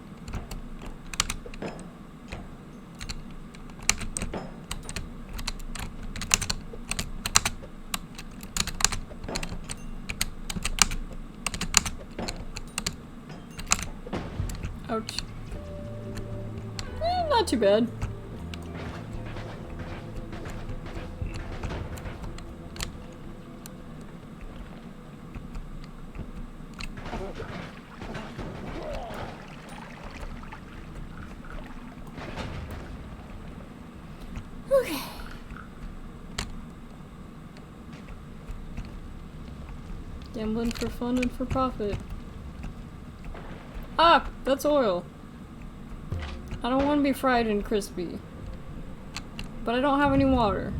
Ouch. Not too bad. Okay. Gambling for fun and for profit. Ah! That's oil. I don't want to be fried and crispy. But I don't have any water.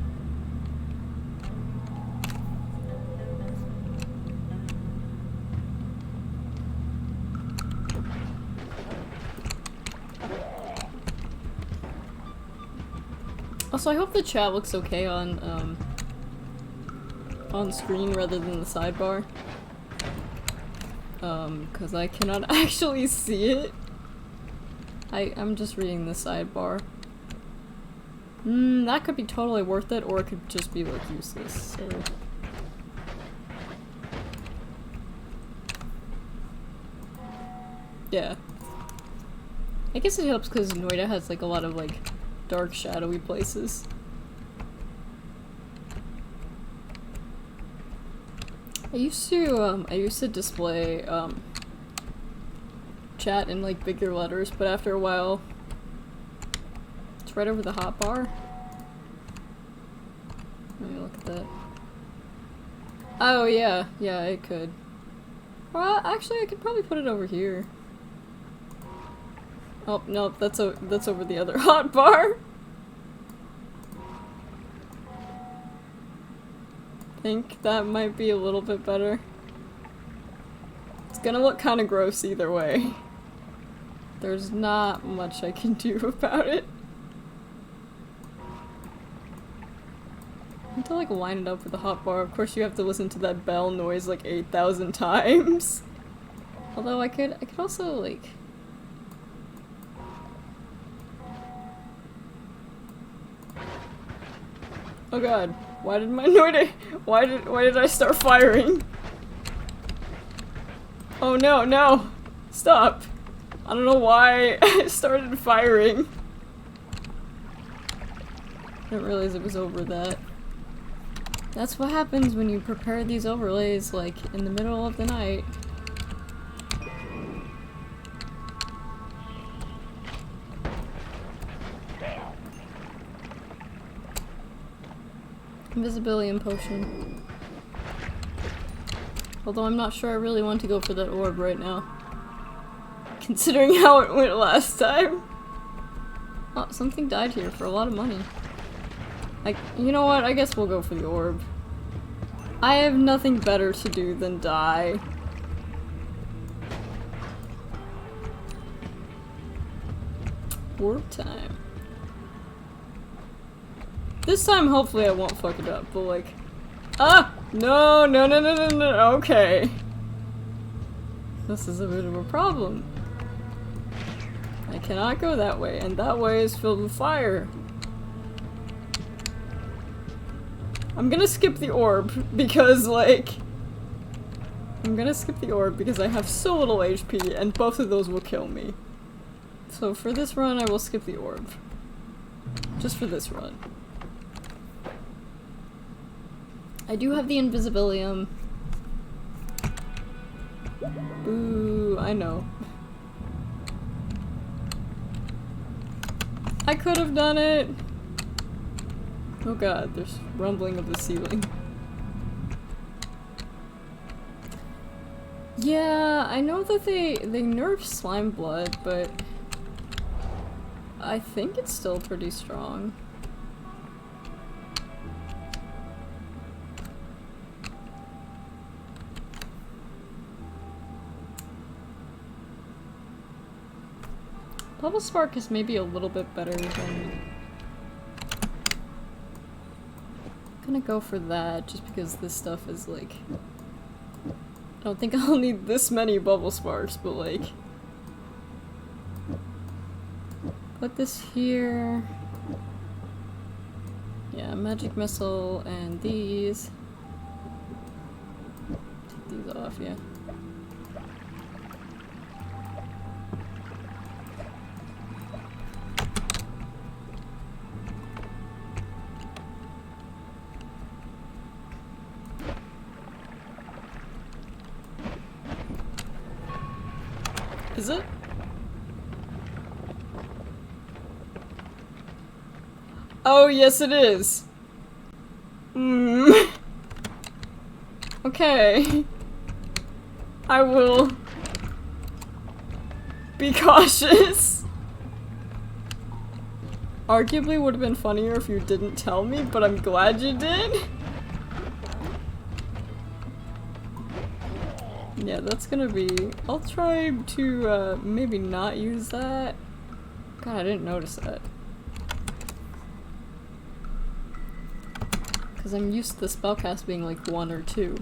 Also, I hope the chat looks okay on screen rather than the sidebar. Cause I cannot actually see it. I'm just reading the sidebar. That could be totally worth it, or it could just be, like, useless, so... Yeah. I guess it helps because Noita has, like, a lot of, like, dark, shadowy places. I used to display, chat in, like, bigger letters, but after a while, it's right over the hotbar. Let me look at that. Oh, yeah, yeah, it could. Well, actually, I could probably put it over here. Oh, no, that's over the other hotbar. think that might be a little bit better. It's gonna look kind of gross either way. There's not much I can do about it. I need to like line it up with the hotbar. Of course you have to listen to that bell noise like 8,000 times. Although I could also like... Oh god, why did my Noita... Why did I start firing? Oh no, no! Stop! I don't know why I started firing. I didn't realize it was over that. That's what happens when you prepare these overlays, like, in the middle of the night. Invisibilium potion. Although I'm not sure I really want to go for that orb right now. Considering how it went last time. Oh, something died here for a lot of money. You know what? I guess we'll go for the orb. I have nothing better to do than die. Orb time. This time, hopefully I won't fuck it up, but like... Ah! No, no, no, no, no, no, okay. This is a bit of a problem. I cannot go that way, and that way is filled with fire. I'm gonna skip the orb, because like... I'm gonna skip the orb because I have so little HP, and both of those will kill me. So for this run, I will skip the orb. Just for this run. I do have the Invisibilium. Boo, I know. I could have done it! Oh god, there's rumbling of the ceiling. Yeah, I know that they nerfed Slime Blood, but I think it's still pretty strong. Bubble Spark is maybe a little bit better than... I'm gonna go for that, just because this stuff is like... I don't think I'll need this many Bubble Sparks, but like... Put this here... Yeah, Magic Missile and these. Take these off, yeah. Is it? Oh, yes it is. Okay. I will be cautious. Arguably would have been funnier if you didn't tell me, but I'm glad you did. Yeah, that's gonna be... I'll try to, maybe not use that. God, I didn't notice that. Because I'm used to the spellcast being like 1 or 2.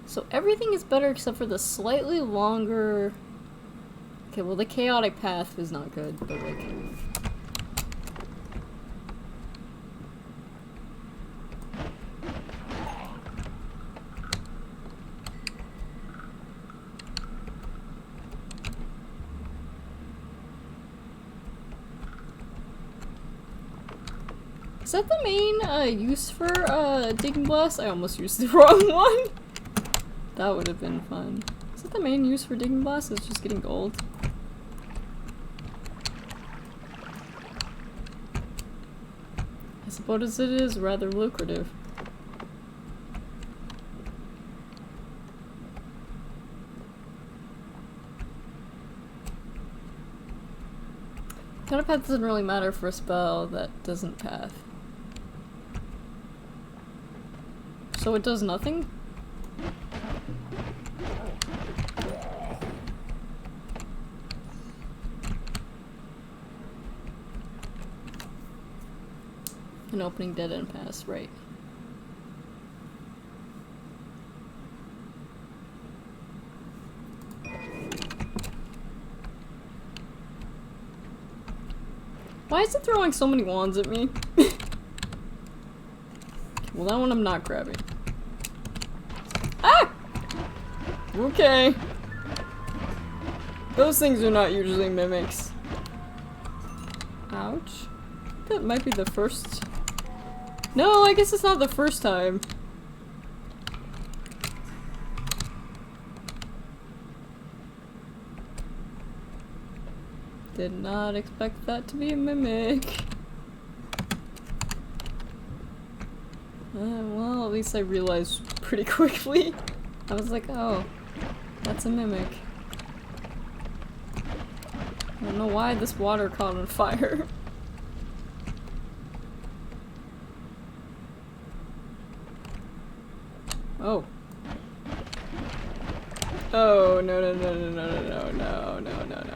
So everything is better except for the slightly longer... Okay, well the chaotic path is not good, but like... Is that the main use for Digging Blast? I almost used the wrong one. That would have been fun. Is that the main use for Digging Blast? Is just getting gold? but as it is rather lucrative. Counter path doesn't really matter for a spell that doesn't path. So it does nothing? An opening dead end pass, right. Why is it throwing so many wands at me? Well, that one I'm not grabbing. Ah! Okay. Those things are not usually mimics. Ouch. That might be the first... No, I guess it's not the first time. Did not expect that to be a mimic. Well, at least I realized pretty quickly. I was like, oh, that's a mimic. I don't know why this water caught on fire. Oh. Oh, no, no, no, no, no, no, no, no, no, no.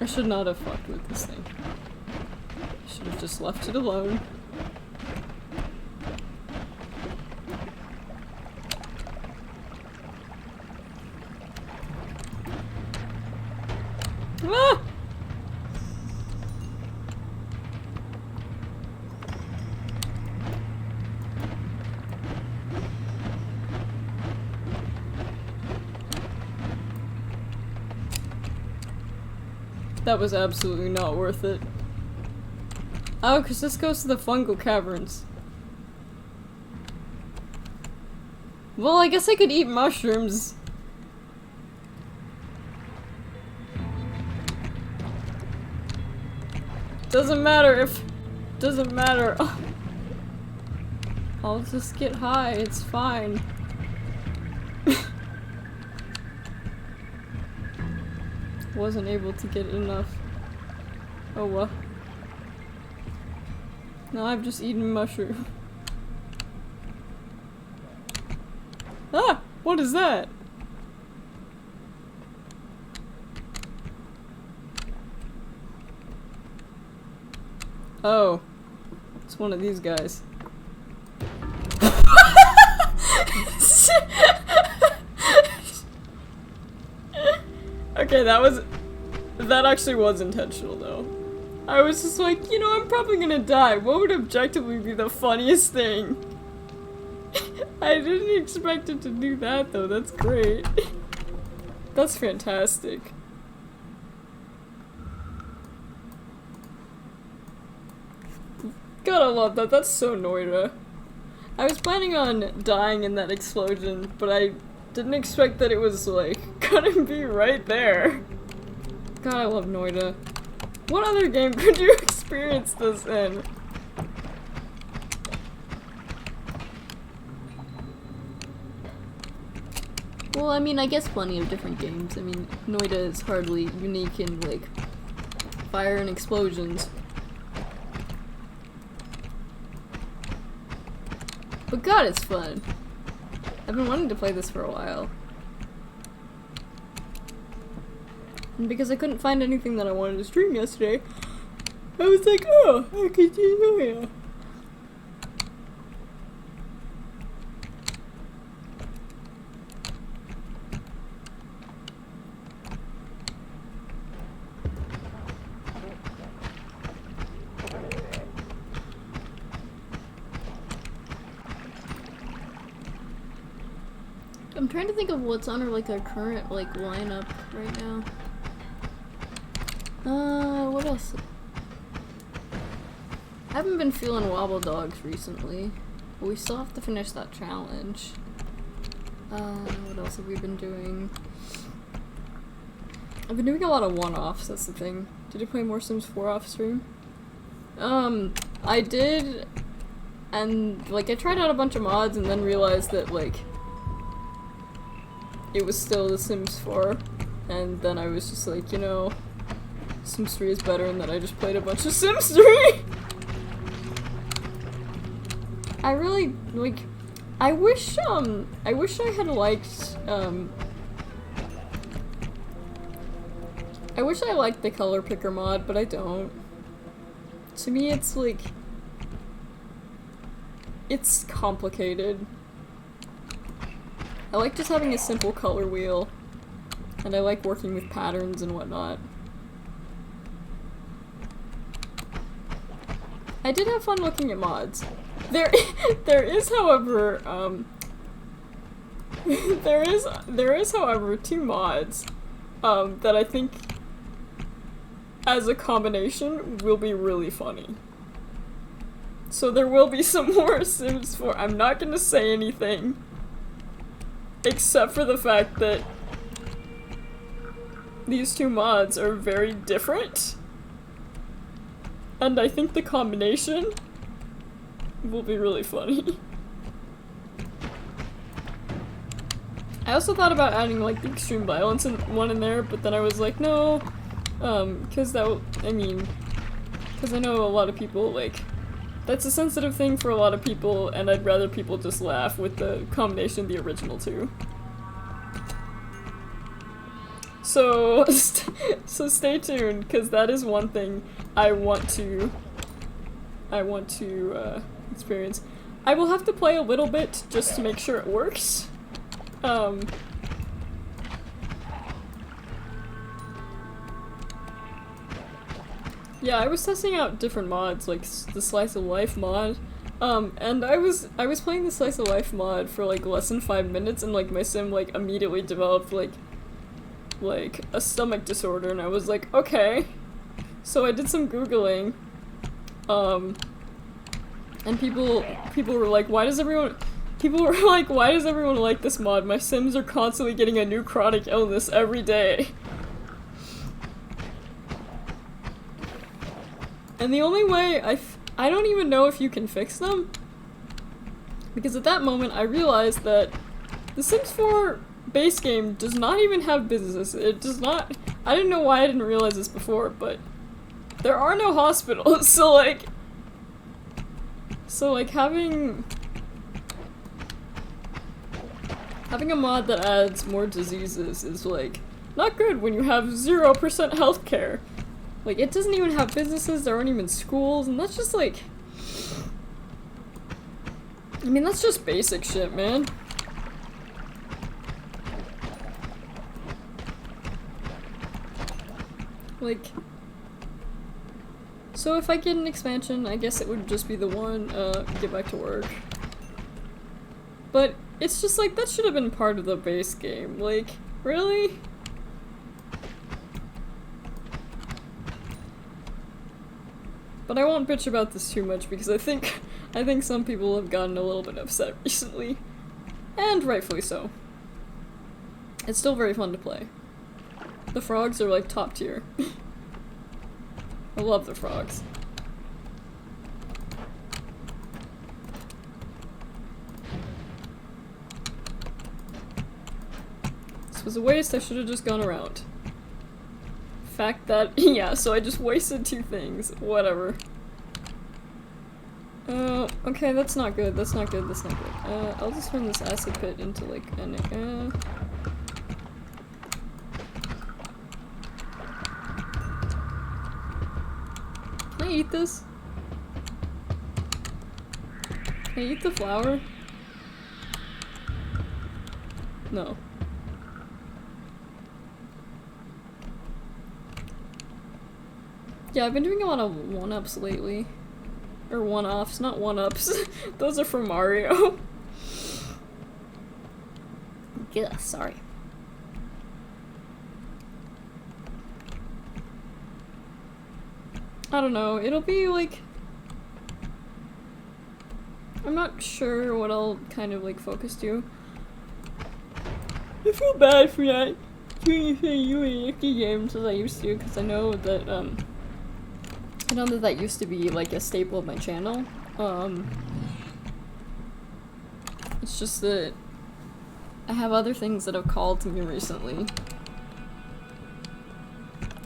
I should not have fucked with this thing. I should have just left it alone. Ah! That was absolutely not worth it. Oh, because this goes to the fungal caverns. Well, I guess I could eat mushrooms. Doesn't matter if... Doesn't matter. I'll just get high, it's fine. Wasn't able to get enough. Oh well. Now I've just eaten mushroom. Ah! What is that? Oh. It's one of these guys. Okay, that actually was intentional though. I was just like, you know, I'm probably gonna die. What would objectively be the funniest thing? I didn't expect it to do that though, that's great. That's fantastic. God, I love that, that's so Noita. I was planning on dying in that explosion, but I didn't expect that it was, like, gonna be right there. God, I love Noita. What other game could you experience this in? Well, I mean, I guess plenty of different games. I mean, Noita is hardly unique in, like, fire and explosions. But God, it's fun. I've been wanting to play this for a while. And because I couldn't find anything that I wanted to stream yesterday, I was like, oh, I could do Noita. I'm trying to think of what's on our current like lineup right now. What else? I haven't been feeling Wobble Dogs recently, but we still have to finish that challenge. What else have we been doing? I've been doing a lot of one-offs, that's the thing. Did you play more Sims 4 off stream? I did, and like I tried out a bunch of mods and then realized that like it was still The Sims 4, and then I was just like, you know, Sims 3 is better, and then I just played a bunch of Sims 3! I really, like, I wish I had liked, I wish I liked the color picker mod, but I don't. To me, it's like, it's complicated. I like just having a simple color wheel, and I like working with patterns and whatnot. I did have fun looking at mods. There is, however, there is, however, 2 mods, that I think, as a combination, will be really funny. So there will be some more Sims 4. I'm not gonna say anything, except for the fact that these 2 mods are very different, and I think the combination will be really funny. I also thought about adding like the extreme violence one in there, but then I was like, no, cause that, cause I know a lot of people, like, that's a sensitive thing for a lot of people, and I'd rather people just laugh with the combination of the original 2. So, so stay tuned, cause that is one thing I want to experience. I will have to play a little bit just to make sure it works. Yeah, I was testing out different mods, like the Slice of Life mod, and I was playing the Slice of Life mod for like less than 5 minutes, and like my sim like immediately developed like a stomach disorder, and I was like, okay. So I did some Googling, and people were like, why does everyone like this mod? My Sims are constantly getting a new chronic illness every day. And the only way I don't even know if you can fix them, because at that moment I realized that the Sims 4 base game does not even have businesses. It does not. I didn't know why I didn't realize this before, but there are no hospitals, so like having a mod that adds more diseases is like not good when you have 0% healthcare. Like, it doesn't even have businesses, there aren't even schools, and that's just like, I mean, that's just basic shit, man. Like, so if I get an expansion, I guess it would just be the one, get back to work. But it's just like, that should have been part of the base game. Like, really? But I won't bitch about this too much because I think some people have gotten a little bit upset recently. And rightfully so. It's still very fun to play. The frogs are like top tier. I love the frogs. This was a waste, I should have just gone around. Fact that, yeah, so I just wasted 2 things. Whatever. Okay, that's not good, that's not good, that's not good. I'll just turn this acid pit into like an, Can I eat this? Can I eat the flower? No. Yeah, I've been doing a lot of 1-ups lately. Or 1-offs, not 1-ups. Those are from Mario. Yeah, sorry. I don't know, it'll be like... I'm not sure what I'll kind of like focus to. I feel bad for that. Yuki games as I used to, because I know that that used to be like a staple of my channel. It's just that I have other things that have called to me recently.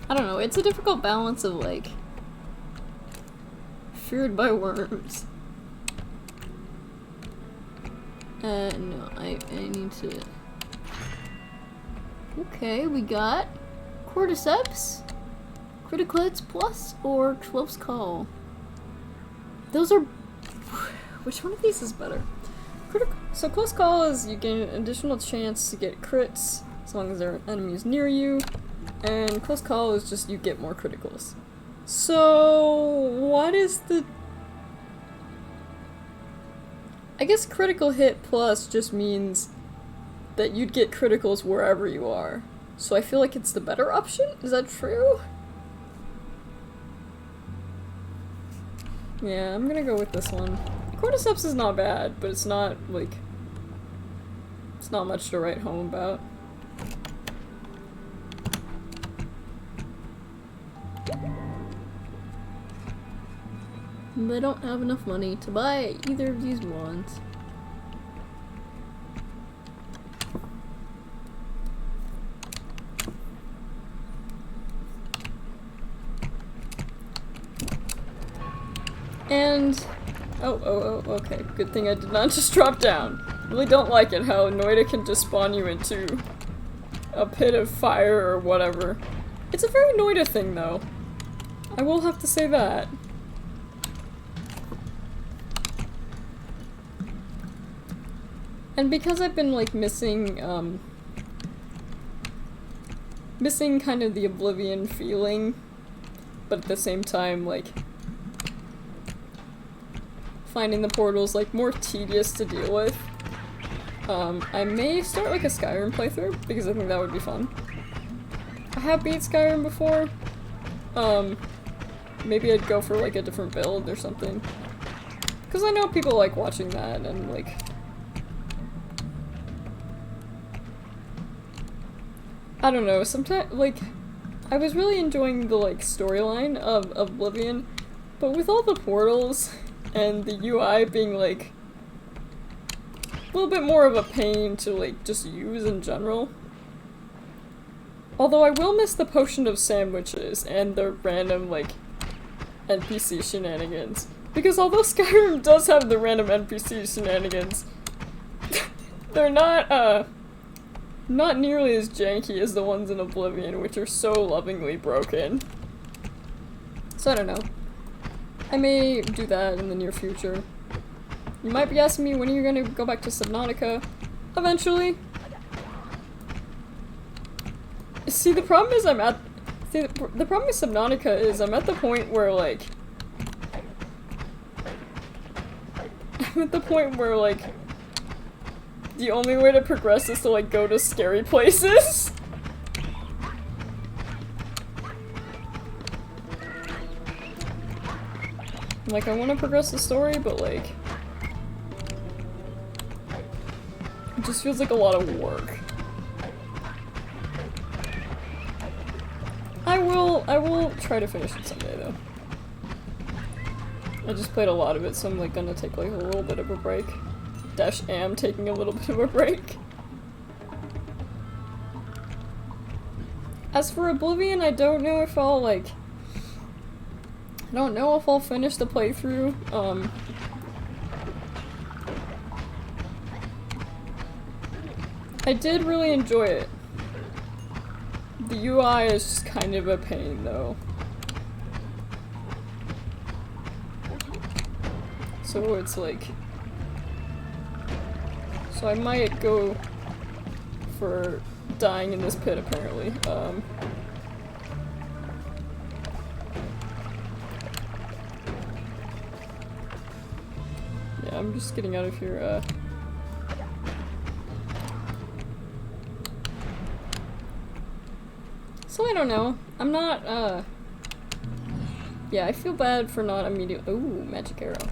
I don't know, it's a difficult balance of like feared by worms. No, I need to... Okay, we got Cordyceps, Critical Hits Plus, or Close Call. Those are... Which one of these is better? So Close Call is you gain an additional chance to get crits as long as there are enemies near you, and Close Call is just you get more criticals. So what is the... I guess Critical Hit Plus just means that you'd get criticals wherever you are. So I feel like it's the better option? Is that true? Yeah, I'm gonna go with this one. Cordyceps is not bad, but it's not, like... It's not much to write home about. But I don't have enough money to buy either of these ones. And... Oh, okay. Good thing I did not just drop down. Really don't like it how Noita can just spawn you into a pit of fire or whatever. It's a very Noita thing, though. I will have to say that. And because I've been, like, missing kind of the Oblivion feeling, but at the same time, like, finding the portals, like, more tedious to deal with, I may start, like, a Skyrim playthrough, because I think that would be fun. I have beat Skyrim before. Maybe I'd go for, like, a different build or something. Because I know people like watching that, and, like... I don't know, sometimes, like, I was really enjoying the, like, storyline of Oblivion, but with all the portals and the UI being, like, a little bit more of a pain to, like, just use in general. Although I will miss the potion of sandwiches and the random, like, NPC shenanigans. Because although Skyrim does have the random NPC shenanigans, they're not nearly as janky as the ones in Oblivion, which are so lovingly broken. So I don't know. I may do that in the near future. You might be asking me, when are you gonna go back to Subnautica? Eventually. See, the problem is the problem with Subnautica is I'm at the point where, like... the only way to progress is to, like, go to scary places. Like, I want to progress the story, but, like... it just feels like a lot of work. I will try to finish it someday, though. I just played a lot of it, so I'm, like, gonna take, like, a little bit of a break. Am taking a little bit of a break. As for Oblivion, I don't know if I'll, like... I don't know if I'll finish the playthrough. I did really enjoy it. The UI is just kind of a pain, though. So it's like... So I might go for dying in this pit, apparently. Yeah, I'm just getting out of here, So I don't know. I'm not, yeah, I feel bad for not immediately- ooh, magic arrow.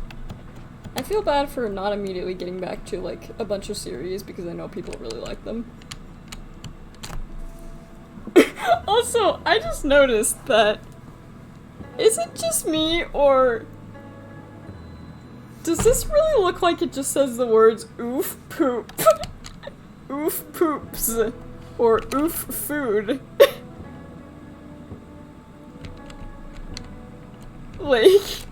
I feel bad for not immediately getting back to, like, a bunch of series because I know people really like them. Also, I just noticed that. Is it just me, or does this really look like it just says the words oof poop? Oof poops. Or oof food? Like.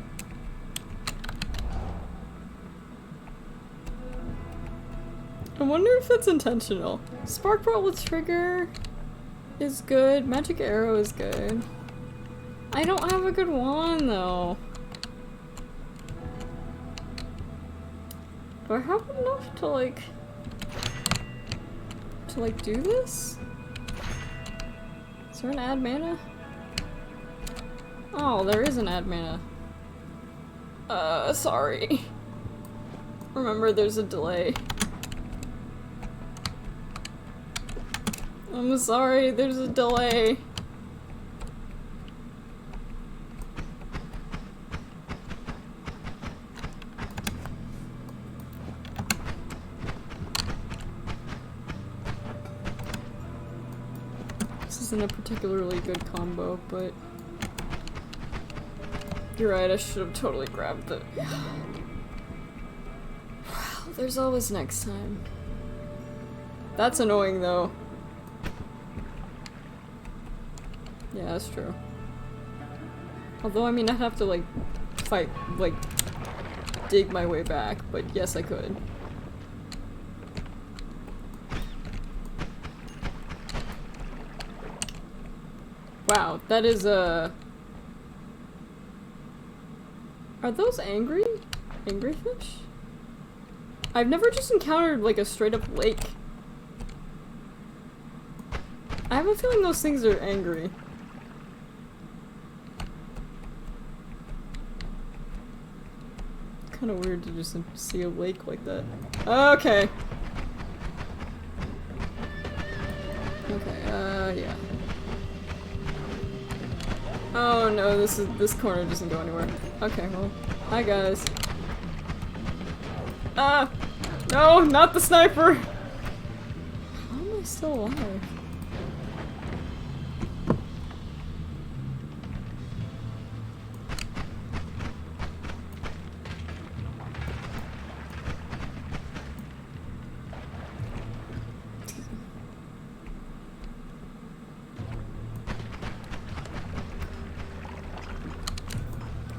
I wonder if that's intentional. Spark Bullet Trigger is good. Magic Arrow is good. I don't have a good wand though. Do I have enough to like do this? Is there an add mana? Oh, there is an add mana. Sorry. Remember, there's a delay. I'm sorry, there's a delay. This isn't a particularly good combo, but you're right, I should have totally grabbed it. Well, there's always next time. That's annoying though. Yeah, that's true. Although, I mean, I'd have to, like, fight, like, dig my way back, but yes, I could. Wow, that is, Are those angry? Angry fish? I've never just encountered, like, a straight-up lake. I have a feeling those things are angry. Kind of weird to just see a lake like that. Okay. Okay, yeah. Oh no, this corner doesn't go anywhere. Okay, well, hi guys. Ah! No, not the sniper! How am I still alive?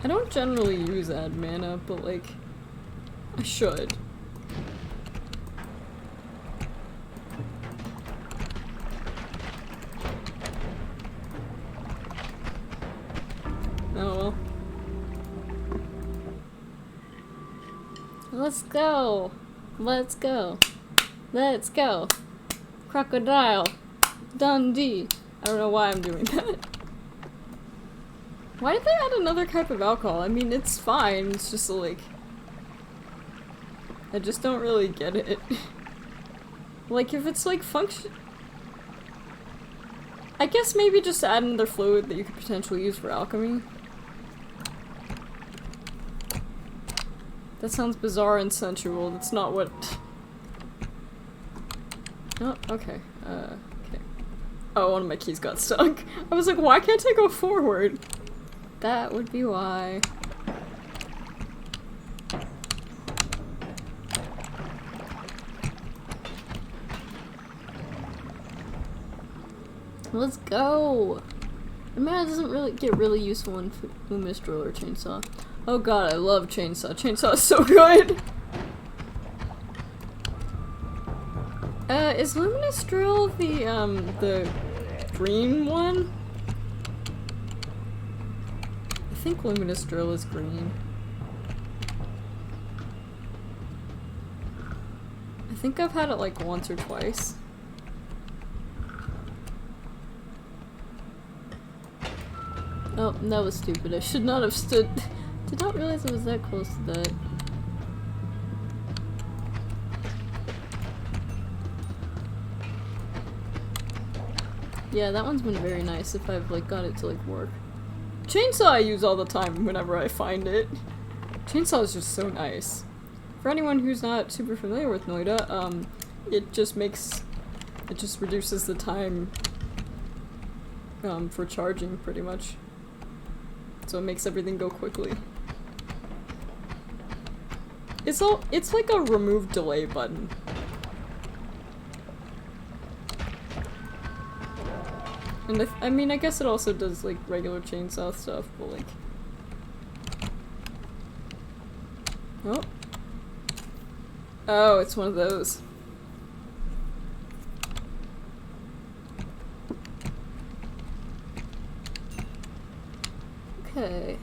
I don't generally use add mana, but like, I should. Oh well. Let's go! Let's go! Let's go! Crocodile! Dundee! I don't know why I'm doing that. Why did they add another type of alcohol? I mean, it's fine, it's just like... I just don't really get it. Like, if it's like function... I guess maybe just add another fluid that you could potentially use for alchemy. That sounds bizarre and sensual, that's not what... Oh, okay. Okay. Oh, one of my keys got stuck. I was like, why can't I go forward? That would be why. Let's go! The mana doesn't really get really useful in Luminous Drill or Chainsaw. Oh god, I love Chainsaw. Chainsaw is so good! Is Luminous Drill the green one? I think Luminous Drill is green. I think I've had it like once or twice. Oh, that was stupid. I should not have stood. Did not realize I was that close to that. Yeah, that one's been very nice if I've like got it to like work. Chainsaw I use all the time whenever I find it. Chainsaw is just so nice. For anyone who's not super familiar with Noita, it just reduces the time for charging, pretty much. So it makes everything go quickly. It's like a remove delay button. And I mean, I guess it also does like regular chainsaw stuff, but like... Oh. Oh, it's one of those. Okay.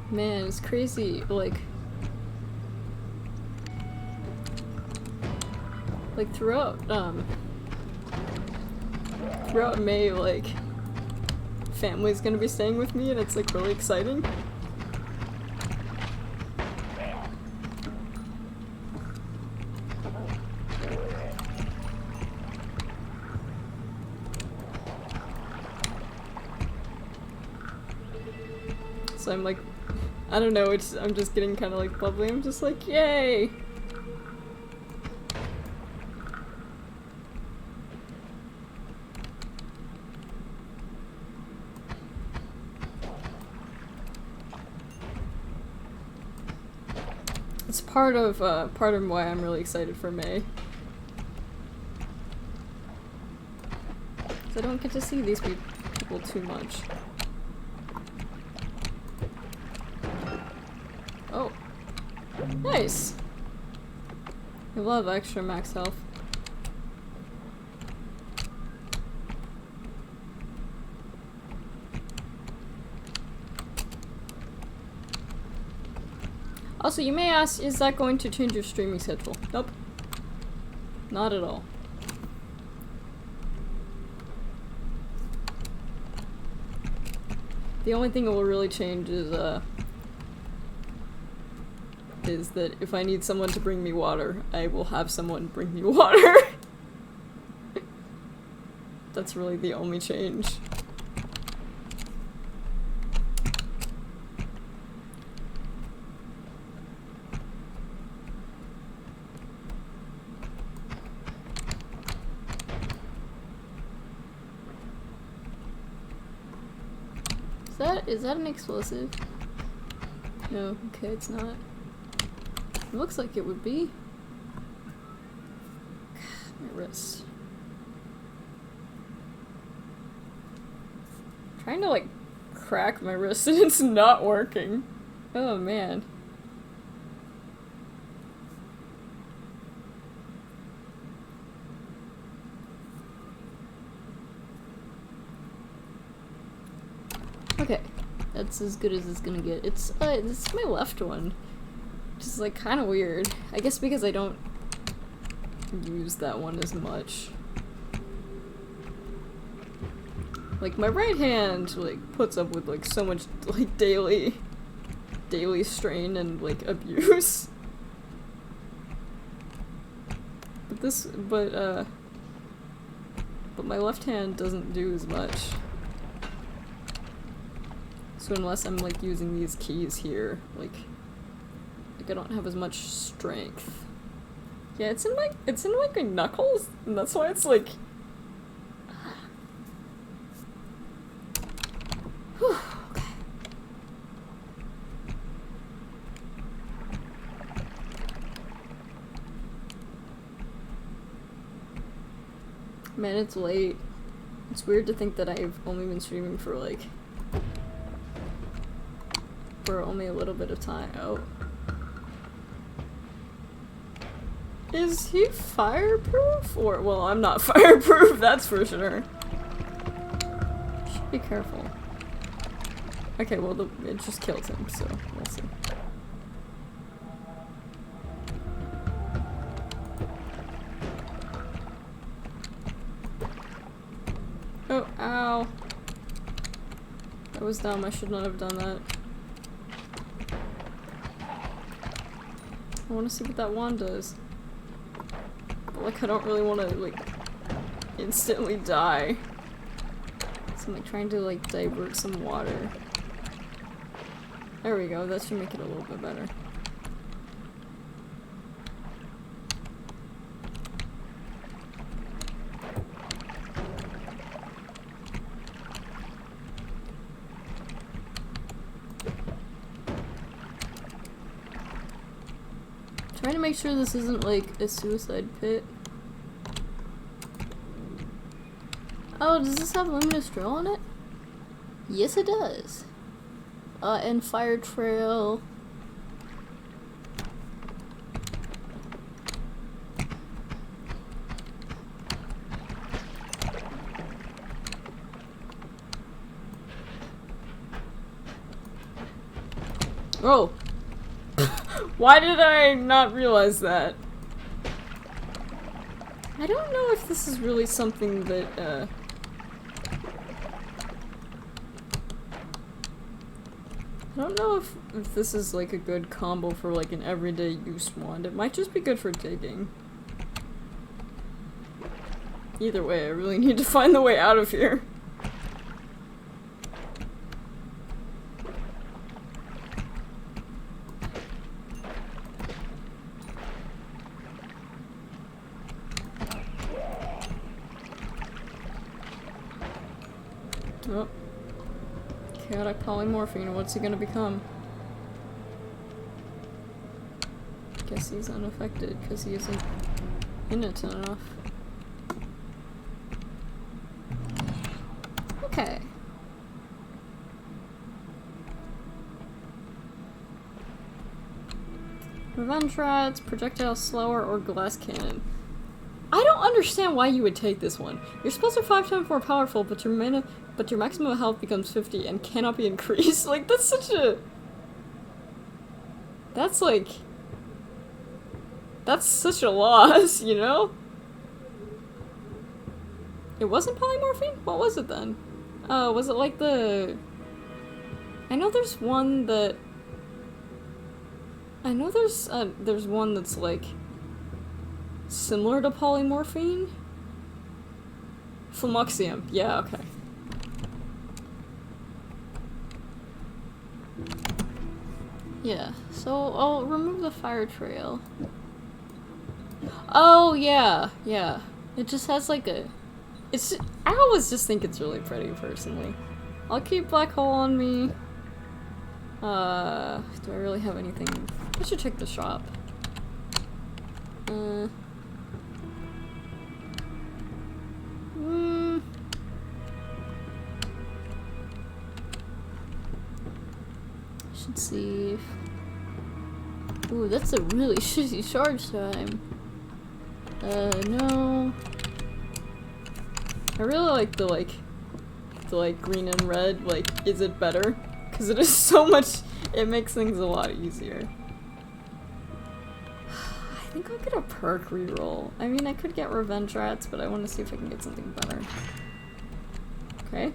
Man, it's crazy, like throughout May, like, family's gonna be staying with me and it's like really exciting. So I'm like, I don't know, I'm just getting kind of like bubbly. I'm just like, yay! It's part of why I'm really excited for May. 'Cause I don't get to see these people too much. Oh. Nice! I love extra max health. Also, you may ask, is that going to change your streaming schedule? Nope. Not at all. The only thing it will really change is that if I need someone to bring me water, I will have someone bring me water. That's really the only change. Is that an explosive? No, okay, it's not. It looks like it would be. My wrist. Trying to like crack my wrist and it's not working. Oh man. Okay, that's as good as it's gonna get. It's my left one. Which is like kind of weird. I guess because I don't use that one as much. Like my right hand like puts up with like so much like daily strain and like abuse. But my left hand doesn't do as much. So unless I'm like using these keys here, like I don't have as much strength. Yeah, it's in like my knuckles, and that's why it's like. Whew, okay. Man, it's late. It's weird to think that I've only been streaming for like. For only a little bit of time. Oh. Is he fireproof? Or, well, I'm not fireproof, that's for sure. Should be careful. Okay, well, it just killed him, so we'll see. Oh, ow. That was dumb, I should not have done that. I want to see what that wand does. But, like, I don't really want to, like, instantly die. So I'm like trying to like divert some water. There we go, that should make it a little bit better. Trying to make sure this isn't like a suicide pit. Oh, does this have luminous drill on it? Yes, it does. And fire trail. Oh! Why did I not realize that? I don't know if this is really something that, I don't know if this is like a good combo for like an everyday use wand. It might just be good for digging. Either way, I really need to find the way out of here. Oh. Chaotic polymorphine, what's he gonna become? Guess he's unaffected, because he isn't in it enough. Okay. Revenge rats, projectile slower, or glass cannon. I don't understand why you would take this one. Your spells are 5 times more powerful, but your maximum health becomes 50 and cannot be increased. Like, that's such a... That's like... That's such a loss, you know? It wasn't polymorphine? What was it then? Was it like the... I know there's one that... I know there's one that's like... similar to polymorphine? Flumoxium. Yeah, okay. Yeah, so I'll remove the fire trail. Oh, yeah, yeah. It just has like a... It's... I always just think it's really pretty, personally. I'll keep black hole on me. Do I really have anything? I should check the shop. Should see if... Ooh, that's a really shitty charge time. No. I really like the green and red, like, is it better? Because it is so much, it makes things a lot easier. I think I'll get a perk reroll. I mean, I could get revenge rats, but I want to see if I can get something better. Okay.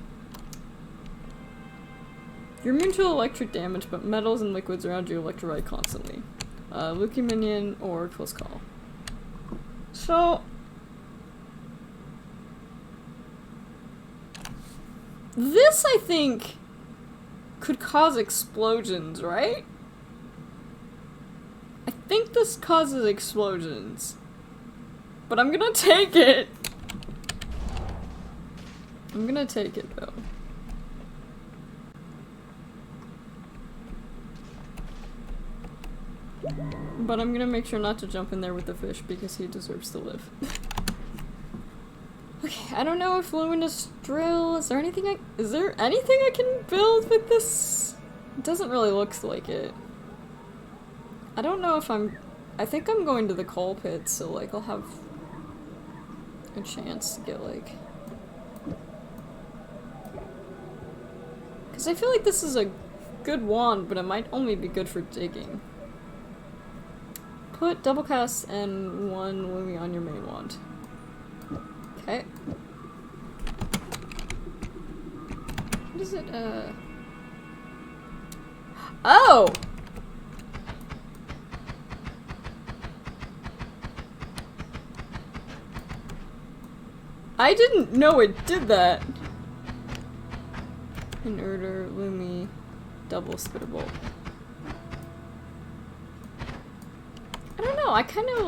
You're immune to electric damage, but metals and liquids around you electrify constantly. Lucky minion or close call. So... This, I think, could cause explosions, right? I think this causes explosions. But I'm gonna take it! I'm gonna take it, though. But I'm gonna make sure not to jump in there with the fish because he deserves to live. Okay, I don't know if luminous drill, is there anything I can build with this? It doesn't really look like it. I don't know if I think I'm going to the coal pit, so like I'll have a chance to get like... Because I feel like this is a good wand, but it might only be good for digging. Put double cast and 1 Lumi on your main wand. Okay. What is it, Oh! I didn't know it did that. Inerter, Lumi, double spittable. I don't know, I kind of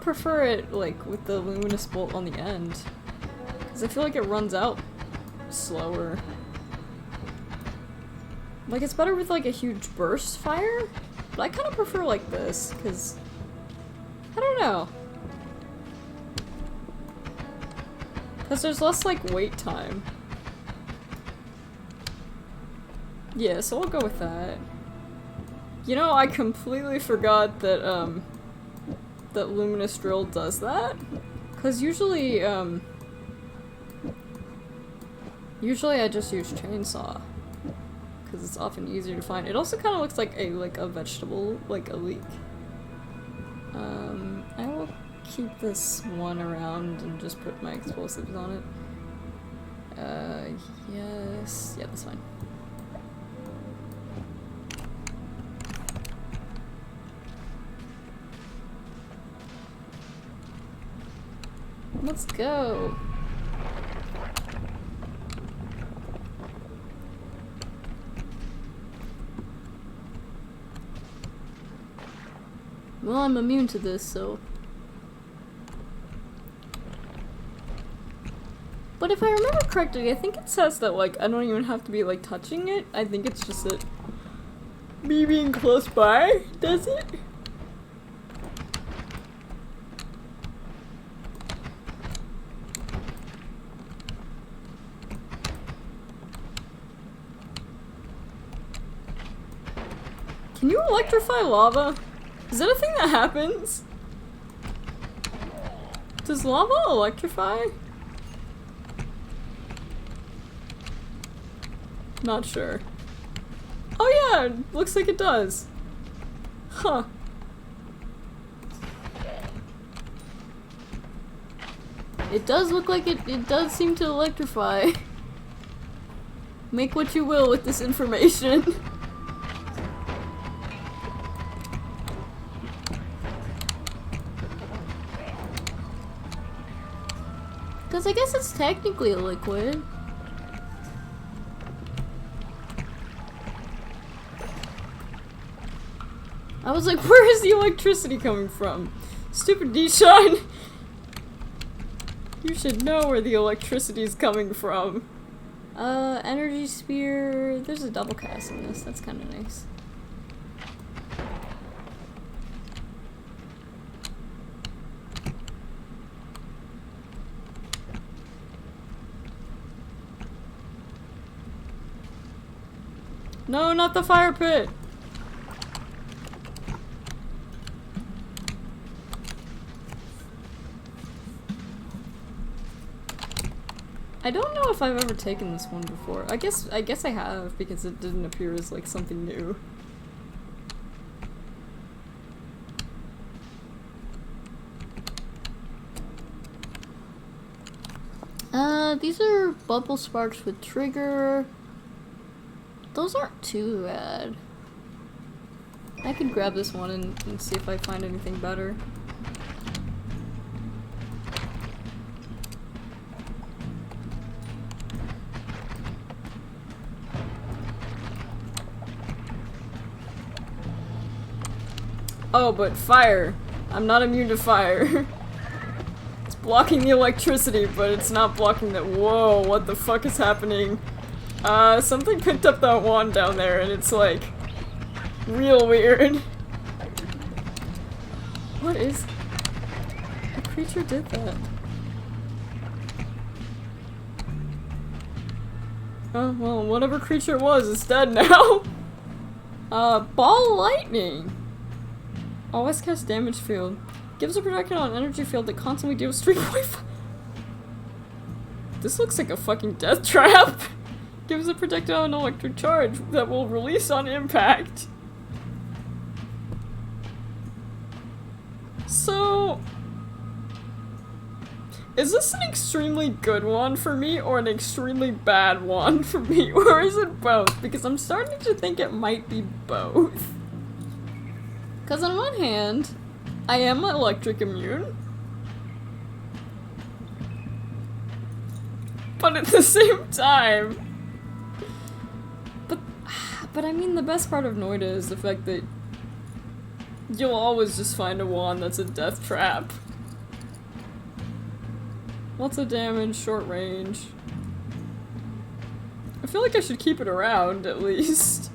prefer it, like, with the luminous bolt on the end. Because I feel like it runs out slower. Like, it's better with, like, a huge burst fire, but I kind of prefer like this, because I don't know. Because there's less, like, wait time. Yeah, so I'll go with that. You know, I completely forgot that, that Luminous Drill does that. Because usually, usually I just use Chainsaw. Because it's often easier to find. It also kind of looks like a vegetable, like a leek. I will keep this one around and just put my explosives on it. Yes. Yeah, that's fine. Let's go. Well, I'm immune to this, so... But if I remember correctly, I think it says that, like, I don't even have to be, like, touching it. I think it's just that me being close by does it. Can you electrify lava? Is that a thing that happens? Does lava electrify? Not sure. Oh yeah, looks like it does. Huh. It does look like it does seem to electrify. Make what you will with this information. Because I guess it's technically a liquid. I was like, where is the electricity coming from? Stupid Deshaun! You should know where the electricity is coming from. Energy spear. There's a double cast in this. That's kind of nice. No, not the fire pit! I don't know if I've ever taken this one before. I guess I have, because it didn't appear as like something new. These are bubble sparks with trigger. Those aren't too bad. I could grab this one and see if I find anything better. Oh, but fire. I'm not immune to fire. It's blocking the electricity, but it's not blocking that. Whoa, what the fuck is happening? Something picked up that wand down there, and it's like real weird. What is? The creature did that. Oh, well, whatever creature it was is dead now. Ball lightning. Always cast damage field. Gives a projectile an energy field that constantly deals 3.5. This looks like a fucking death trap. Gives a projectile an electric charge that will release on impact. So... is this an extremely good one for me or an extremely bad one for me? Or is it both? Because I'm starting to think it might be both. Because on one hand, I am electric immune. but at the same time. But I mean, the best part of Noita is the fact that you'll always just find a wand that's a death trap. Lots of damage, short range. I feel like I should keep it around, at least.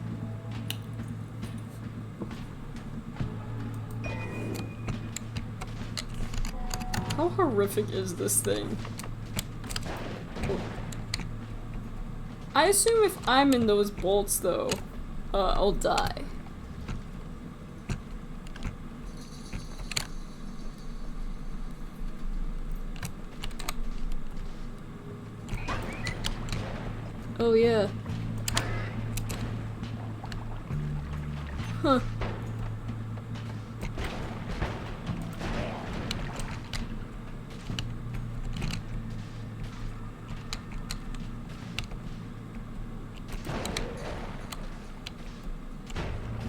How horrific is this thing? I assume if I'm in those bolts, though, I'll die. Oh yeah. Huh.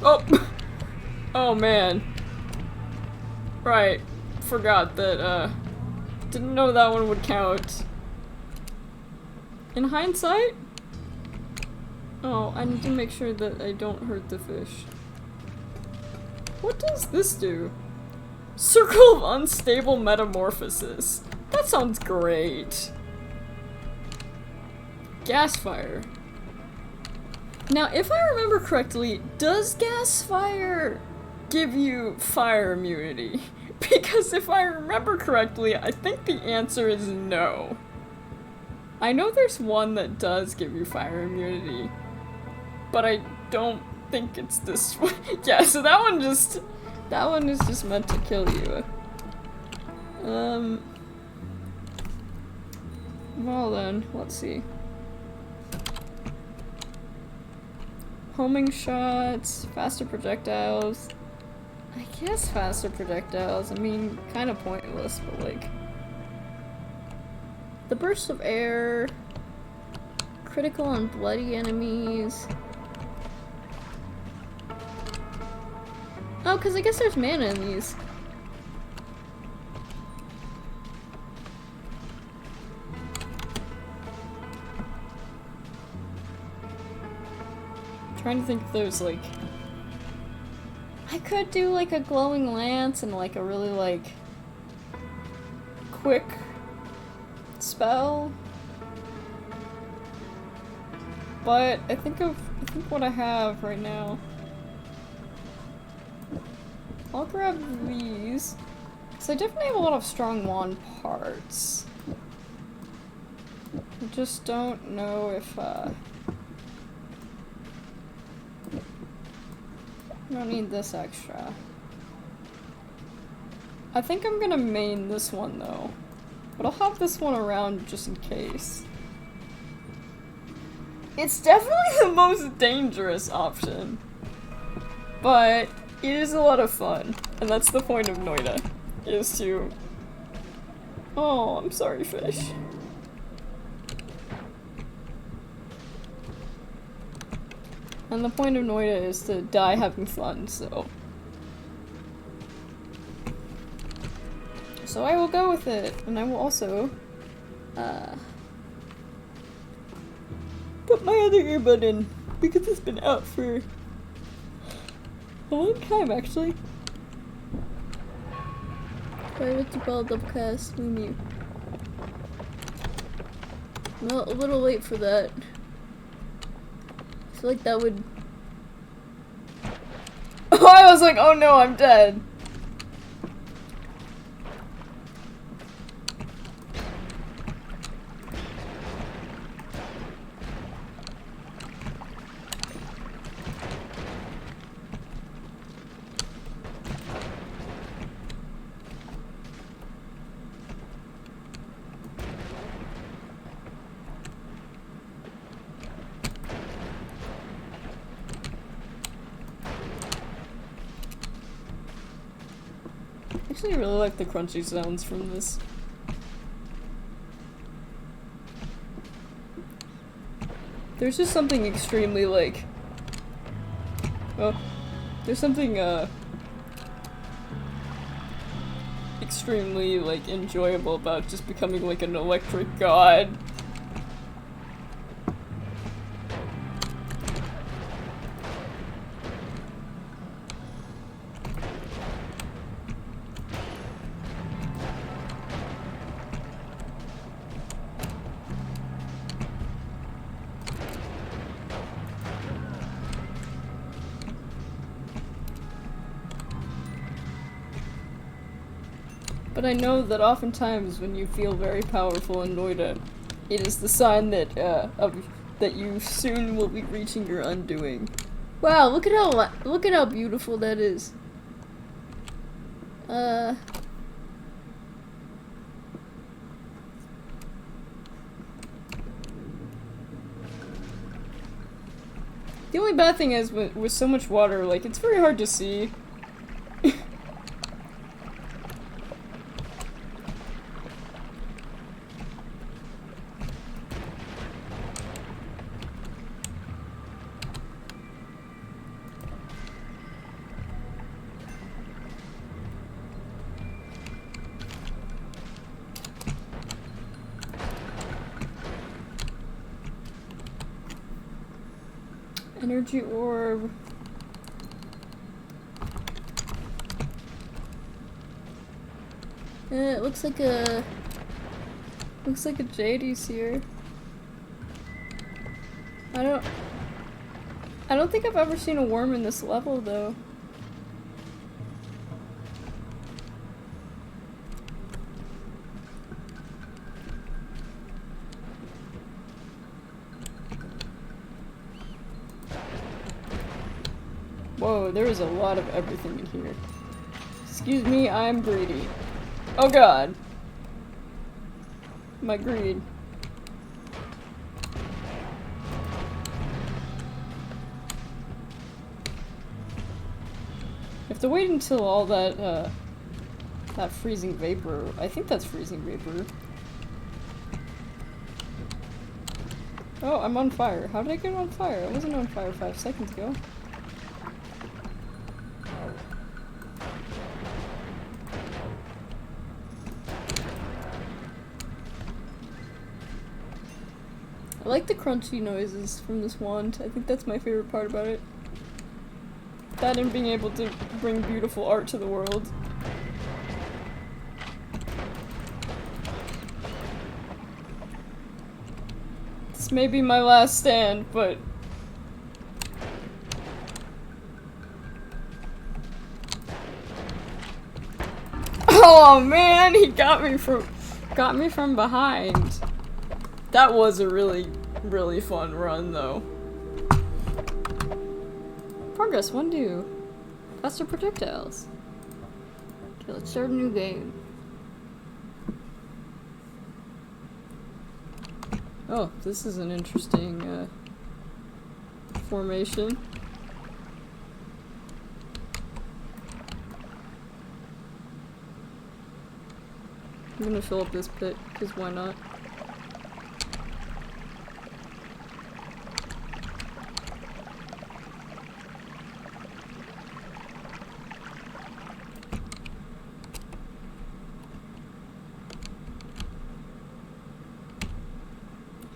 Oh! Oh man. Right. Forgot that, didn't know that one would count. In hindsight? Oh, I need to make sure that I don't hurt the fish. What does this do? Circle of Unstable Metamorphosis. That sounds great. Gas fire. Now, if I remember correctly, does gas fire give you fire immunity? Because if I remember correctly, I think the answer is no. I know there's one that does give you fire immunity, but I don't think it's this one. Yeah, so that one is just meant to kill you. Well then, let's see. Homing shots, faster projectiles. I guess faster projectiles. I mean, kind of pointless, but like... The burst of air. Critical on bloody enemies. Oh, because I guess there's mana in these. Trying to think if there's like... I could do like a glowing lance and like a really like quick spell. But I think what I have right now. I'll grab these. So I definitely have a lot of strong wand parts. I just don't know if I don't need this extra. I think I'm gonna main this one though. But I'll have this one around just in case. It's definitely the most dangerous option. But it is a lot of fun. And that's the point of Noita. Is to... Oh, I'm sorry, fish. And the point of Noita is to die having fun, so... So I will go with it, and I will also, put my other earbud in, because it's been out for a long time, actually. Sorry, it's a ball upcast, we knew. Well, a little late for that. I feel like that would... Oh, I was like, oh no, I'm dead. I actually really like the crunchy sounds from this. There's just something extremely like... Oh. There's something, extremely, like, enjoyable about just becoming like an electric god. But I know that oftentimes when you feel very powerful in Noita, it is the sign that that you soon will be reaching your undoing. Wow, look at how beautiful that is. The only bad thing is with so much water, like, it's very hard to see. Energy orb. It looks like a Jady's here. I don't think I've ever seen a worm in this level though. Whoa, there is a lot of everything in here. Excuse me, I'm greedy. Oh god. My greed. You have to wait until all that, that freezing vapor. I think that's freezing vapor. Oh, I'm on fire. How did I get on fire? I wasn't on fire 5 seconds ago. I like the crunchy noises from this wand. I think that's my favorite part about it. That and being able to bring beautiful art to the world. This may be my last stand, but... Oh man, he got me from behind. That was a really fun run, though. Progress 1-2. Faster projectiles. Okay, let's start a new game. Oh, this is an interesting, formation. I'm gonna fill up this pit, because why not?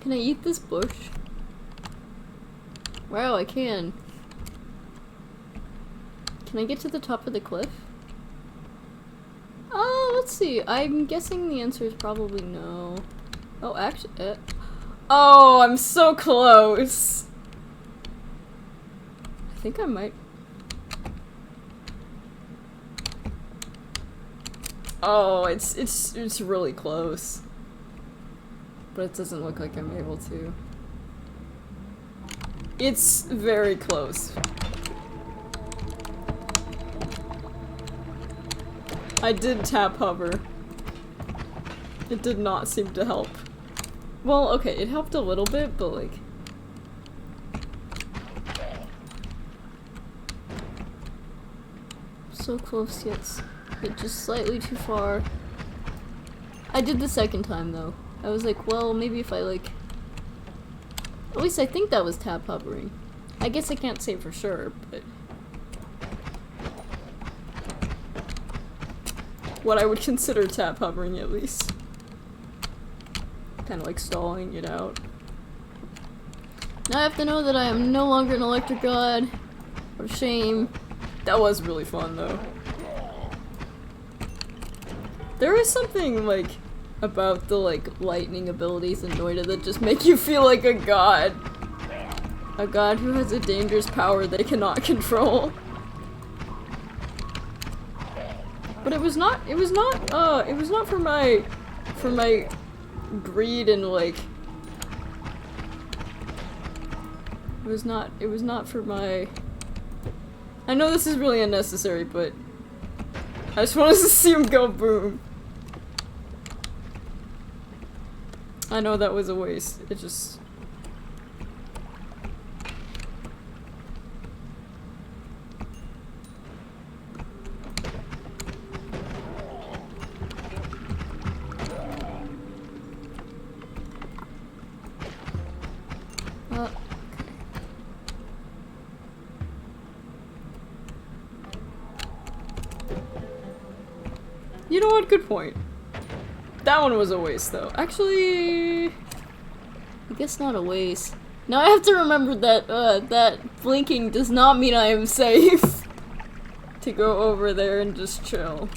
Can I eat this bush? Wow, I can. Can I get to the top of the cliff? Oh, let's see. I'm guessing the answer is probably no. Oh, actually, oh, I'm so close. I think I might. Oh, it's really close. But it doesn't look like I'm able to. It's very close. I did tap hover. It did not seem to help. Well, okay, it helped a little bit, but like... So close, yet just slightly too far. I did the second time, though. I was like, well, maybe if I, like... At least I think that was tap hovering. I guess I can't say for sure, but... What I would consider tap hovering, at least. Kind of like stalling it out. Now I have to know that I am no longer an electric god. What a shame. That was really fun, though. There is something, like... about the, like, lightning abilities in Noita that just make you feel like a god. A god who has a dangerous power they cannot control. But it was not for my greed and like it was not for my I know this is really unnecessary, but I just wanted to see him go boom. I know that was a waste. It just you know what? Good point. That one was a waste, though. Actually, I guess not a waste. Now I have to remember that that blinking does not mean I am safe to go over there and just chill.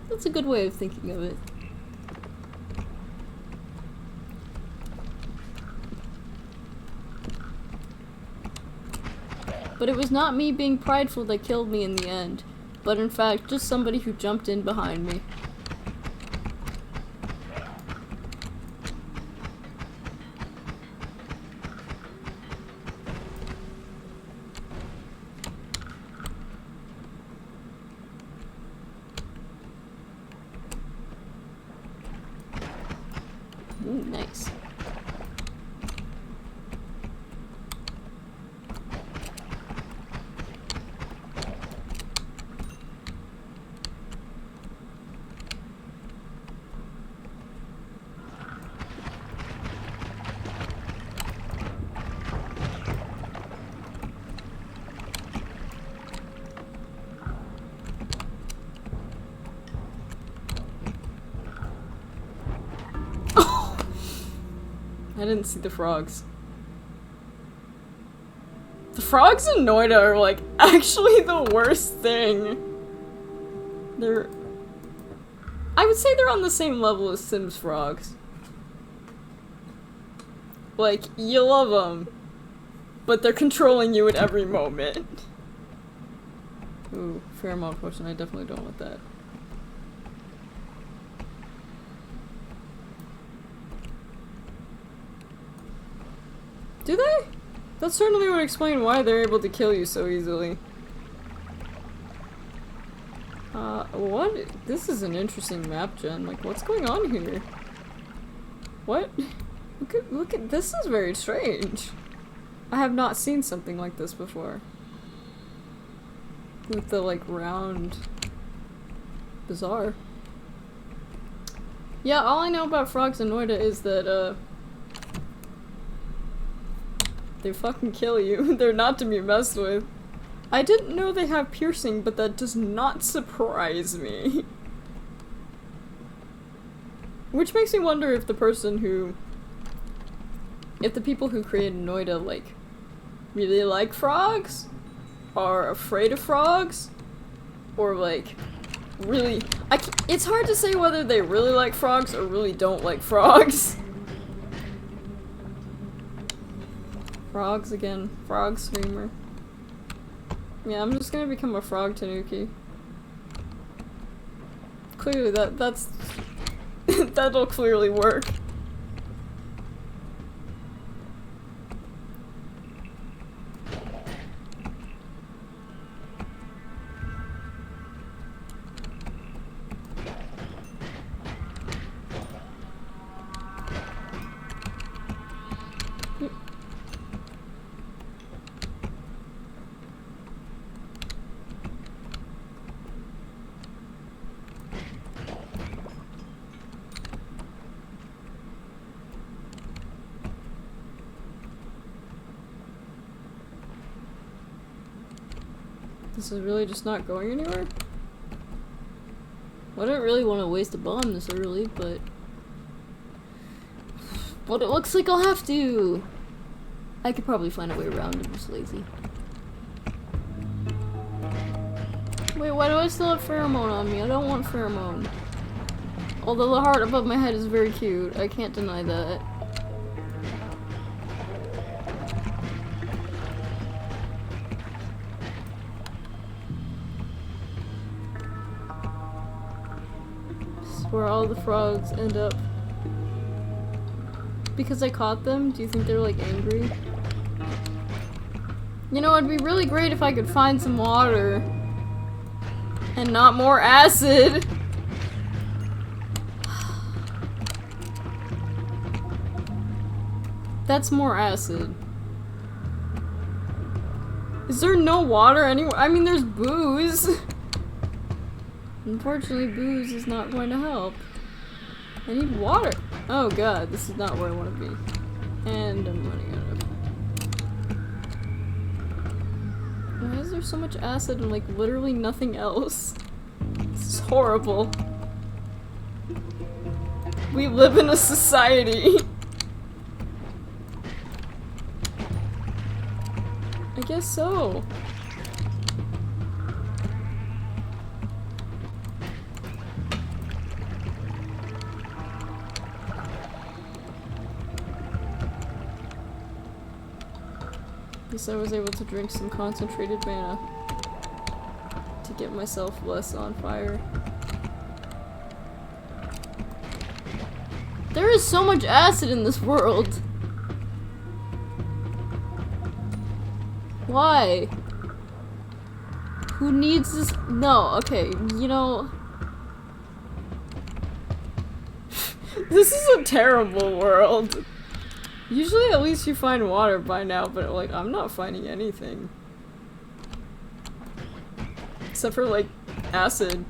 That's a good way of thinking of it. But it was not me being prideful that killed me in the end, but in fact just somebody who jumped in behind me. Ooh, nice. I didn't see the frogs. The frogs in Noita are like actually the worst thing. I would say they're on the same level as Sims frogs. Like, you love them, but they're controlling you at every moment. Ooh, pheromone potion, I definitely don't want that. Do they? That certainly would explain why they're able to kill you so easily. What? This is an interesting map, Jen. Like, what's going on here? What? Look at- this is very strange. I have not seen something like this before. With the, like, round... Bizarre. Yeah, all I know about frogs in Noita is that, they fucking kill you. They're not to be messed with. I didn't know they have piercing, but that does not surprise me. Which makes me wonder if the person who... if the people who created Noita, like, really like frogs? Are afraid of frogs? Or, like, really... it's hard to say whether they really like frogs or really don't like frogs. Frogs again. Frog streamer. Yeah, I'm just gonna become a frog tanuki. Clearly that's... that'll clearly work. This is really just not going anywhere? I don't really want to waste a bomb this early, but... But it looks like I'll have to! I could probably find a way around, I'm just lazy. Wait, why do I still have pheromone on me? I don't want pheromone. Although the heart above my head is very cute. I can't deny that. This is where all the frogs end up. Because I caught them? Do you think they're like angry? You know, it'd be really great if I could find some water. And not more acid! That's more acid. Is there no water anywhere? I mean, there's booze. Unfortunately, booze is not going to help. I need water. Oh god, this is not where I want to be. And I'm running out of... Why is there so much acid and like literally nothing else? This is horrible. We live in a society. I guess so. At least I was able to drink some concentrated mana to get myself less on fire. There is so much acid in this world. Why? Who needs this? No, okay, you know... This is a terrible world. Usually at least you find water by now, but like, I'm not finding anything. Except for like, acid.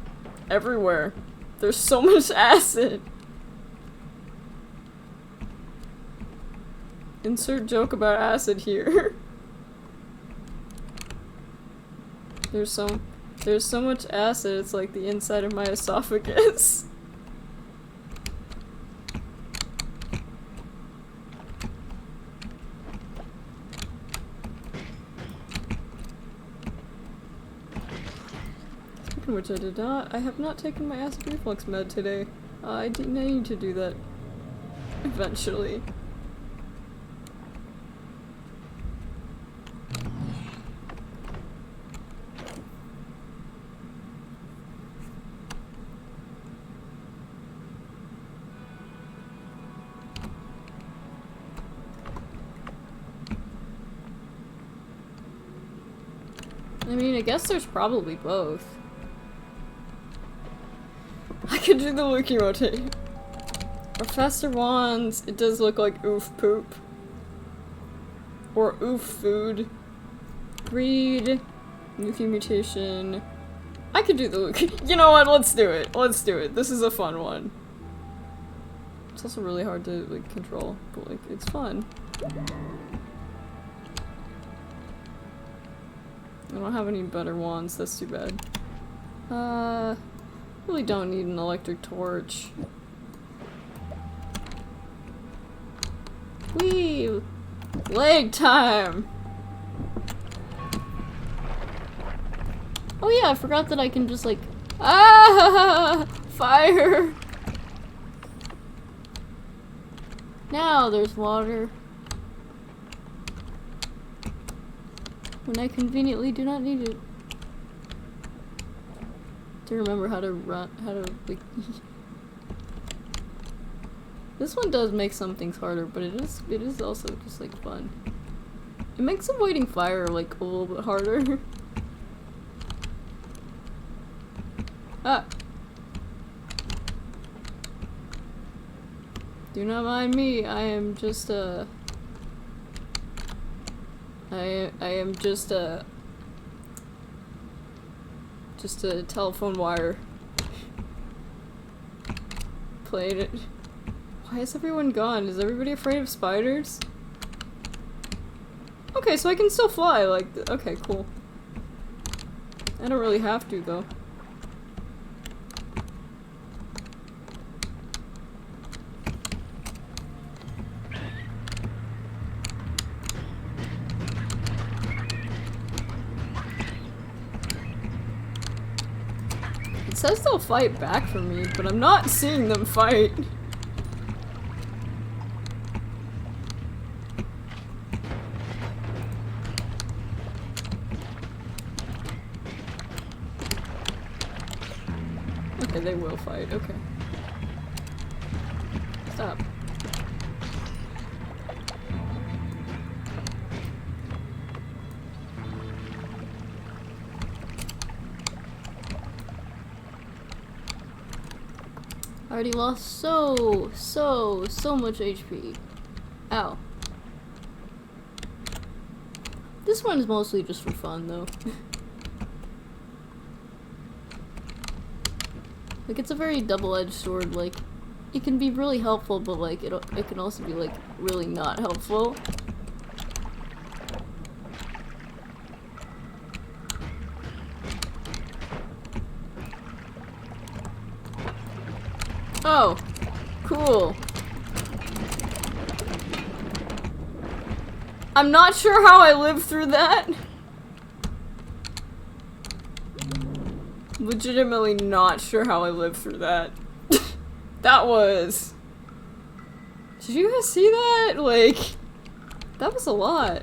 Everywhere. There's so much acid. Insert joke about acid here. There's so much acid, it's like the inside of my esophagus. Speaking of which, I have not taken my acid reflux med today. I need to do that eventually. I mean, I guess there's probably both. I could do the Luki rotate. Or faster wands, it does look like oof poop. Or oof food. Greed. Luki mutation. I could do the Luki. You know what, let's do it. Let's do it. This is a fun one. It's also really hard to like control, but like, it's fun. I don't have any better wands, that's too bad. Really don't need an electric torch. Whee! Leg time! Oh yeah, I forgot that I can just like... Ah! Fire! Now there's water. When I conveniently do not need it. To remember how to run, how to, like... This one does make some things harder, but it is also just, like, fun. It makes avoiding fire, like, a little bit harder. Ah! Do not mind me, I am just, I am just a telephone wire. Played it. Why is everyone gone? Is everybody afraid of spiders? Okay, so I can still fly, like, okay, cool. I don't really have to, though. says they'll fight back for me, but I'm not seeing them fight. Okay, they will fight. Okay. Stop. I already lost so much HP. Ow. This one is mostly just for fun, though. Like, it's a very double-edged sword. Like, it can be really helpful, but like, it can also be like really not helpful. Oh, cool. I'm not sure how I lived through that. Legitimately not sure how I lived through that. That was... Did you guys see that? Like, that was a lot.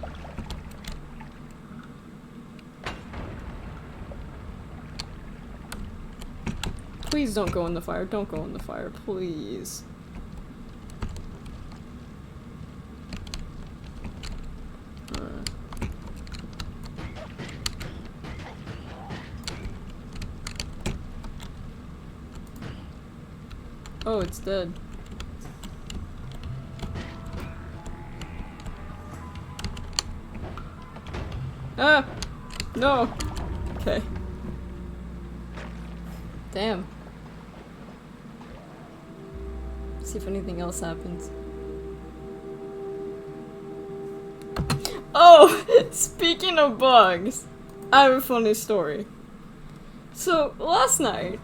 Please don't go in the fire. Don't go in the fire, please. Oh, it's dead. Ah! No! Okay. Damn. See if anything else happens. Oh! Speaking of bugs, I have a funny story. So, last night,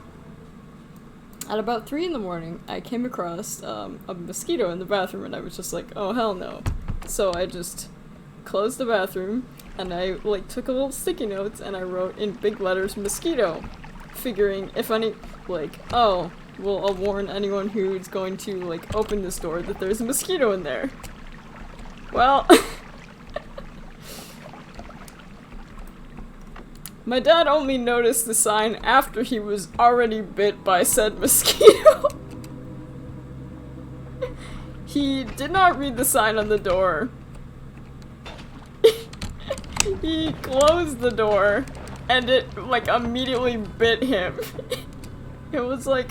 at about 3 in the morning, I came across a mosquito in the bathroom, and I was just like, oh hell no. So I just closed the bathroom, and I like took a little sticky notes, and I wrote in big letters mosquito, figuring if any, like, oh, well, I'll warn anyone who's going to like open this door that there's a mosquito in there. Well, my dad only noticed the sign after he was already bit by said mosquito. He did not read the sign on the door. He closed the door, and it, like, immediately bit him. It was like...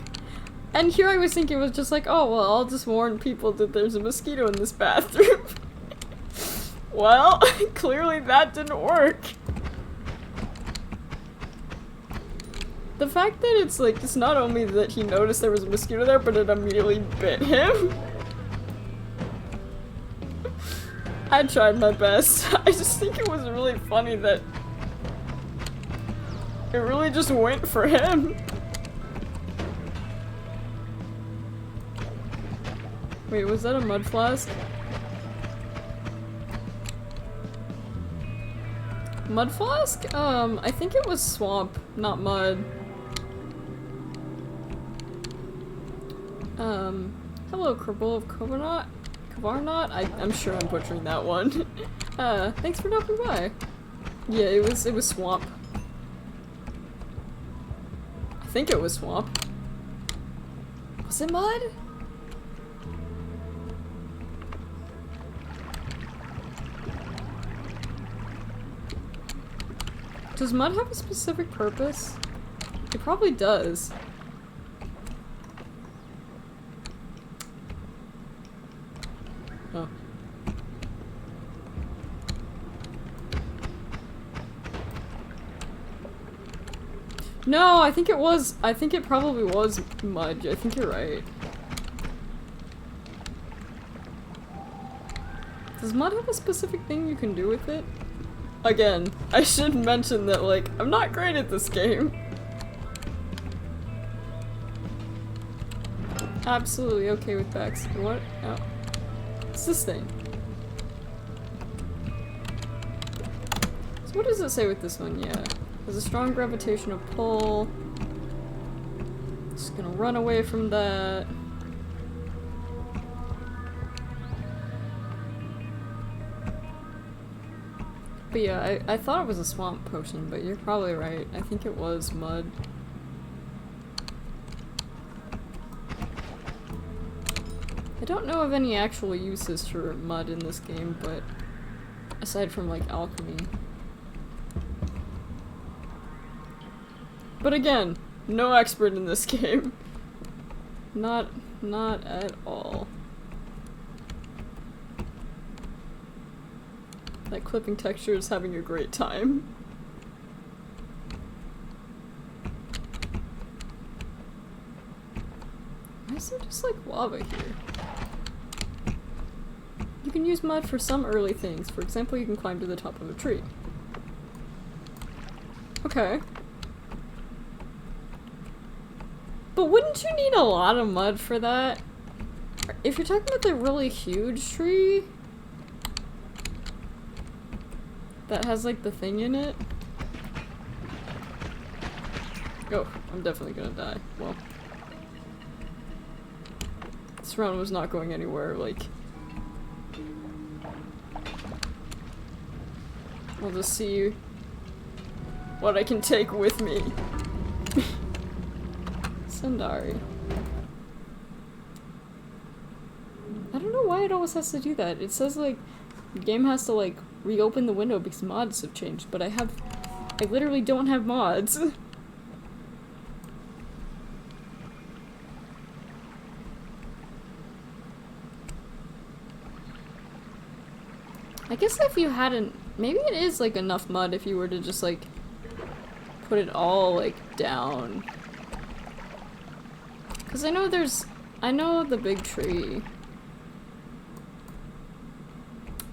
And here I was thinking it was just like, oh, well, I'll just warn people that there's a mosquito in this bathroom. Well, clearly that didn't work. The fact that it's like, it's not only that he noticed there was a mosquito there, but it immediately bit him. I tried my best. I just think it was really funny that it really just went for him. Wait, was that a mud flask? Mud flask? I think it was swamp, not mud. Hello, Kerbal of Kavarnot? I'm sure I'm butchering that one. Thanks for dropping by. Yeah, it was swamp. I think it was swamp. Was it mud? Does mud have a specific purpose? It probably does. Oh. No, I think it probably was mud. I think you're right. Does mud have a specific thing you can do with it? Again, I should mention that, like, I'm not great at this game. Absolutely okay with backs. What? Oh. What's this thing? So what does it say with this one? Yeah. There's a strong gravitational pull. Just gonna run away from that. But yeah, I thought it was a swamp potion, but you're probably right. I think it was mud. I don't know of any actual uses for mud in this game, but aside from like alchemy. But again, no expert in this game. Not at all. Like clipping textures, having a great time. Why is there just like lava here? You can use mud for some early things. For example, you can climb to the top of a tree. Okay. But wouldn't you need a lot of mud for that? If you're talking about the really huge tree that has like the thing in it. Oh, I'm definitely gonna die. Well. This round was not going anywhere, like. I'll just see what I can take with me. Sundari. I don't know why it always has to do that. It says like the game has to like reopen the window because mods have changed, but I literally don't have mods. I guess if you hadn't, maybe it is like enough mud if you were to just like put it all like down. Cause I know the big tree.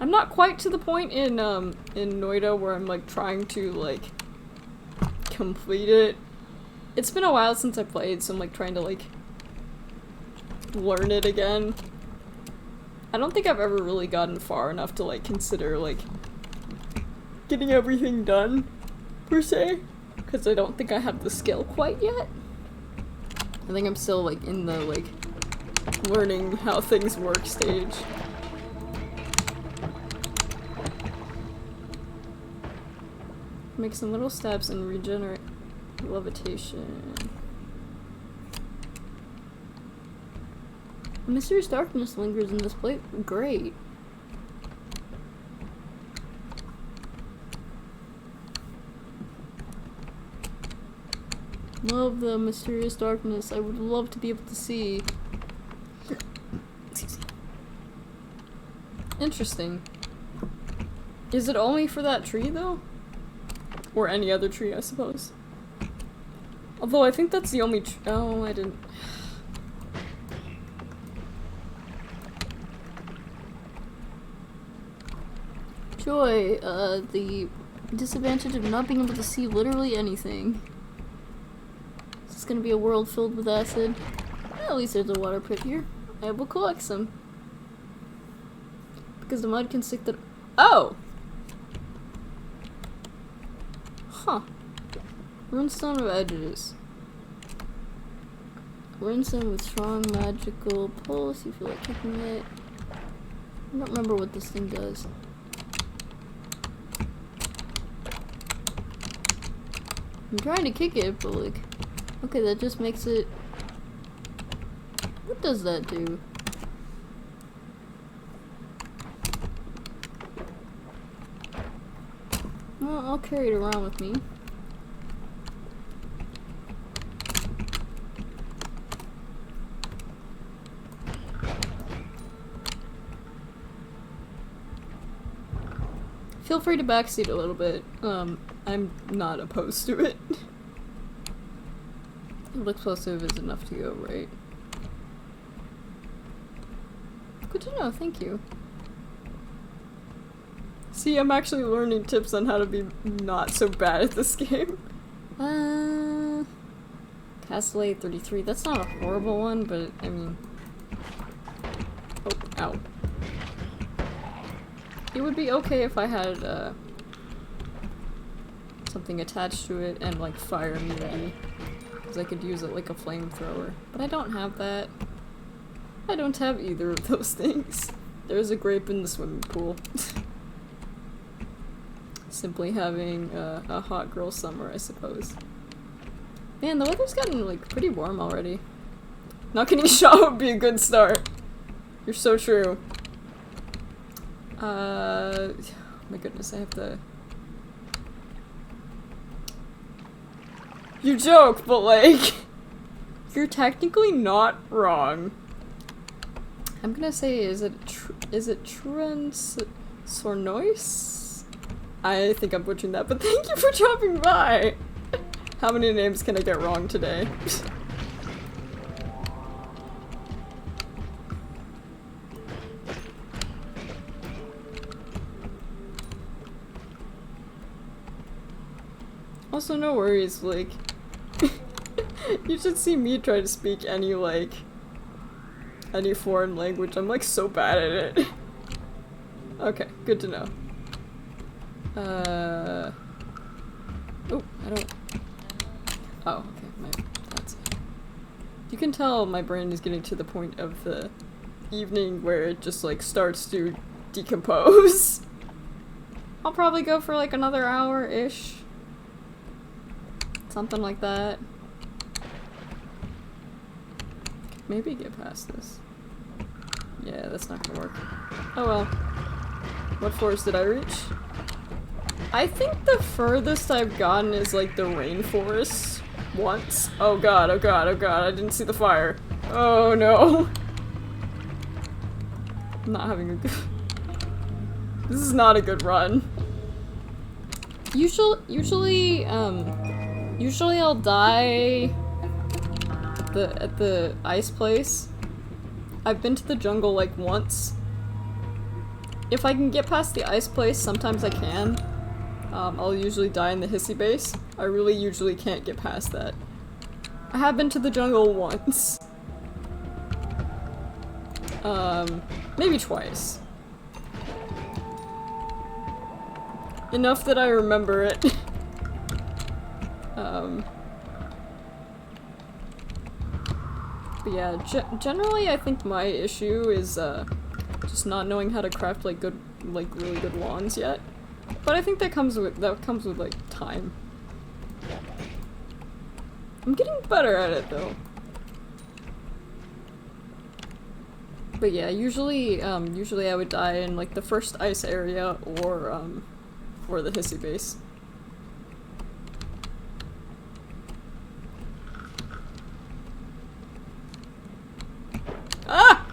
I'm not quite to the point in Noita where I'm like trying to like complete it. It's been a while since I played, so I'm like trying to like learn it again. I don't think I've ever really gotten far enough to like consider like getting everything done, per se, because I don't think I have the skill quite yet. I think I'm still like in the like learning how things work stage. Make some little steps and regenerate levitation. A mysterious darkness lingers in this place. Great. Love the mysterious darkness. I would love to be able to see. Interesting. Is it only for that tree though? Or any other tree, I suppose. Although I think that's the only oh, I didn't. Joy, the disadvantage of not being able to see literally anything. Is this gonna be a world filled with acid? At least there's a water pit here. I will collect some. Because the mud can stick to— oh! Huh. Runestone of edges. Runestone with strong magical pulse. You feel like kicking it. I don't remember what this thing does. I'm trying to kick it, but like, okay, that just makes it— what does that do? Well, I'll carry it around with me. Feel free to backseat a little bit. I'm not opposed to it. Explosive is enough to go, right? Good to know, thank you. See, I'm actually learning tips on how to be not so bad at this game. Castellate 33, that's not a horrible one, but I mean... oh, ow. It would be okay if I had, something attached to it and, like, fire immunity. Because I could use it like a flamethrower. But I don't have that. I don't have either of those things. There's a grape in the swimming pool. Simply having a hot girl summer, I suppose. Man, the weather's gotten like pretty warm already. Not getting shot would be a good start. You're so true. Oh my goodness, I have to... You joke, but like... You're technically not wrong. I'm gonna say, is it Sornois? I think I'm butchering that, but thank you for dropping by! How many names can I get wrong today? Also, no worries, like... You should see me try to speak any foreign language. I'm like so bad at it. Okay, good to know. Oh, I don't... Oh, okay, that's it. You can tell my brain is getting to the point of the evening where it just like starts to decompose. I'll probably go for like another hour-ish. Something like that. Maybe get past this. Yeah, that's not gonna work. Oh well. What forest did I reach? I think the furthest I've gotten is like the rainforest once. Oh god, oh god, oh god, I didn't see the fire. Oh no. I'm not having a good... This is not a good run. Usually I'll die at the ice place. I've been to the jungle like once. If I can get past the ice place, sometimes I can. I'll usually die in the hissy base. I really usually can't get past that. I have been to the jungle once. Maybe twice. Enough that I remember it. But yeah, generally I think my issue is, just not knowing how to craft, like, really good wands yet. But I think that comes with, like, time. I'm getting better at it, though. But yeah, usually I would die in, like, the first ice area or the hissy base. Ah!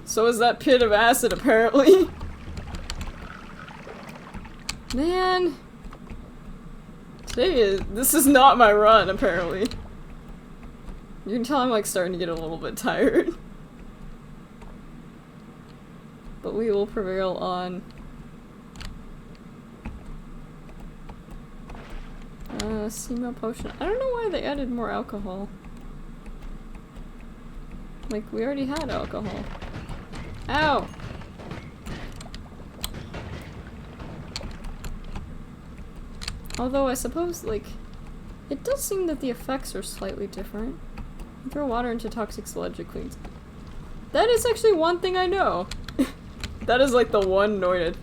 So is that pit of acid, apparently. Man. This is not my run, apparently. You can tell I'm like starting to get a little bit tired. But we will prevail on. Sema potion. I don't know why they added more alcohol. Like, we already had alcohol. Ow! Although I suppose, like, it does seem that the effects are slightly different. You throw water into toxic sludge, it cleans. That is actually one thing I know. That is like the one Noita.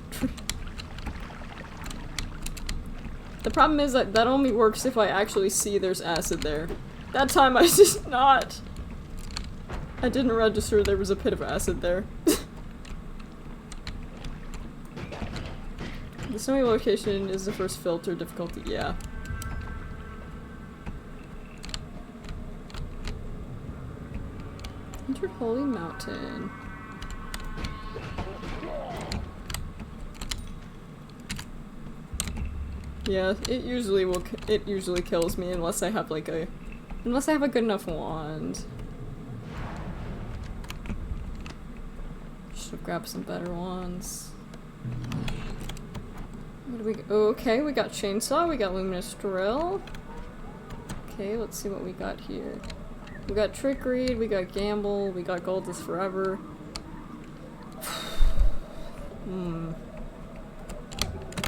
The problem is that that only works if I actually see there's acid there. That time I just not. I didn't register there was a pit of acid there. The snowy location is the first filter difficulty, yeah. Entered Holy Mountain. Yeah, it usually kills me unless I have like a good enough wand. Should grab some better wands. What do we okay, we got chainsaw, we got luminous drill. Okay, let's see what we got here. We got trick read, we got gamble, we got gold is forever.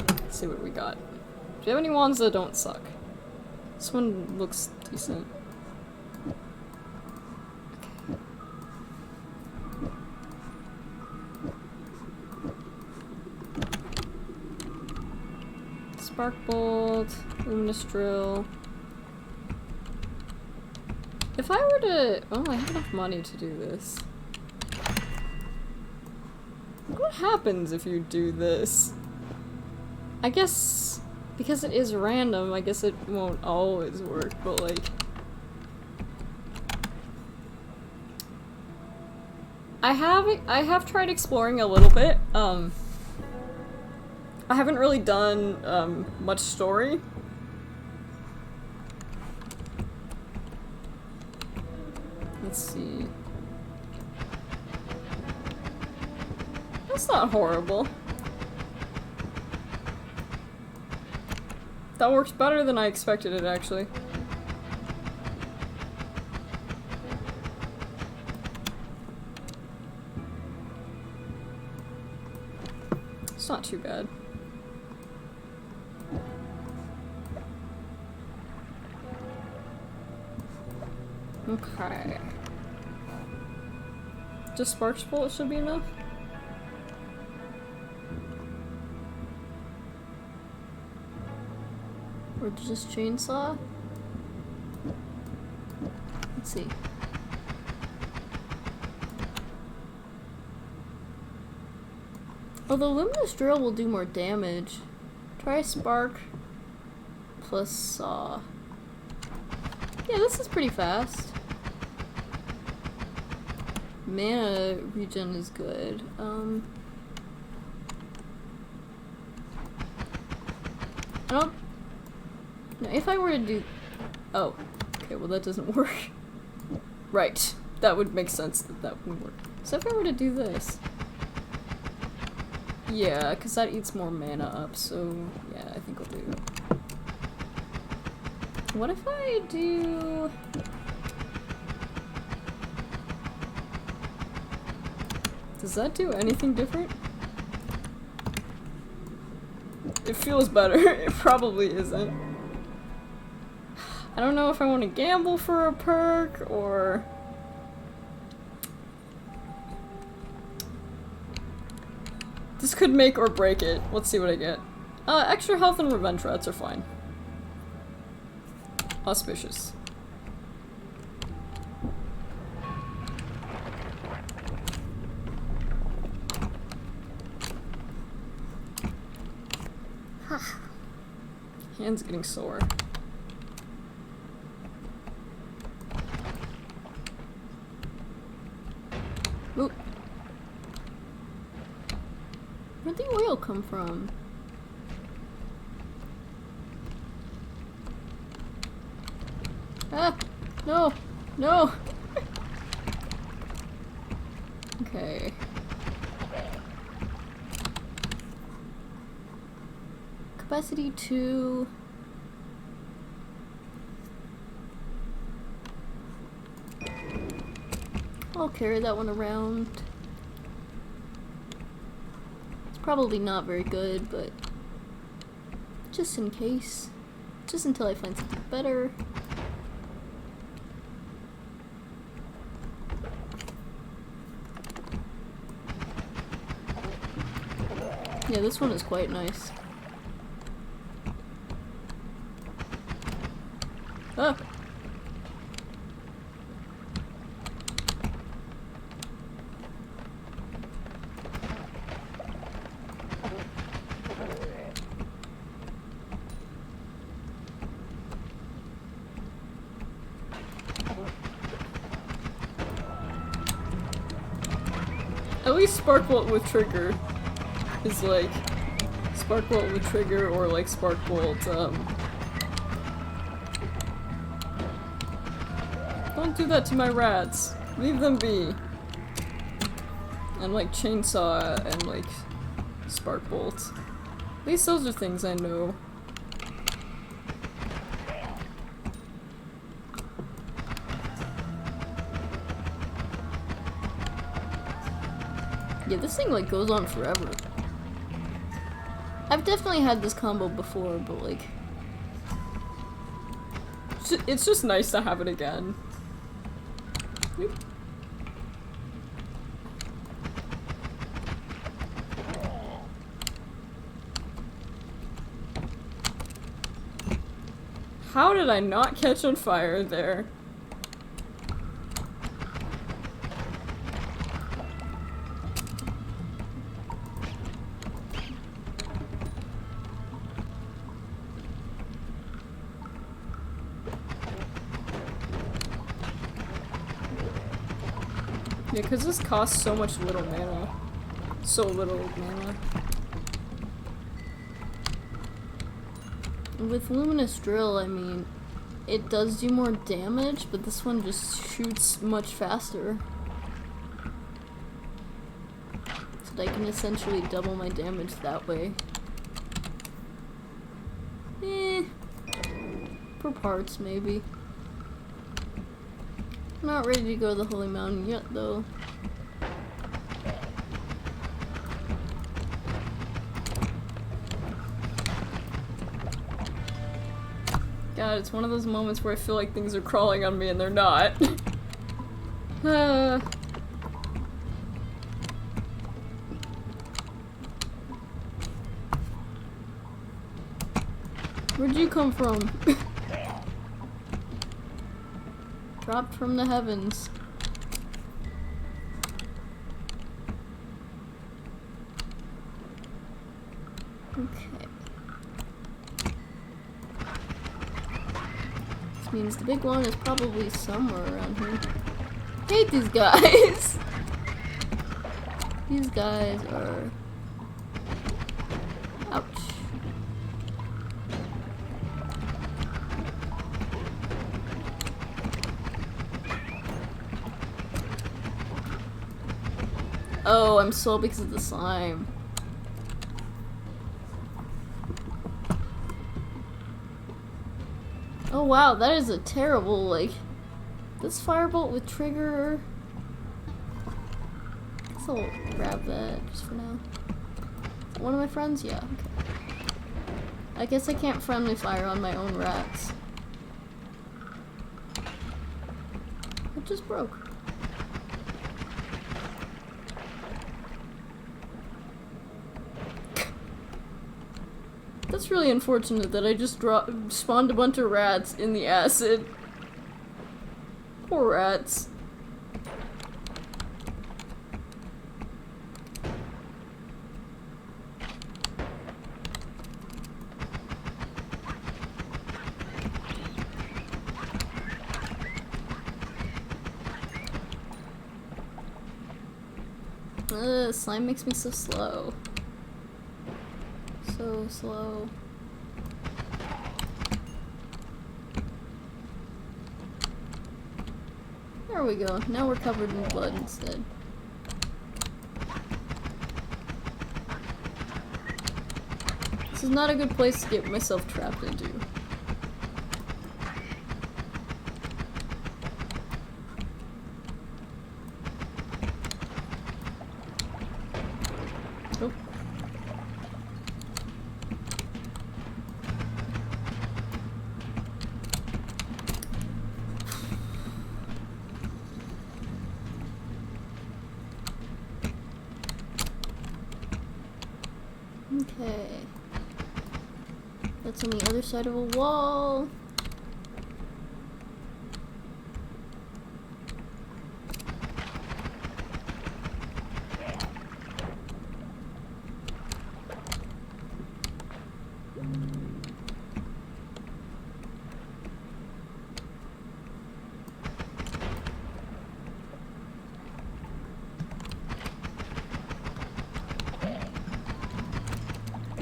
Let's see what we got. Do you have any wands that don't suck? This one looks decent. Spark Bolt, Luminous Drill. If I were to... Oh, I have enough money to do this. What happens if you do this? I guess... Because it is random, I guess it won't always work, but like... I have tried exploring a little bit. I haven't really done much story. Let's see. That's not horrible. That works better than I expected it, actually. It's not too bad. Okay. Just Sparks Bolt should be enough? Or just Chainsaw? Let's see. Oh, the Luminous Drill will do more damage. Try Spark plus Saw. Yeah, this is pretty fast. Mana regen is good. I don't... Now, if I were to do... Oh. Okay, well that doesn't work. Right. That would make sense that that wouldn't work. So if I were to do this... Yeah, because that eats more mana up, so... Yeah, I think I'll do it. What if I do... Does that do anything different? It feels better. It probably isn't. I don't know if I want to gamble for a perk or... This could make or break it. Let's see what I get. Extra health and revenge rats are fine. Auspicious. Hands getting sore. Oop. Where'd the oil come from? Ah! No! No! Okay. Capacity 2. I'll carry that one around. It's probably not very good, but just in case. Just until I find something better. Yeah, this one is quite nice. Ah! At least Spark Bolt with Trigger is like Spark Bolt with Trigger or like Spark Bolt, Don't do that to my rats. Leave them be. And like Chainsaw and like Spark Bolt. At least those are things I know. Yeah, this thing like goes on forever. I've definitely had this combo before, but like... It's just nice to have it again. Oop. How did I not catch on fire there? Yeah, because this costs so much little mana. So little mana. With Luminous Drill, I mean, it does do more damage, but this one just shoots much faster. So that I can essentially double my damage that way. For parts, maybe. I'm not ready to go to the Holy Mountain yet, though. God, it's one of those moments where I feel like things are crawling on me and they're not. Where'd you come from? Dropped from the heavens. Okay. This means the big one is probably somewhere around here. I hate these guys! These guys are... Ouch. Oh, I'm slow because of the slime. Oh wow, that is a terrible, like... This firebolt with trigger... I guess I'll grab that just for now. Is that one of my friends? Yeah, okay. I guess I can't friendly fire on my own rats. It just broke. That's really unfortunate that I just spawned a bunch of rats in the acid. Poor rats. Slime makes me so slow. So slow. There we go. Now we're covered in blood instead. This is not a good place to get myself trapped into. Oh. Okay. That's on the other side of a wall.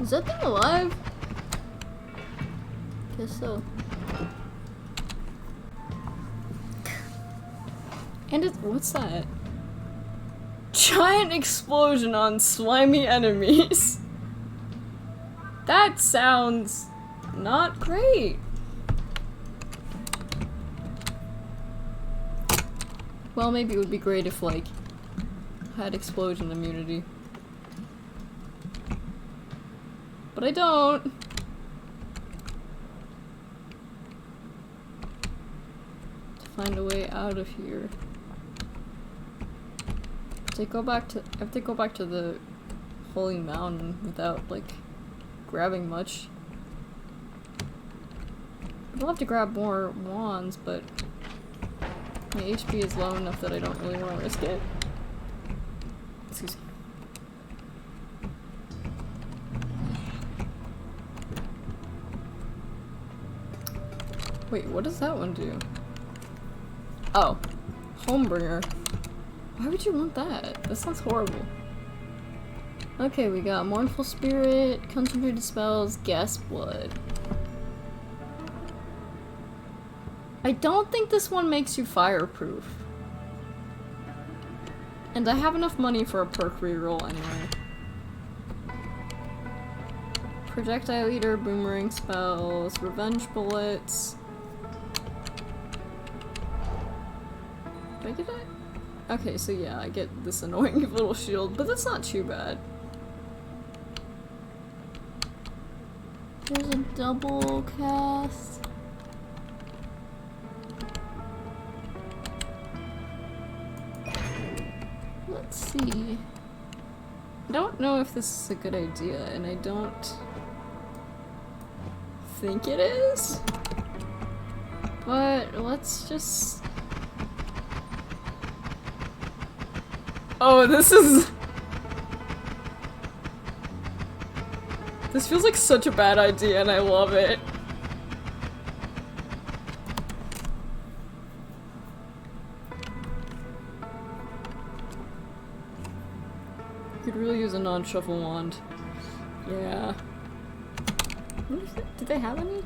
Is that thing alive? Guess so. And it's what's that? Giant explosion on slimy enemies. That sounds not great. Well, maybe it would be great if, like, I had explosion immunity. But I don't. To find a way out of here. I have to go back to the Holy Mountain without, like, grabbing much. I'd love to grab more wands, but my HP is low enough that I don't really want to risk it. Excuse me. Wait, what does that one do? Oh. Homebringer. Why would you want that? That sounds horrible. Okay, we got Mournful Spirit, Concentrated Spells, Gas Blood. I don't think this one makes you fireproof. And I have enough money for a perk reroll anyway. Projectile Eater, Boomerang Spells, Revenge Bullets. Do I get that? Okay, so yeah, I get this annoying little shield, but that's not too bad. There's a double cast. Let's see. I don't know if this is a good idea, and I don't think it is. But let's just... Oh, this is... This feels like such a bad idea, and I love it. Could really use a non-shuffle wand. Yeah. What is it? Did they have any?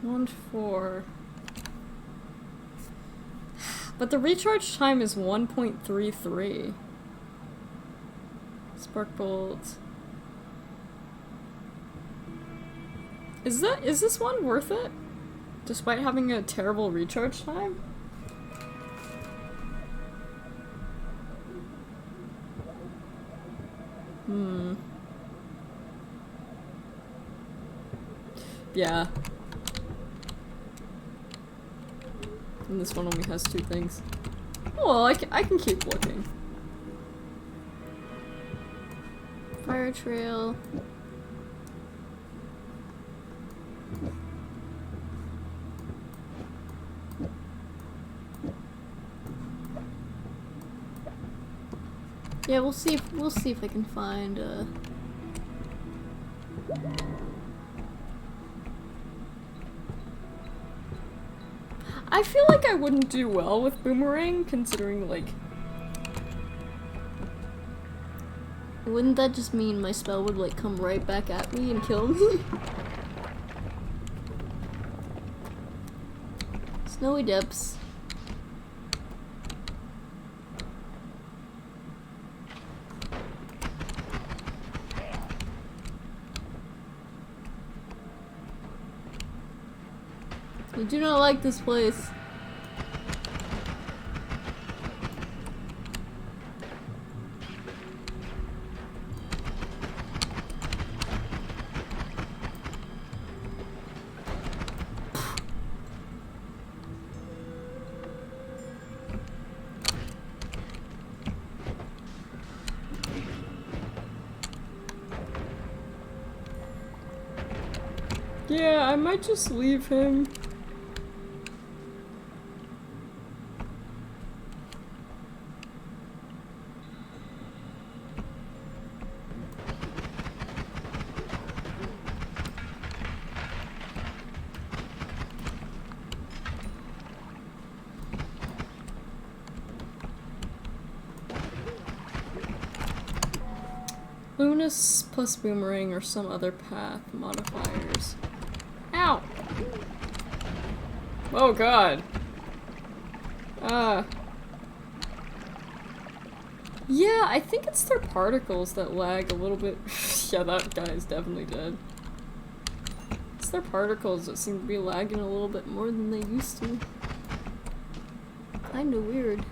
Wand 4. But the recharge time is 1.33. Spark Bolt. Is this one worth it? Despite having a terrible recharge time? Yeah. And this one only has 2 things. Well, I can keep looking. Fire Trail. Yeah, we'll see if I can find I feel like I wouldn't do well with Boomerang, considering, like... Wouldn't that just mean my spell would, like, come right back at me and kill me? Snowy Depths. I do not like this place. Yeah, I might just leave him. Luminous plus Boomerang or some other path modifiers. Ow! Oh god. Yeah, I think it's their particles that lag a little bit. Yeah, that guy is definitely dead. It's their particles that seem to be lagging a little bit more than they used to. Kinda weird.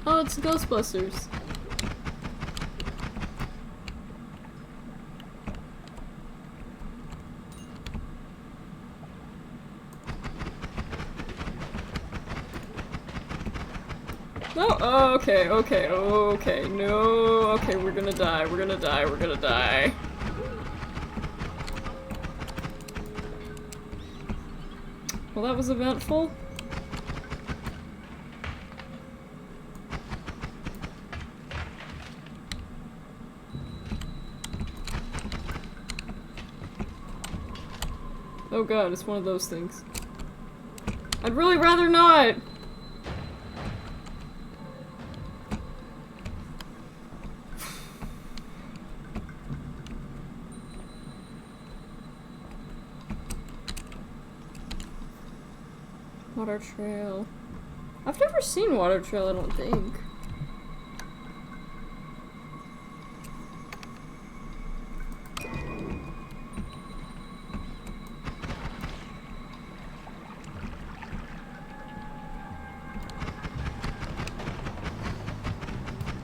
Oh, it's Ghostbusters. Oh, okay, okay, okay, no, okay, we're gonna die, we're gonna die, we're gonna die. Well, that was eventful. Oh god, it's one of those things. I'd really rather not! Water trail. I've never seen water trail, I don't think.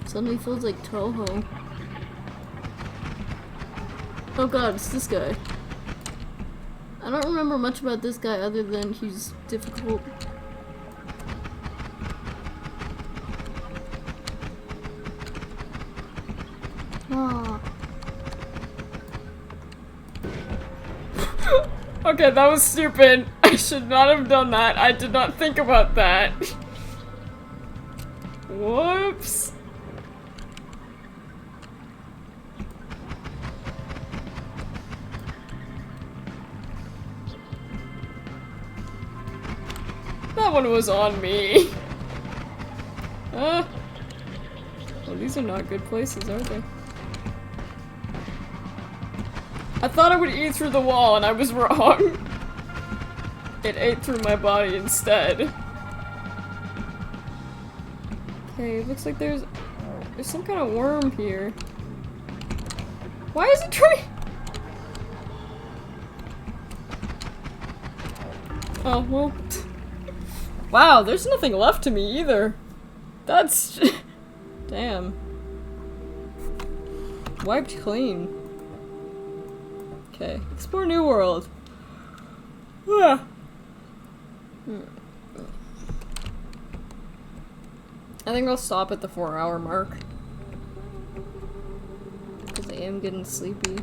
Suddenly feels like Toho. Oh god, it's this guy. I don't remember much about this guy other than he's difficult. Ah. Okay, that was stupid. I should not have done that. I did not think about that. Whoops. That one was on me. Well, these are not good places, are they? I thought I would eat through the wall, and I was wrong. It ate through my body instead. Okay, it looks like there's some kind of worm here. Why is it trying? Oh, well. Wow, there's nothing left to me either. That's... Damn. Wiped clean. Okay, explore New World. Ah. I think I'll stop at the 4-hour mark. Because I am getting sleepy.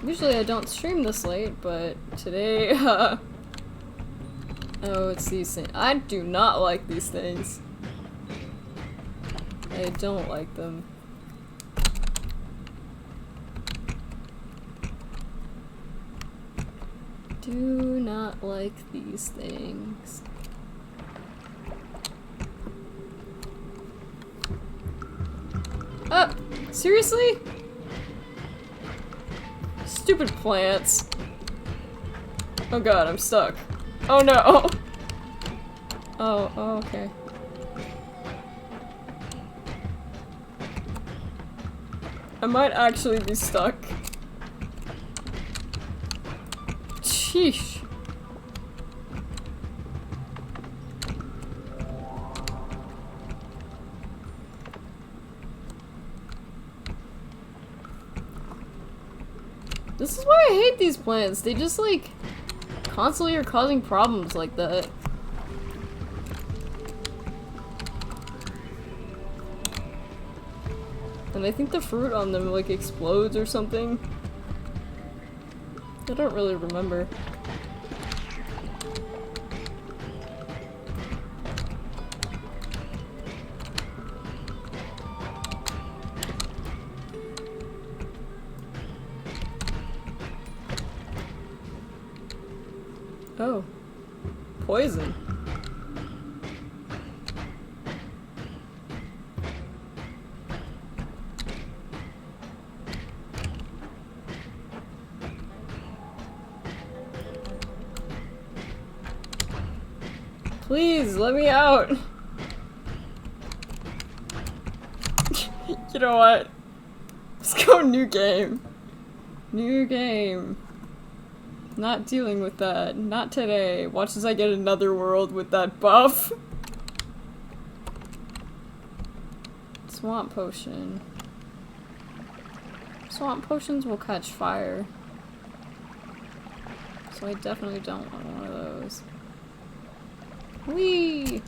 Usually I don't stream this late, but today, oh, it's these things. I do not like these things. I don't like them. Do not like these things. Seriously? Stupid plants. Oh god, I'm stuck. Oh no! Oh, okay. I might actually be stuck. Sheesh. This is why I hate these plants. They just like constantly are causing problems like that. And I think the fruit on them like explodes or something. I don't really remember. Oh. Poison. Please, let me out! You know what? Let's go new game. New game. Not dealing with that. Not today. Watch as I get another world with that buff. Swamp potion. Swamp potions will catch fire. So I definitely don't want one of those. Whee!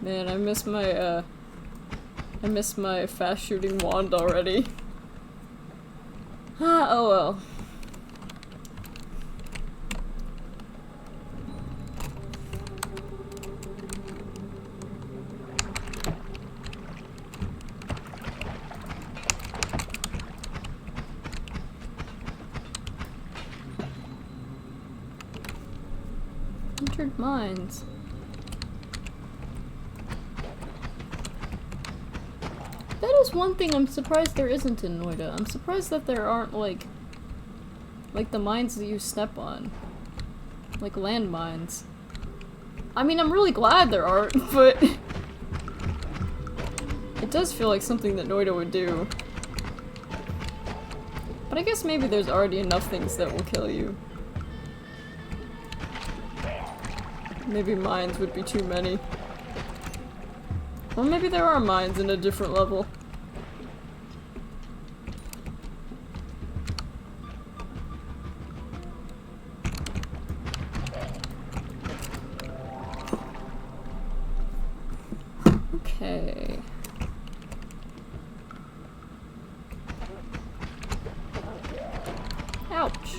Man, I miss my fast shooting wand already. Ah, oh well. Entered mines. That is one thing I'm surprised there isn't in Noita. I'm surprised that there aren't like the mines that you step on. Like landmines. I mean, I'm really glad there aren't, but it does feel like something that Noita would do. But I guess maybe there's already enough things that will kill you. Maybe mines would be too many. Or maybe there are mines in a different level. Okay. Ouch.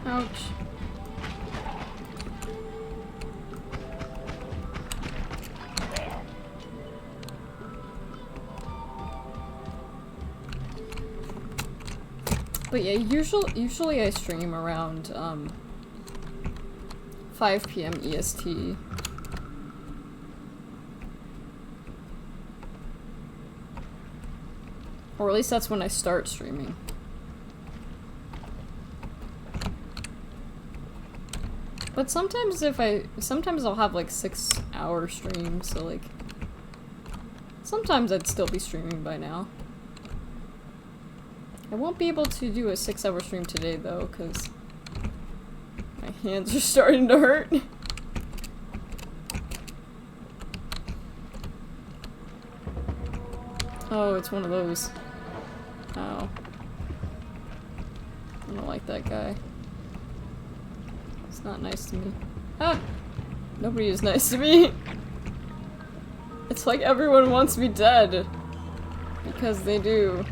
Ouch. But yeah, usually I stream around 5 p.m. EST. Or at least that's when I start streaming. But sometimes sometimes I'll have like 6-hour streams, so like, sometimes I'd still be streaming by now. I won't be able to do a 6-hour stream today though, because my hands are starting to hurt. Oh, it's one of those. Ow. I don't like that guy. It's not nice to me. Ah! Nobody is nice to me! It's like everyone wants me dead. Because they do.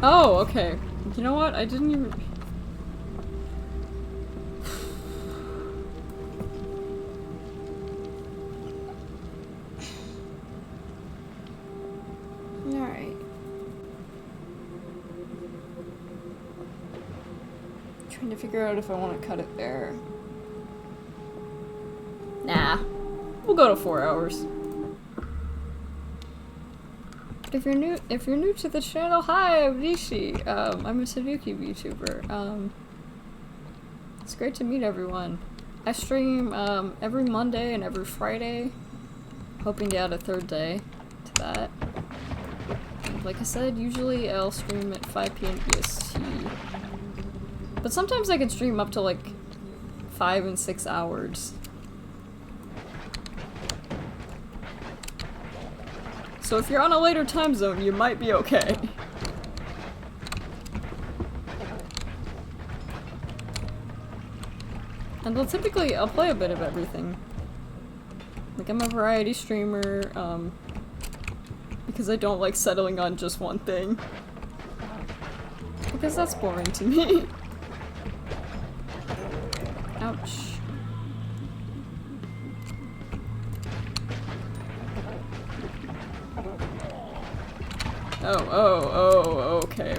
Oh, okay. You know what? I didn't even... Alright. Trying to figure out if I want to cut it there. Nah. We'll go to 4 hours. If you're new to the channel, hi, I'm Nishi. I'm a Tanuki VTuber. It's great to meet everyone. I stream every Monday and every Friday, hoping to add a third day to that. And like I said, usually I'll stream at 5 p.m. EST. But sometimes I can stream up to like 5 and 6 hours. So if you're on a later time zone, you might be okay. And I'll play a bit of everything. Like, I'm a variety streamer, because I don't like settling on just one thing. Because that's boring to me. Ouch. Oh, okay.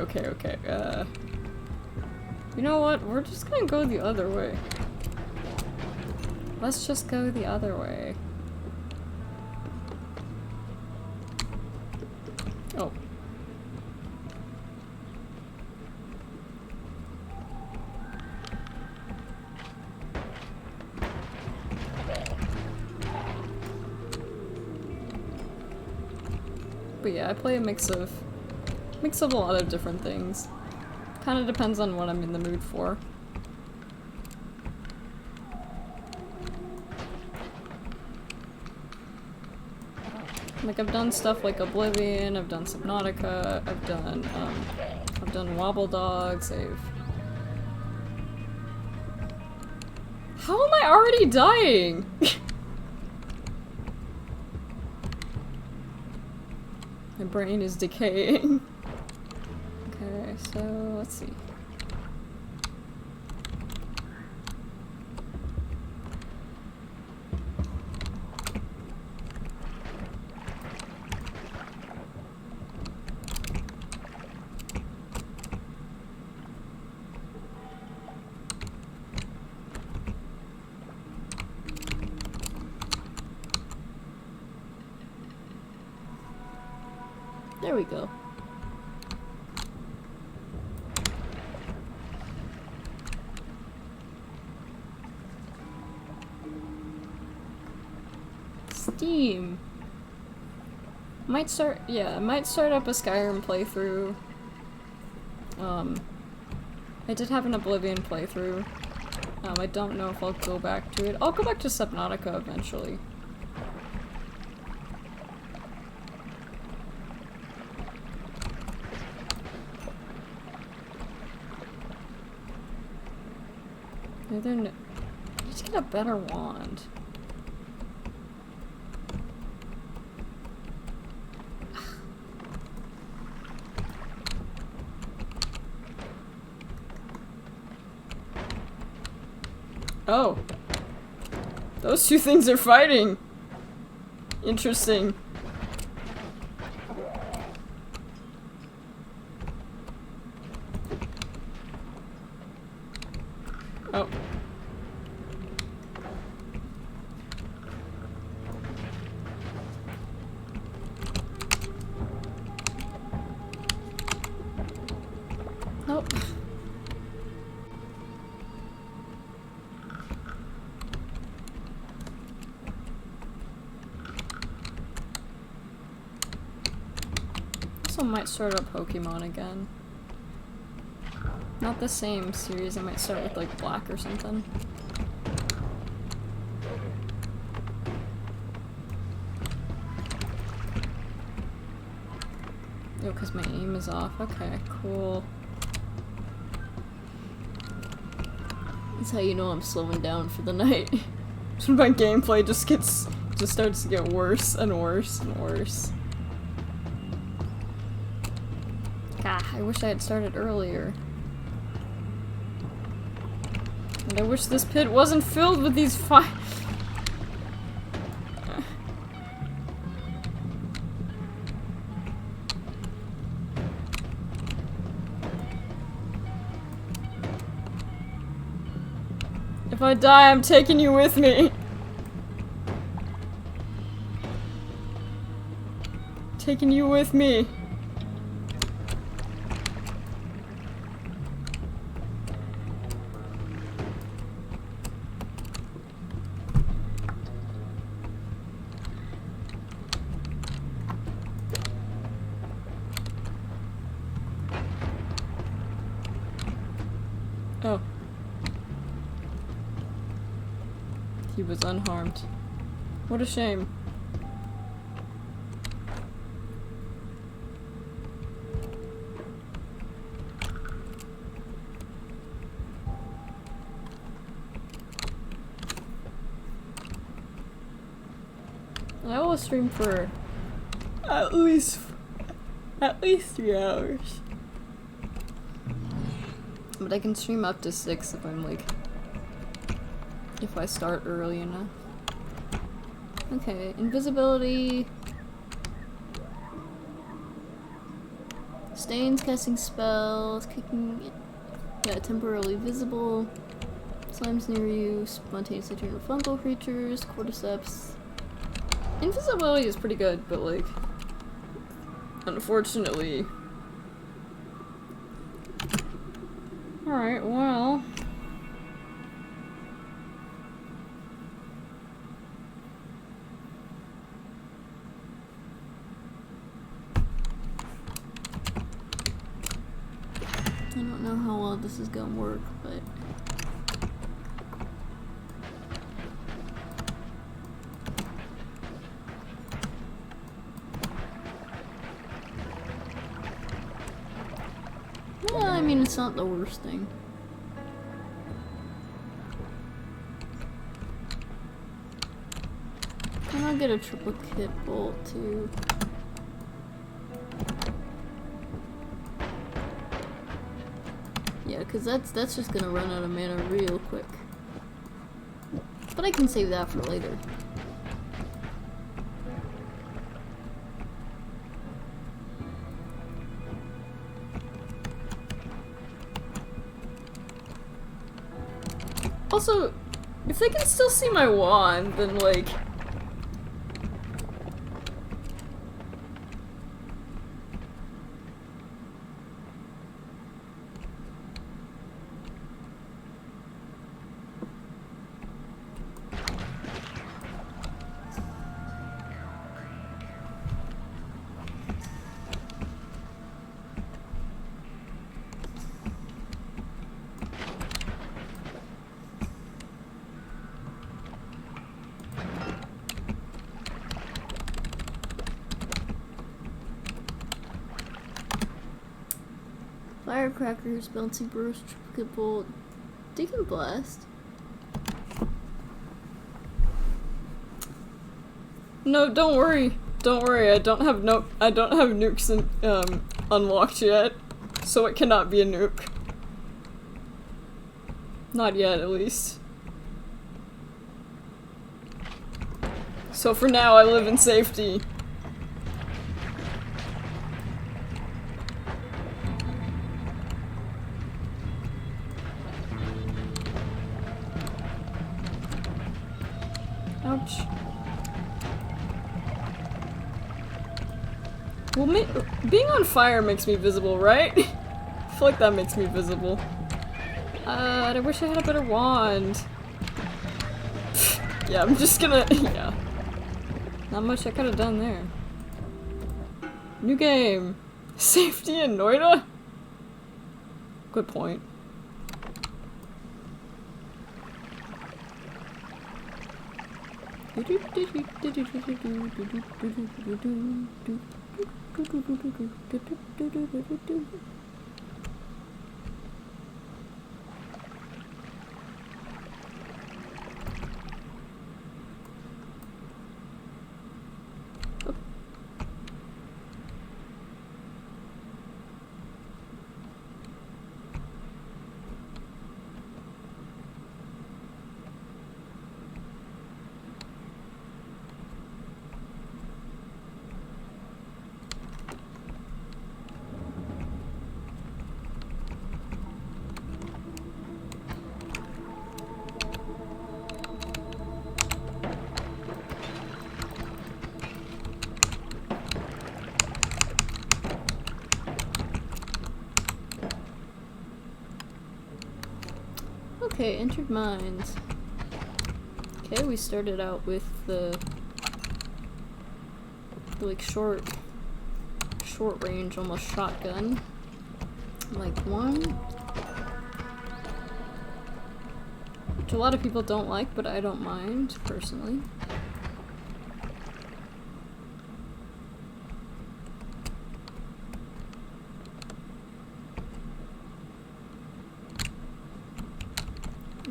You know what? We're just gonna go the other way. Let's just go the other way. Oh. But yeah, I play a mix of a lot of different things. Kind of depends on what I'm in the mood for. Like, I've done stuff like Oblivion, I've done Subnautica, I've done Wobble Dogs, How am I already dying? My brain is decaying. Okay, so let's see. There we go. Steam. Might start up a Skyrim playthrough. I did have an Oblivion playthrough. I don't know if I'll go back to it. I'll go back to Subnautica eventually. I need to get a better wand. Oh. Those two things are fighting. Interesting. Oh. Nope. Also might start up Pokemon again. Not the same series, I might start with like Black or something. Oh, because my aim is off. Okay, cool. That's how you know I'm slowing down for the night. My gameplay just starts to get worse and worse and worse. God, I wish I had started earlier. And I wish this pit wasn't filled with these If I die, I'm taking you with me. Taking you with me. Oh. He was unharmed. What a shame. I will stream for at least 3 hours. But I can stream up to 6 if I'm like, if I start early enough. Okay, invisibility. Stains, casting spells, kicking, yeah, temporarily visible. Slimes near you, spontaneously turn to fungal creatures, cordyceps. Invisibility is pretty good, but like, unfortunately. Alright, well. how this is gonna work, but... Yeah, I mean, it's not the worst thing. And I'll get a triplicate bolt too. Yeah, because that's just gonna run out of mana real quick. But I can save that for later. Also, if they can still see my wand, then like... Firecrackers, bouncy burst, triplicate bolt, Deacon blast. No, don't worry. Don't worry. I don't have nukes unlocked yet, so it cannot be a nuke. Not yet, at least. So for now, I live in safety. Ouch. Well, being on fire makes me visible, right? I feel like that makes me visible. I wish I had a better wand. Yeah, I'm just gonna- yeah. Not much I could have done there. New game! Safety in Noita? Good point. Okay, entered mines. Okay, we started out with the like short range, almost shotgun. Like one. Which a lot of people don't like, but I don't mind, personally.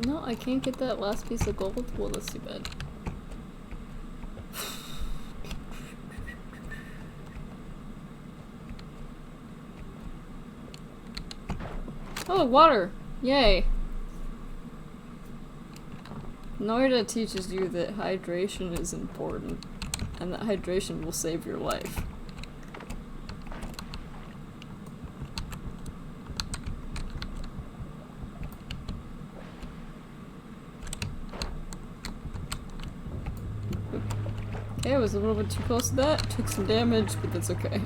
No, I can't get that last piece of gold. Well, that's too bad. Oh, water! Yay! Noita teaches you that hydration is important, and that hydration will save your life. Okay, I was a little bit too close to that. Took some damage, but that's okay.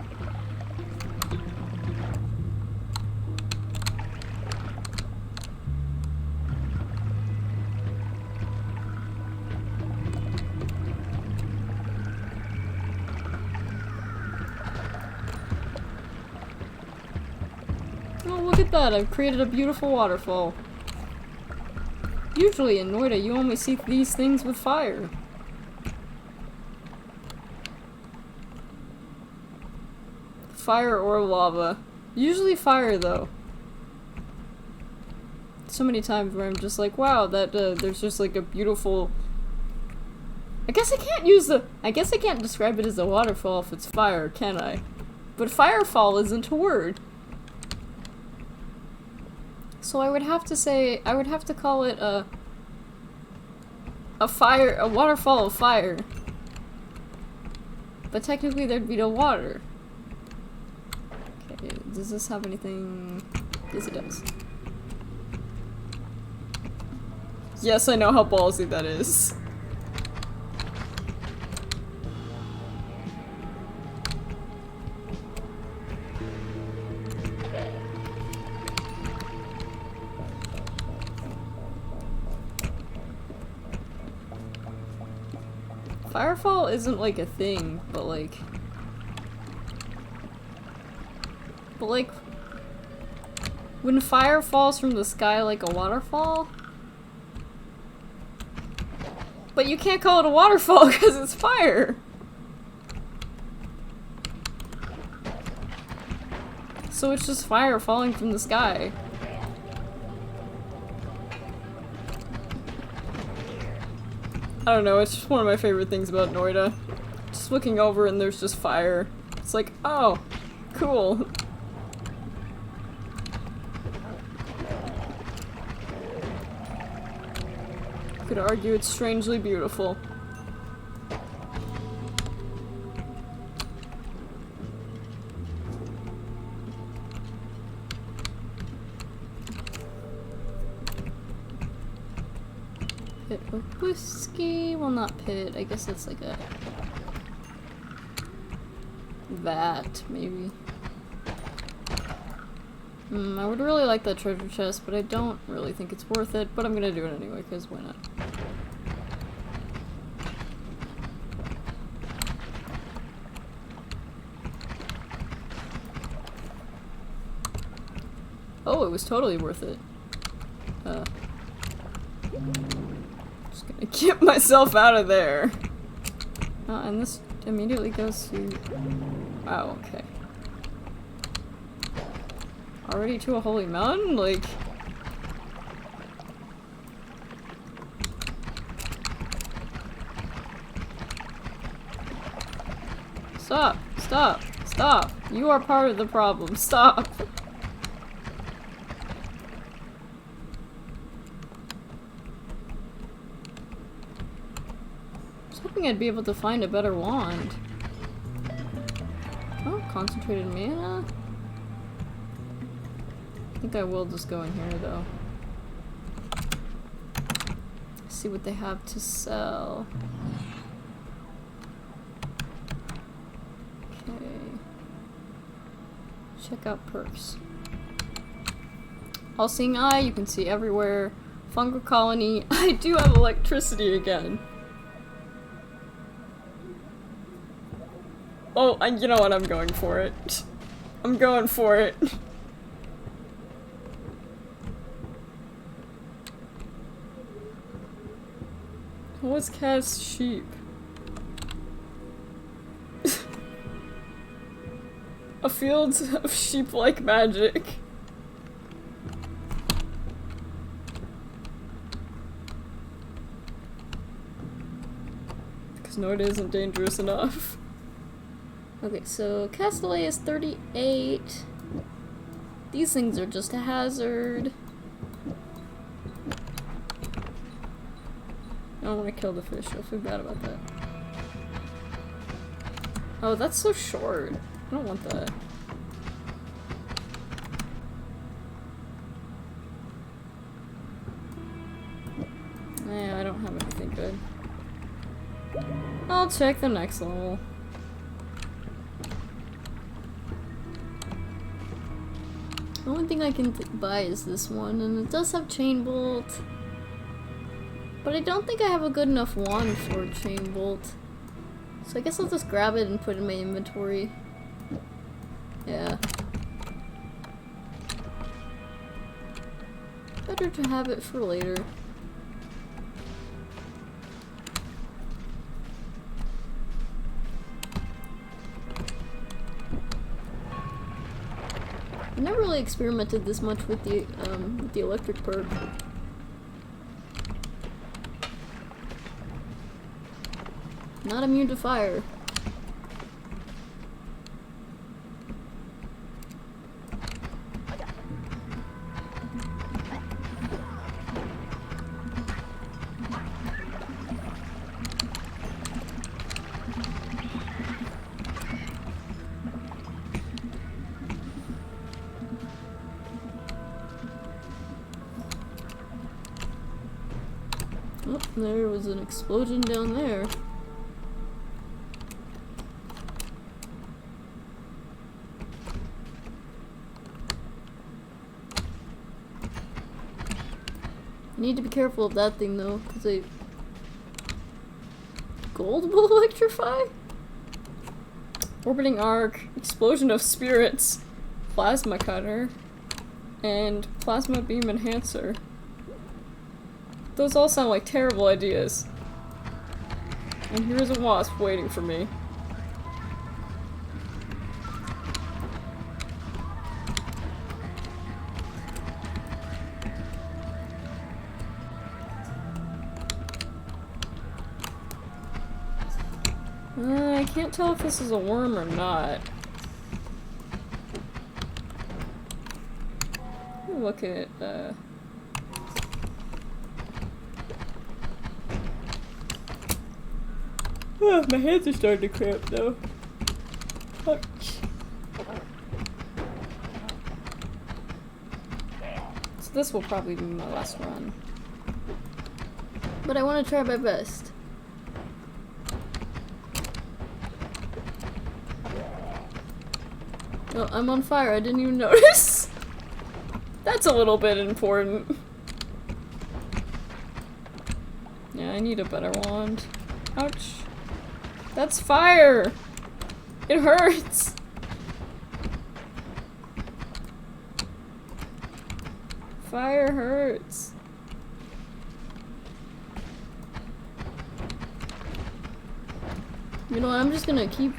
Oh, look at that, I've created a beautiful waterfall. Usually in Noita, you only see these things with fire. Fire or lava. Usually fire, though. So many times where I'm just like, wow, that, there's just like a beautiful... I guess I can't describe it as a waterfall if it's fire, can I? But firefall isn't a word. So I would have to call it a waterfall of fire. But technically there'd be no water. Okay, does this have anything? Yes, it does. Yes, I know how ballsy that is. Firefall isn't like a thing, but like, when fire falls from the sky like a waterfall? But you can't call it a waterfall because it's fire! So it's just fire falling from the sky. I don't know, it's just one of my favorite things about Noita. Just looking over and there's just fire. It's like, oh, cool. Could argue it's strangely beautiful. Pit of whiskey? Well, not pit. I guess it's like a vat, maybe. I would really like that treasure chest, but I don't really think it's worth it. But I'm gonna do it anyway, because why not? Oh, it was totally worth it. Just gonna get myself out of there. And this immediately goes to... Wow, okay. Already to a holy mountain? Like... Stop! Stop! Stop! You are part of the problem. Stop! I was hoping I'd be able to find a better wand. Oh, concentrated mana? I think I will just go in here though. See what they have to sell. Okay. Check out perks. All-seeing eye, you can see everywhere. Fungal colony. I do have electricity again. Oh, you know what? I'm going for it. I'm going for it. What's cast sheep? A field of sheep-like magic. Because Noita isn't dangerous enough. Okay, so Castaway is 38. These things are just a hazard. I don't want to kill the fish, I'll feel bad about that. Oh, that's so short. I don't want that. Yeah, I don't have anything good. I'll check the next level. The only thing I can buy is this one, and it does have chain bolt. But I don't think I have a good enough wand for chain bolt. So I guess I'll just grab it and put it in my inventory. Yeah. Better to have it for later. I never really experimented this much with the electric perk. Not immune to fire. Oh, there was an explosion down there. I need to be careful of that thing though, because gold will electrify? Orbiting arc, explosion of spirits, plasma cutter, and plasma beam enhancer. Those all sound like terrible ideas. And here's a wasp waiting for me. I can't tell if this is a worm or not. Look at oh, my hands are starting to cramp though. Ouch. So this will probably be my last run. But I want to try my best. Oh, I'm on fire, I didn't even notice. That's a little bit important. Yeah, I need a better wand. Ouch. That's fire! It hurts! Fire hurts. You know what, I'm just gonna keep,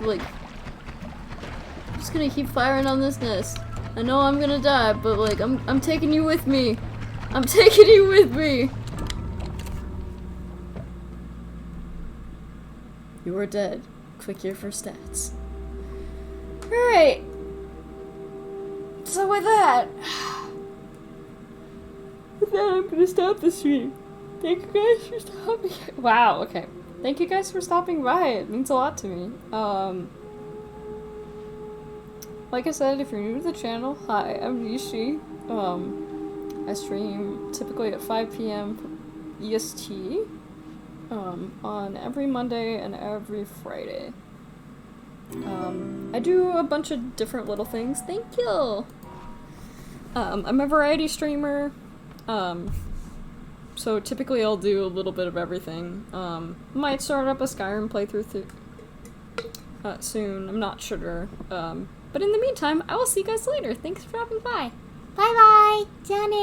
keep firing on this nest. I know I'm gonna die, but, I'm taking you with me. I'm taking you with me! You are dead. Click here for stats. Alright. So with that, I'm gonna stop the stream. Thank you guys for stopping. Wow, okay. Thank you guys for stopping by. It means a lot to me. Like I said, if you're new to the channel, hi, I'm Nishi. I stream typically at 5 p.m. EST. On every Monday and every Friday. I do a bunch of different little things. Thank you! I'm a variety streamer, so typically I'll do a little bit of everything. Might start up a Skyrim playthrough soon, I'm not sure. But in the meantime, I will see you guys later. Thanks for dropping by. Bye bye! Johnny!